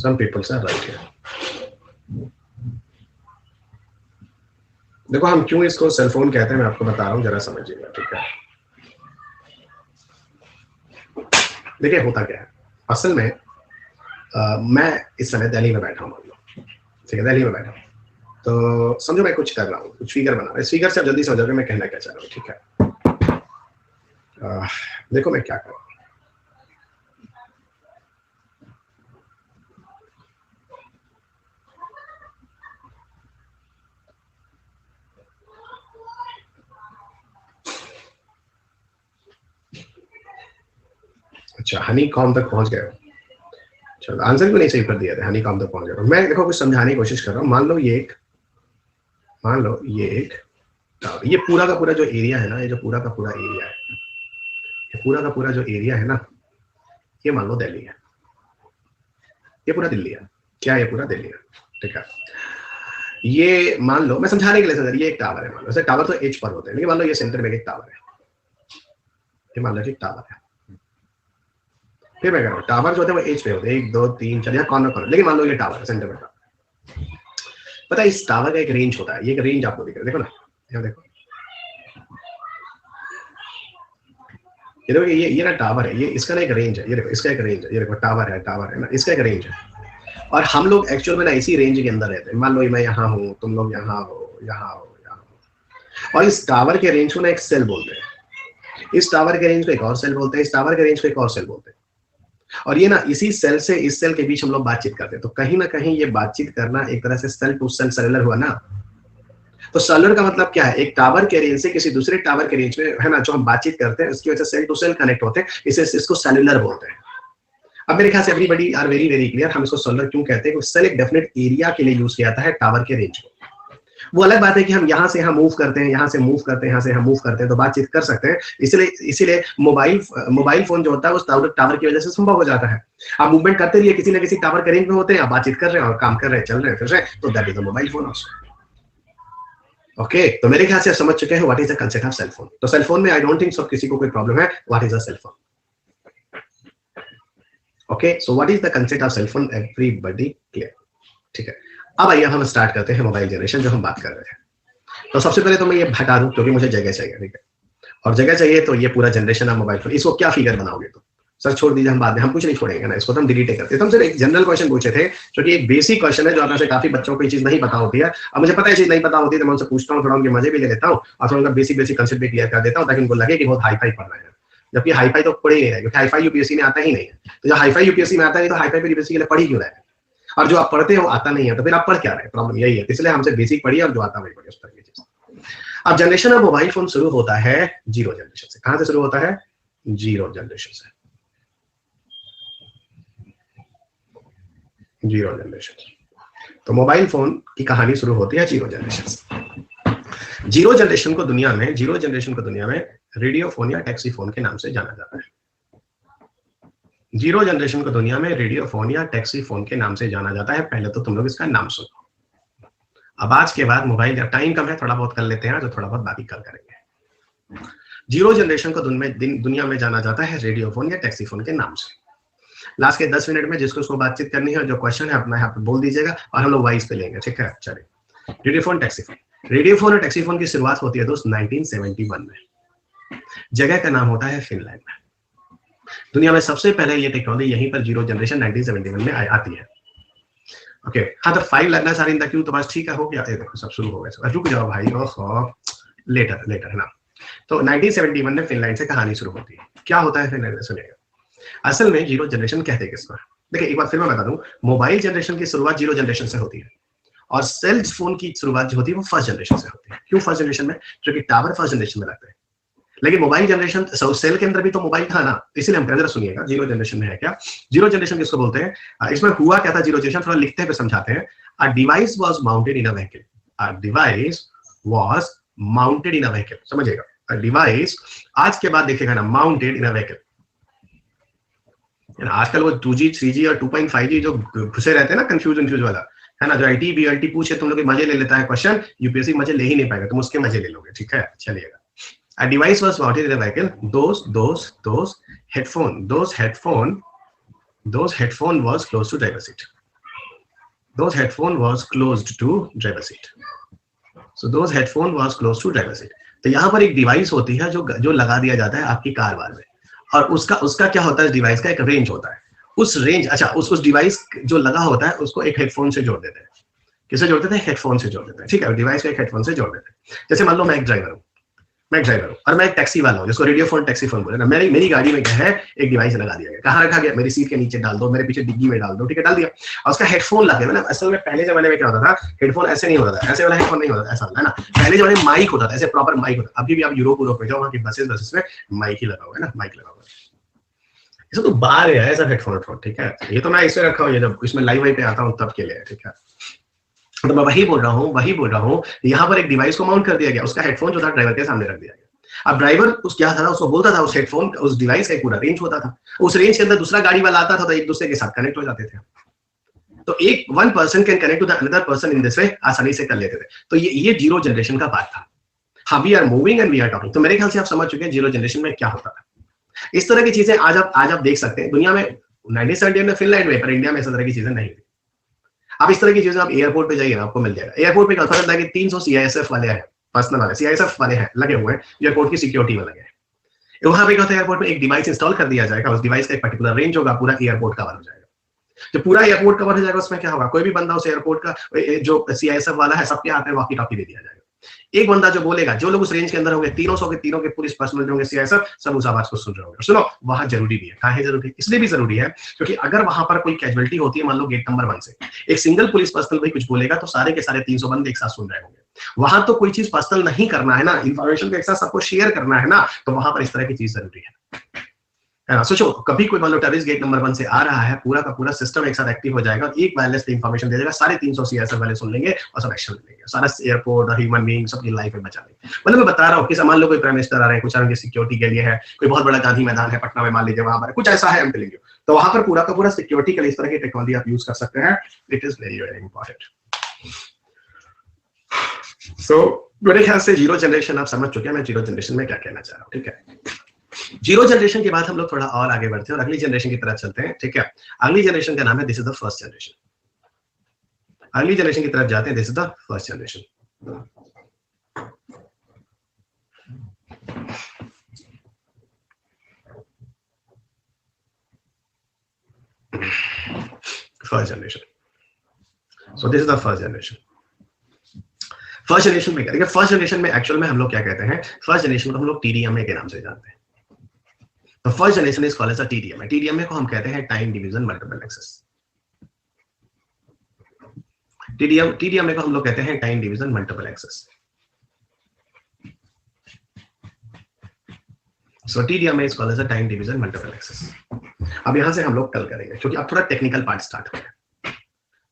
Some people are right here. देखो हम क्यों इसको सेलफोन कहते हैं मैं आपको बता रहा हूँ, जरा समझिएगा. ठीक है. देखिए होता क्या है असल में, मैं इस समय दिल्ली में बैठा हूँ, मान लो. ठीक है, दिल्ली में बैठा हूँ. तो समझो मैं कुछ कर रहा हूँ, कुछ फिगर बना रहा हूँ. इस फिगर से आप जल्दी समझोगे मैं कहना क्या चाह रहा हूँ. ठीक है. देखो मैं क्या कर रहा हूँ. अच्छा, हनी कॉम तक पहुंच गए. चलो आंसर क्यों नहीं सही कर दिया था. हनी कॉम तक पहुंच गए. मैं देखो कुछ समझाने की कोशिश कर रहा हूँ. मान लो ये एक ये पूरा का पूरा जो एरिया है ना, ये जो पूरा का पूरा एरिया है, ये पूरा का पूरा जो एरिया है ना, ये मान लो दिल्ली है. ये पूरा दिल्ली है. क्या ये पूरा दिल्ली है. ठीक है. ये मान लो, मैं समझाने के लिए सर, ये एक टावर है. मान लो टावर तो एज पर होते हैं, लेकिन मान लो ये सेंटर में एक टावर है. ये मान लो एक टावर है. फिर मैं कह रहा हूँ टावर जो होते हैं वो एज पे होते हैं, 1 2 3 4 यहाँ कॉर्नर. लेकिन मान लो ये टावर है सेंटर में. पता है इस टावर का एक रेंज होता है. ये एक रेंज आपको दिख रहा है. देखो ना, यहाँ देखो, ये देखो, ये ना टावर है. ये इसका ना एक रेंज है. ये देखो इसका एक रेंज है. ये देखो टावर है ना, इसका एक रेंज है. और हम लोग एक्चुअल में ना इसी रेंज के अंदर रहते हैं. मान लो मैं यहाँ हूँ, तुम लोग यहाँ हो, यहाँ हो, यहाँ हो. और इस टावर के रेंज को ना एक सेल बोलते हैं. इस टावर के रेंज को एक और सेल बोलते हैं. इस टावर के रेंज को एक और सेल बोलते हैं. और ये ना इसी सेल से इस सेल के बीच हम लोग बातचीत करते हैं. तो कहीं ना कहीं ये बातचीत करना एक तरह से सेल टू सेल सेलुलर हुआ ना. तो सेलुलर का मतलब क्या है, एक टावर के रेंज से किसी दूसरे टावर के रेंज में है ना, जो हम बातचीत करते हैं इसकी वजह से सेल टू सेल कनेक्ट होते हैं. इसको सेलुलर बोलते हैं. अब मेरे ख्याल से everybody are very very clear. हम इसको सेलुलर क्यों कहते हैं. सेल एक डेफिनेट एरिया के लिए यूज किया जाता है टावर के रेंज को. वो अलग बात है कि हम यहाँ से यहाँ मूव करते हैं, यहाँ से मूव करते हैं, यहाँ से यहाँ मूव करते हैं, तो बातचीत कर सकते हैं. इसीलिए मोबाइल फोन जो होता है उस टावर की वजह से संभव हो जाता है. आप मूवमेंट करते रहिए, किसी न किसी टावर के रेंज में होते हैं, आप बातचीत कर रहे हैं और काम कर रहे हैं, चल रहे हैं, फिर रहे हैं, तो that is the mobile phone also. Okay, तो मेरे ख्याल से आप समझ चुके हैं what is the concept of cell phone. तो सेल फोन में आई डोंट थिंक सो किसी को कोई प्रॉब्लम है. What is a cell phone. Okay, so what is the concept of cell phone, everybody clear. ठीक है. अब आइए हम स्टार्ट करते हैं मोबाइल जनरेशन जो हम बात कर रहे हैं. तो सबसे पहले तो मैं ये हटा दूं क्योंकि मुझे जगह चाहिए. ठीक है. और जगह चाहिए तो ये पूरा जनरेशन ऑफ मोबाइल फोन, इसको क्या फिगर बनाओगे. तो सर छोड़ दीजिए, हम बाद में, हम कुछ नहीं छोड़ेंगे ना, इसको तो हम डिलीट करते हैं. तो हम सिर्फ एक जनरल क्वेश्चन पूछे थे जो कि एक बेसिक क्वेश्चन है, जो आप में से काफी बच्चों को ये चीज नहीं पता होती है. अब मुझे पता है चीज नहीं पता होती है तो मैं उनसे पूछता हूँ, थोड़ा उनके मजे भी ले लेता हूँ और थोड़ा उनका बेसिक कंसेप्ट भी क्लियर कर देता हूँ ताकि उनको लगे कि बहुत हाई फाई पढ़ रहे हैं. जबकि हाई फाई तो पढ़े ही है, क्योंकि हाई फाई यूपीएससी में आता ही नहीं है. तो जब हाई फाई यूपीएससी में आता है तो हाई फाई यूपीएससी के लिए पढ़ी क्यों रहे हैं. और जो आप पढ़ते हो आता नहीं है तो फिर आप पढ़ क्या रहे हैं. प्रॉब्लम यही है. इसलिए हमसे बेसिक पढ़िए और जो आता वही पढ़िए, उस तरह की चीज. अब जनरेशन ऑफ मोबाइल फोन शुरू होता है जीरो जनरेशन से. कहां से शुरू होता है. जीरो जनरेशन से. Zero generation. तो मोबाइल फोन की कहानी शुरू होती है जीरो जनरेशन से. जीरो जनरेशन को दुनिया में रेडियो फोन या टैक्सी फोन के नाम से जाना जाता है. जीरो जनरेशन को दुनिया में रेडियो फोन या टैक्सी फोन के नाम से जाना जाता है. पहले तो तुम लोग इसका नाम सुनो. अब आज के बाद मोबाइल, टाइम कम है, थोड़ा बहुत कर लेते हैं, जो थोड़ा बहुत बाकी कल करेंगे. जीरो जनरेशन को दुनिया में जाना जाता है रेडियो फोन या टैक्सी फोन के नाम से. लास्ट के 10 मिनट में जिसको उसको बातचीत करनी है, जो क्वेश्चन है अपना यहाँ पे बोल दीजिएगा और हम लोग वाइस पे लेंगे. ठीक है. चलिए, radio phone taxi phone. Radio phone और टैक्सी फोन की शुरुआत होती है दोस्त 1971 में. जगह का नाम होता है फिनलैंड में. दुनिया में सबसे पहले ये टेक्नोलॉजी यहीं पर जीरो जनरेशन 1971 में आती है. ओके. हाँ, तो 5 लगना सारे इन द क्यू. तो बस ठीक है, हो गया. देखो सब शुरू हो गया. रुक जाओ भाई. ओहो, लेटर है ना. तो 1971 में फिनलैंड से कहानी शुरू होती है. क्या होता है फिनलैंड में, सुनिएगा. असल में जीरो जनरेशन कहते हैं किसको. देखिए एक बार फिर मैं बता दूं, मोबाइल जनरेशन की शुरुआत जीरो जनरेशन से होती है और सेल फोन की शुरुआत जो होती है वो फर्स्ट जनरेशन से होती है. क्यों फर्स्ट जनरेशन में, क्योंकि टावर फर्स्ट जनरेशन में लगते हैं. लेकिन मोबाइल जनरेशन सेल के अंदर भी तो मोबाइल था ना, इसलिए हम जरा सुनिएगा जीरो जनरेशन में है क्या. जीरो जनरेशन किसको बोलते हैं. इसमें हुआ क्या था जीरो जनरेशन, थोड़ा लिखते हुए समझाते हैं. A device was mounted in a vehicle. A device was mounted in a vehicle. समझिएगा. अ डिवाइस, आज के बाद देखिएगा ना, माउंटेड इन अ व्हीकल. आजकल वो 2G 3G और 2.5G जो घुसे रहते हैं ना, कंफ्यूज वाला है ना, जो आईटी बीआईटी पूछे तुम लोग मजे ले लेता है क्वेश्चन, यूपीएससी मजे ले ही नहीं पाएगा, तुम उसके मजे ले लोगे. ठीक है. चलिएगा. A device was mounted in the vehicle. Those headphone was close to driver seat. Those headphone was closed to driver seat. So those headphone was close to driver seat. तो यहाँ पर एक डिवाइस होती है जो लगा दिया जाता है आपकी कार बार में, और उसका क्या होता है, डिवाइस का एक रेंज होता है. उस रेंज, अच्छा, उस डिवाइस जो लगा होता है उसको एक हेडफोन से जोड़ देते हैं. किससे जोड़ देते हैं? हेडफोन से जोड़ देते हैं. ठीक है, डिवाइस को एक हेडफोन से जोड़ देते हैं. जैसे मान लो मैं एक ड्राइवर हूँ और मैं एक टैक्सी वाला हूँ, जिसको रेडियो फोन टैक्सी फोन बोले ना. मेरी गाड़ी में क्या है, एक डिवाइस लगा दिया गया. कहाँ रखा गया? मेरी सीट के नीचे डाल दो, मेरे पीछे डिग्गी में डाल दो. ठीक है, डाल दिया. और उसका हेडफोन लगे ना. असल में पहले जमाने में क्या होता था, हेडफोन ऐसे नहीं होता था, ऐसे वाला हेडफोन नहीं होता था, ऐसा है ना. पहले जमाने में माइक होता था, ऐसे प्रॉपर माइक होता. अभी भी आप यूरोप में जाओ, वहाँ की बसेस में माइक ही लगा हुआ है ना, माइक लगा हुआ है. इसे तो बाहर है ऐसा हेडफोन. ठीक है, ये तो मैं इसे रखा हूँ, ये जब इसमें लाइव पे आता हूँ तब के लिए. ठीक है, तो मैं वही बोल रहा हूँ. यहाँ पर एक डिवाइस को माउंट कर दिया गया, उसका हेडफोन जो था ड्राइवर के सामने रख दिया गया. अब ड्राइवर क्या था, उसको बोलता था, उस हेडफोन उस डिवाइस का एक पूरा रेंज होता था. उस रेंज के अंदर दूसरा गाड़ी वाला आता था, तो एक दूसरे के साथ कनेक्ट हो जाते थे. तो one person can connect to the another person in this way, आसानी से कर लेते थे. तो ये जीरो जनरेशन का पार्ट था. हाँ, we are moving and we are talking. तो मेरे ख्याल से आप समझ चुके हैं जीरो जनरेशन में क्या होता था. इस तरह की चीजें आज आप देख सकते हैं दुनिया में. 1970 में फिनलैंड में, पर इंडिया में इस तरह की चीजें नहीं थी. आप इस तरह की चीजें आप एयरपोर्ट पे जाइए ना, आपको मिल जाएगा. एयरपोर्ट पे क्या होता है कि 300 CISF वाले हैं, पर्सनल वाले CISF वाले हैं, लगे हुए हैं, एयरपोर्ट की सिक्योरिटी में लगे हैं. वहां पे क्या होता है, एयरपोर्ट में एक डिवाइस इंस्टॉल कर दिया जाएगा, उस डिवाइस का एक पर्टिकुलर रेंज होगा, पूरा एयरपोर्ट कवर हो जाएगा. जो पूरा एयरपोर्ट कवर हो जाएगा, उसमें क्या होगा, कोई भी बंदा उस एयरपोर्ट का जो CISF वाला है, सबके हाथ में वॉकी टॉकी दे दिया जाएगा. एक बंदा जो बोलेगा, जो लोग उस रेंज के अंदर होंगे, 300 के तीनों के पुलिस पर्सनल होंगे, CISF सब उस आवाज को सुन रहे होंगे. सुनो, वहां जरूरी भी है. कहाँ है जरूरी? इसलिए भी जरूरी है क्योंकि अगर वहां पर कोई कैजुअलिटी होती है, मान लो गेट नंबर 1 से एक सिंगल पुलिस पर्सनल भी कुछ बोलेगा, तो सारे के सारे 300 बंदे एक साथ सुन रहे होंगे. वहां तो कोई चीज पर्सनल नहीं करना है ना, इंफॉर्मेशन को एक साथ सबको शेयर करना है ना, तो वहां पर इस तरह की चीज जरूरी है ना. सोचो, कभी कोई मान लो टेररिस्ट गेट नंबर 1 से आ रहा है, पूरा का पूरा सिस्टम एक साथ एक्टिव हो जाएगा, एक वायरलेस इंफॉर्मेशन दे देगा, सारे 300 CISF वाले सुन लेंगे और सब एक्शन लेंगे, सारा एयरपोर्ट और ह्यूमन बीइंग सबकी लाइफ में बचा लेंगे. मतलब मैं बता रहा हूँ कि मान लो कोई प्राइम मिनिस्टर आ रहे हैं, कुछ उनकी सिक्योरिटी के लिए है, कोई बहुत बड़ा गांधी मैदान है पटना में, मान लीजिए वहां पर कुछ ऐसा है, तो वहां पर पूरा का पूरा सिक्योरिटी के लिए इस तरह की टेक्नोलॉजी आप यूज कर सकते हैं. It is very very important. So मेरे ख्याल से जीरो जनरेशन आप समझ चुके हैं, मैं जीरो जनरेशन में क्या कहना चाह रहा हूँ. ठीक है, जीरो जनरेशन के बाद हम लोग थोड़ा और आगे बढ़ते हैं और अगली जनरेशन की तरफ चलते हैं. ठीक है, अगली जनरेशन का नाम है, this is the first generation. अगली जनरेशन की तरफ जाते हैं, this is the first generation. First generation. So this is the first generation. First generation में क्या देखिए, फर्स्ट जनरेशन में एक्चुअल में हम लोग क्या कहते हैं, फर्स्ट जनरेशन को हम लोग TDMA के नाम से जानते हैं. तो first generation is called as a TDMA. TDMA को हम कहते हैं time division multiple access. TDMA को हम लोग कहते हैं time division multiple access. So TDMA is called as a time division multiple access. अब यहाँ से हम लोग कल करेंगे क्योंकि अब थोड़ा टेक्निकल पार्ट स्टार्ट हो गया.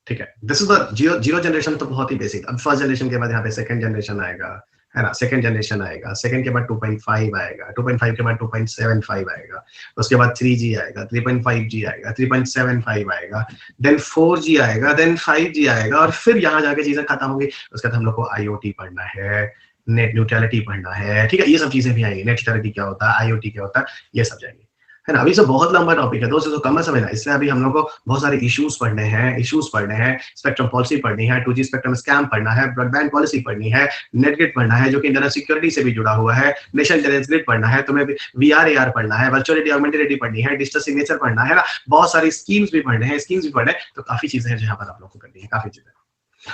ठीक है, this is the zero generation तो बहुत ही बेसिक. अब फर्स्ट जनरेशन के बाद यहाँ पे सेकंड जनरेशन आएगा, है ना. सेकंड जनरेशन आएगा, सेकंड के बाद 2.5 आएगा, 2.5 के बाद 2.75 आएगा, उसके बाद 3G आएगा, 3.5G आएगा, 3.75 आएगा, देन 4G आएगा, देन 5G आएगा, और फिर यहाँ जाके चीजें खत्म होंगी. उसके बाद हम लोग को IoT पढ़ना है, नेट न्यूट्रलिटी पढ़ना है. ठीक है, ये सब चीजें भी आएंगी. नेट न्यूट्रलिटी क्या होता है, IoT क्या होता है, ये सब जाएंगे, है ना. अभी सब बहुत लंबा टॉपिक है दोस्तों, तो कम समझना. इससे अभी हम लोग को बहुत सारे इश्यूज पढ़ने हैं, स्पेक्ट्रम पॉलिसी पढ़नी है, 2G स्पेक्ट्रम स्कैम पढ़ना है, ब्रॉडबैंड पॉलिसी पढ़नी है, नेट ग्रिड पढ़ना है जो कि इंटरनेट सिक्योरिटी से भी जुड़ा हुआ है, नेशनल इंटेलिजेंस ग्रिड पढ़ना है, तुम्हें VRAR पढ़ना है, वर्चुअल रियलिटी ऑगमेंटेड रियलिटी पढ़नी है, डिजिटल सिग्नेचर पढ़ना है ना. बहुत सारी स्कीम्स भी पढ़ने हैं, तो काफी चीजें हैं जहां पर आप लोग को करनी है, काफी चीजें.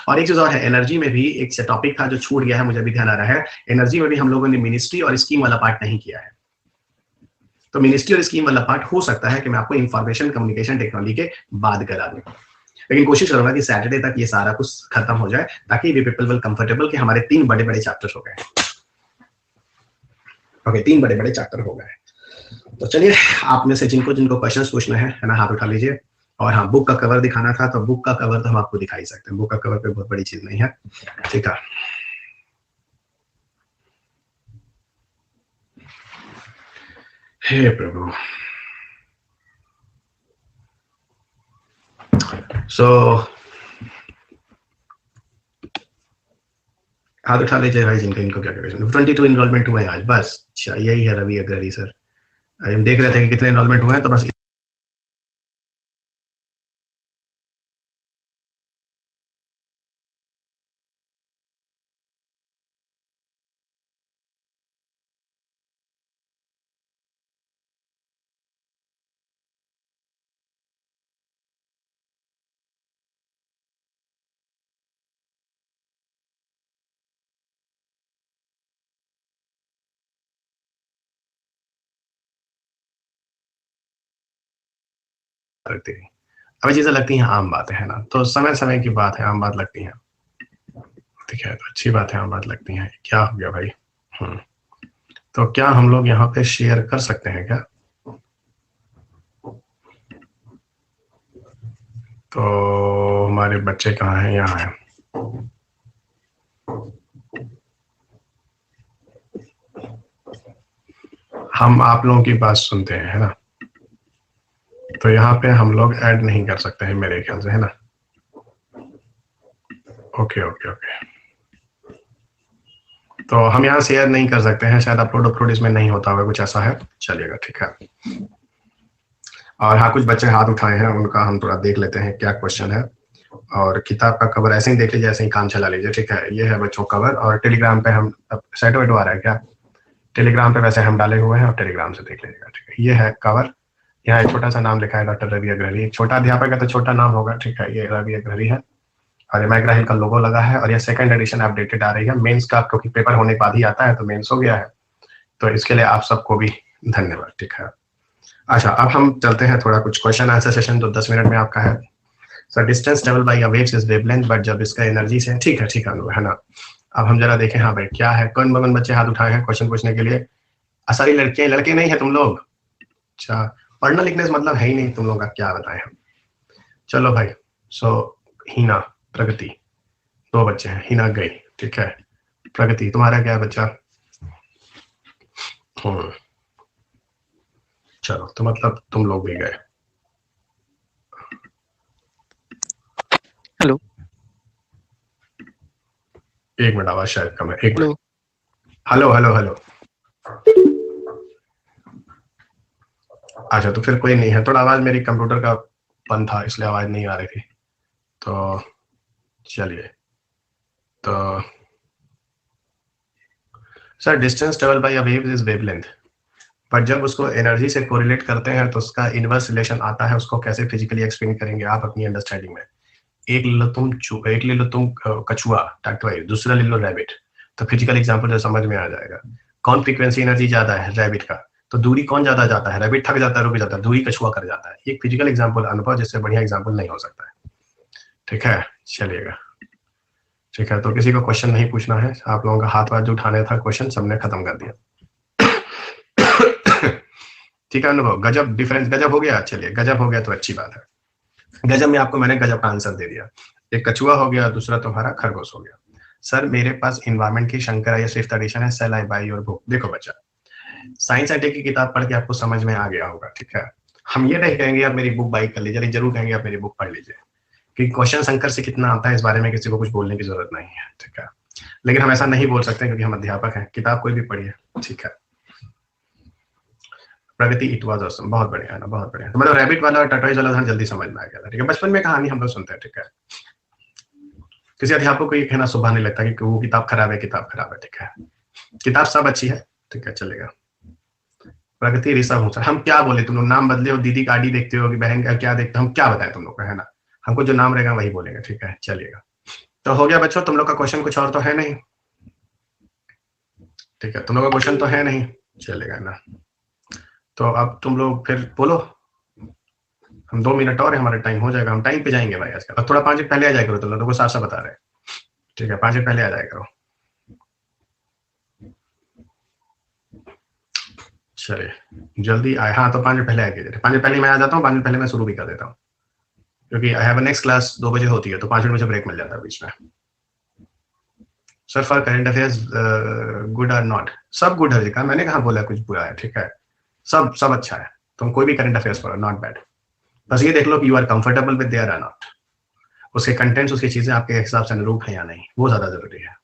और एक चीज और है, एनर्जी में भी एक टॉपिक था जो छूट गया है, मुझे भी ध्यान आ रहा है. एनर्जी में भी हम लोगों ने मिनिस्ट्री और स्कीम वाला पार्ट नहीं किया है. तो मिनिस्ट्री और स्कीम वाला पार्ट हो सकता है कि मैं आपको इंफॉर्मेशन कम्युनिकेशन टेक्नोलॉजी के बाद करा दूं, लेकिन कोशिश करूंगा कि सैटरडे तक ये सारा कुछ खत्म हो जाए ताकि वी पीपल विल कंफर्टेबल कि हमारे 3 बड़े बड़े चैप्टर्स हो गए. ओके, 3 बड़े बड़े चैप्टर हो गए. तो चलिए, आप में से जिनको क्वेश्चंस पूछना है ना, हाथ उठा लीजिए. और हाँ, बुक का कवर दिखाना था, तो बुक का कवर तो हम आपको दिखा ही सकते हैं. बुक का कवर पे बहुत बड़ी चीज नहीं है. ठीक है, हे प्रभु. सो हाथ उठा लीजिए भाई जिनके इनको क्या क्वेश्चन। 22 इनरोलमेंट हुए हैं आज बस। अच्छा यही है रवि अग्रवाल सर, हम देख रहे थे कि कितने इनरोलमेंट हुए हैं तो बस लगती है। अब चीजें लगती हैं आम बात है ना, तो समय समय की बात है, आम बात लगती है। ठीक है, तो अच्छी बात है, आम बात लगती है। क्या हो गया भाई? तो क्या हम लोग यहाँ पे शेयर कर सकते हैं क्या? तो हमारे बच्चे कहाँ हैं? यहाँ हैं। हम आप लोगों की बात सुनते हैं, है ना? तो यहाँ पे हम लोग ऐड नहीं कर सकते हैं मेरे ख्याल से, है ना? ओके ओके ओके, तो हम यहाँ शेयर नहीं कर सकते हैं, शायद अपलोड इसमें नहीं होता होगा, कुछ ऐसा है। चलिएगा ठीक है। और हाँ, कुछ बच्चे हाथ उठाए हैं, उनका हम थोड़ा देख लेते हैं क्या क्वेश्चन है। और किताब का कवर ऐसे ही देख लीजिए, ऐसे ही काम चला लीजिए, ठीक है। ये है बच्चों कवर, और टेलीग्राम पे हम सेट वेट आ रहा है क्या? टेलीग्राम पे वैसे हम डाले हुए हैं, और टेलीग्राम से देख लीजिएगा, ठीक है। ये है कवर, यहाँ एक छोटा सा नाम लिखा है डॉक्टर रवि अग्रवाल। छोटा अध्यापक है तो छोटा नाम होगा, ठीक है। ये रवि अग्रवाल है, और मैग्रा हिल का लोगो लगा है, और ये सेकंड एडिशन अपडेटेड आ रही है मेंस का, क्योंकि पेपर होने के बाद ही आता है, तो मेंस हो गया है, तो इसके लिए आप सबको भी धन्यवाद, ठीक है। अच्छा, अब हम चलते हैं थोड़ा कुछ क्वेश्चन आंसर सेशन, तो 10 मिनट में आपका है। So distance travel by a waves is wavelength, but जब इसका एनर्जी से, ठीक है है ना। अब हम जरा देखें, हाँ भाई क्या है, कौन बगन बच्चे हाथ उठाए हैं क्वेश्चन पूछने के लिए? सारी लड़कियां, लड़के नहीं है तुम लोग? अच्छा, पढ़ना लिखने से मतलब है ही नहीं तुम लोग का, क्या बताएं हम। चलो भाई, सो हीना, प्रगति, दो बच्चे हैं, हीना गई, ठीक है। प्रगति तुम्हारा क्या है बच्चा? चलो, तो मतलब तुम लोग भी गए। हेलो, एक मिनट, आवाज शायद कम है, एक hello. Minute. Hello hello hello. अच्छा, तो फिर कोई नहीं है, थोड़ा आवाज मेरी कंप्यूटर का बंद था, इसलिए आवाज नहीं आ रही थी। तो चलिए, तो sir distance travel by a wave is wavelength, but जब उसको एनर्जी से कोरिलेट करते हैं तो उसका इनवर्स रिलेशन आता है। उसको कैसे फिजिकली एक्सप्लेन करेंगे आप अपनी अंडरस्टैंडिंग में? एक ले लो तुम कछुआ, डॉक्टर, दूसरा ले लो रैबिट, तो फिजिकल एग्जांपल जो समझ में आ जाएगा। कौन फ्रीक्वेंसी एनर्जी ज्यादा है? रैबिट का। तो दूरी कौन ज्यादा जाता है? रैबिट थक जाता है, रुक जाता है, दूरी कछुआ कर जाता है। एक फिजिकल एग्जांपल, अनुभव जिससे बढ़िया एग्जांपल नहीं हो सकता है, ठीक है। चलिएगा, ठीक है। तो किसी को क्वेश्चन नहीं पूछना है, आप लोगों का हाथ वाथ जो उठाने था क्वेश्चन सबने खत्म कर दिया। ठीक है अनुभव, गजब डिफरेंस, गजब हो गया। चलिए, गजब हो गया तो अच्छी बात है। गजब में आपको मैंने गजब का आंसर दे दिया। एक कछुआ हो गया, दूसरा तुम्हारा खरगोश हो गया। सर मेरे पास इन्वायरमेंट की शंकर या फिफ्थ एडिशन है, sell I buy your book. देखो बच्चा, साइंस एंड टेक की किताब पढ़ के आपको समझ में आ गया होगा, ठीक है। हम ये नहीं कहेंगे आप मेरी बुक बाई कर लीजिए, जरूर कहेंगे आप मेरी बुक पढ़ लीजिए, क्योंकि क्वेश्चन शंकर से कितना आता है इस बारे में किसी को कुछ बोलने की जरूरत नहीं है, ठीक है। लेकिन हम ऐसा नहीं बोल सकते क्योंकि हम अध्यापक हैं, किताब कोई भी पढ़िए, ठीक है। प्रगति, इट वाज ऑसम, बहुत बढ़िया है ना, बहुत बढ़िया। तो मतलब रैबिट वाला और टर्टोइज वाला था, जल्दी समझ में आ गया था, ठीक है। बचपन में कहानी हम लोग सुनते हैं, ठीक है। किसी अध्यापक को ये कहना शुभ नहीं लगता कि वो किताब खराब है, किताब खराब है, ठीक है। किताब सब अच्छी है, ठीक है, चलेगा। प्रगति, ऋषभ हूँ सर। हम क्या बोले, तुम लोग नाम बदले हो, दीदी का आईडी देखते हो कि बहन का क्या देखते हो, हम क्या बताएं तुम लोग को, है ना। हमको जो नाम रहेगा वही बोलेंगे, ठीक है। चलिएगा, तो हो गया बच्चों, तुम लोग का क्वेश्चन कुछ और तो है नहीं, ठीक है। तुम लोग का क्वेश्चन तो है नहीं, चलेगा ना। तो अब तुम लोग फिर बोलो, हम 2 मिनट और है, हमारा टाइम हो जाएगा, हम टाइम पे जाएंगे भाई आजकल। अब थोड़ा 5 मिनट पहले आ जाया करो, तुम लोगों को साफ साफ बता रहे हैं, ठीक है। 5 मिनट पहले आ जाया करो, चलिए जल्दी आए। हाँ, तो 5 मिनट पहले आके 5 मिनट पहले मैं आ जाता हूँ, 5 मिनट पहले मैं शुरू भी कर देता हूँ, क्योंकि आई हैव नेक्स्ट क्लास 2 बजे होती है, तो 5 मिनट मुझे ब्रेक मिल जाता है बीच में। Sir for current affairs good or not, सब गुड है जी, मैंने कहा बोला कुछ बुरा है, ठीक है। सब सब अच्छा है, तुम कोई भी करंट अफेयर्स पढ़ो, नॉट बैड। बस ये देख लो कि you are comfortable with there or not, उसके कंटेंट्स, उसकी चीजें आपके हिसाब से अनुरूप है या नहीं, वो ज्यादा जरूरी है।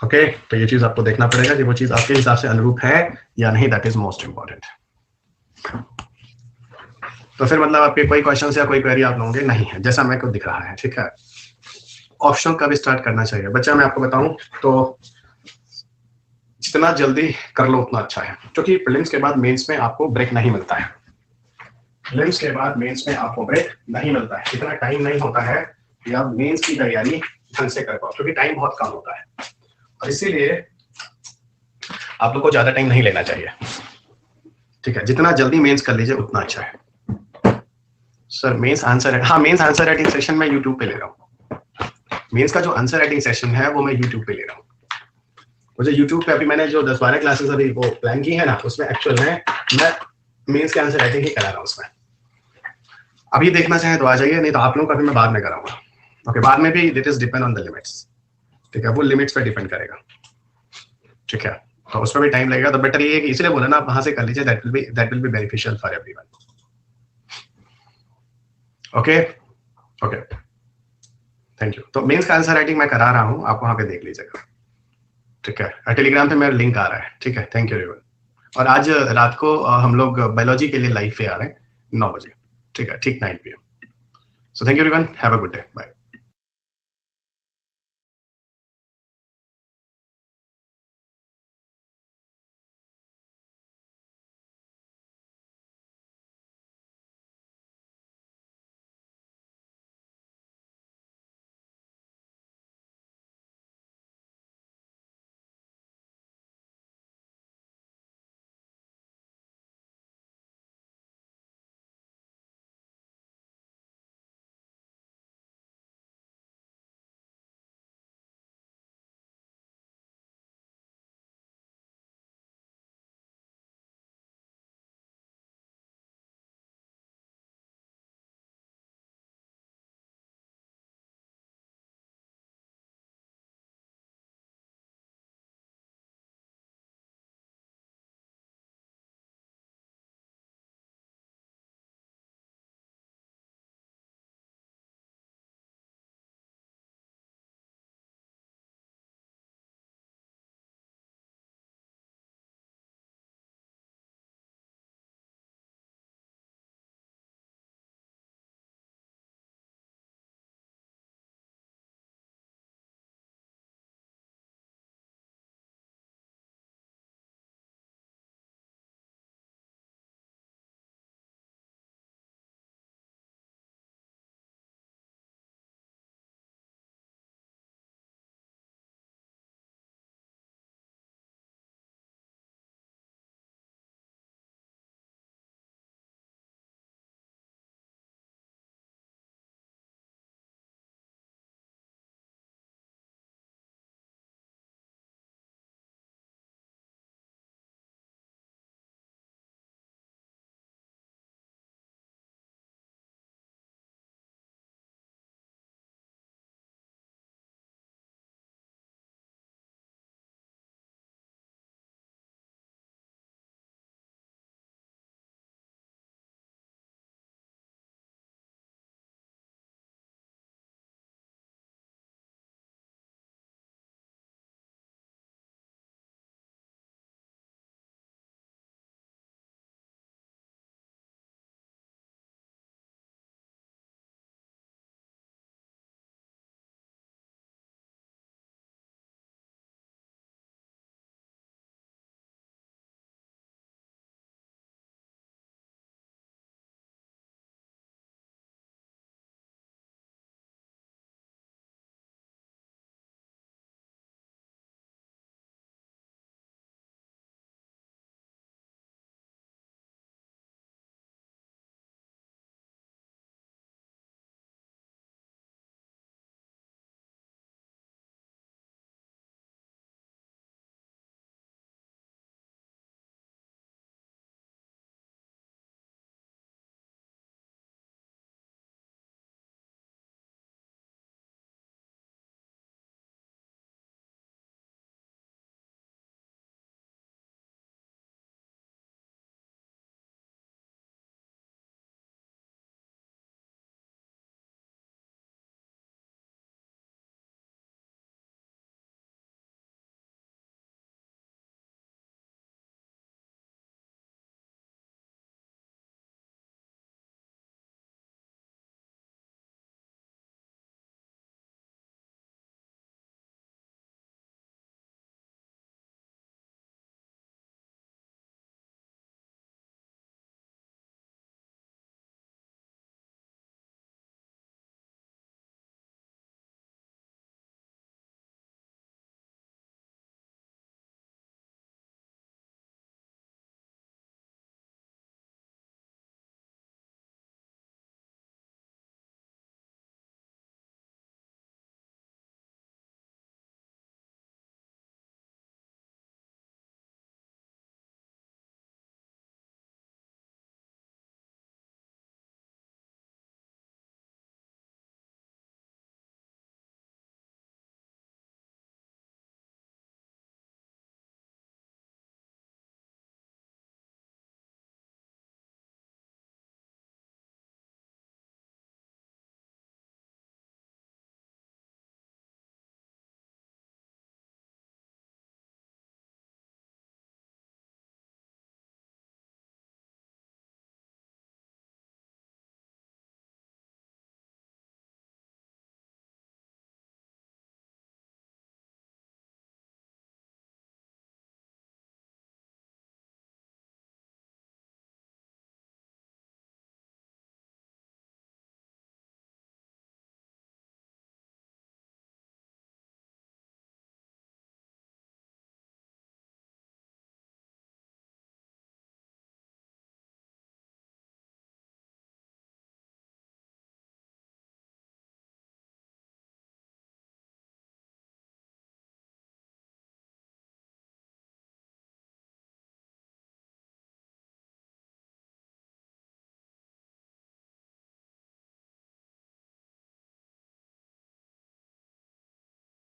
ओके तो ये चीज आपको देखना पड़ेगा कि वो चीज आपके हिसाब से अनुरूप है या नहीं, दैट इज मोस्ट इंपॉर्टेंट। तो फिर मतलब आपके कोई क्वेश्चन या कोई क्वेरी आप लोगों नहीं है, जैसा मेरे को दिख रहा है, ठीक है। ऑप्शनल कब स्टार्ट करना चाहिए बच्चा, मैं आपको बताऊं तो जितना जल्दी कर लो उतना अच्छा है, क्योंकि प्रीलिम्स के बाद मेंस में आपको ब्रेक नहीं मिलता है। प्रीलिम्स के बाद मेंस में आपको ब्रेक नहीं मिलता है, इतना टाइम नहीं होता है कि आप मेंस की तैयारी ढंग से कर पाओ, क्योंकि टाइम बहुत कम होता है और इसीलिए आप लोग को ज्यादा टाइम नहीं लेना चाहिए, ठीक है। जितना जल्दी मेंस कर लीजिए उतना अच्छा है। सर मेंस आंसर, हाँ मेंस आंसर राइटिंग सेशन मैं यूट्यूब पे ले रहा हूँ। मेंस का जो आंसर राइटिंग सेशन है वो मैं यूट्यूब पे ले रहा हूँ। मुझे यूट्यूब पे अभी मैंने जो 10-12 क्लासेस अभी वो प्लान की है ना, उसमें एक्चुअल में मैं मेंस के आंसर राइटिंग ही करा रहा हूँ उसमें। अभी देखना चाहे तो आ जाइए, नहीं तो आप लोगों का भी मैं बाद में कराऊंगा। ओके, बाद में भी it is depend on the limits, ठीक है, वो लिमिट्स पे डिपेंड करेगा, ठीक है। तो उसमें भी टाइम लगेगा, तो बेटर ये है कि इसलिए बोला ना आप वहां से कर लीजिए, that will be beneficial for everyone. Okay okay, thank you. तो मेंस का आंसर राइटिंग मैं करा रहा हूँ, आप वहां पे देख लीजिएगा, ठीक है। टेलीग्राम पे मेरा लिंक आ रहा है, ठीक है। Thank you everyone. और आज रात को हम लोग बायोलॉजी के लिए लाइव पे आ रहे हैं 9 बजे, ठीक है, ठीक 9 PM। So thank you everyone, have a good day, bye.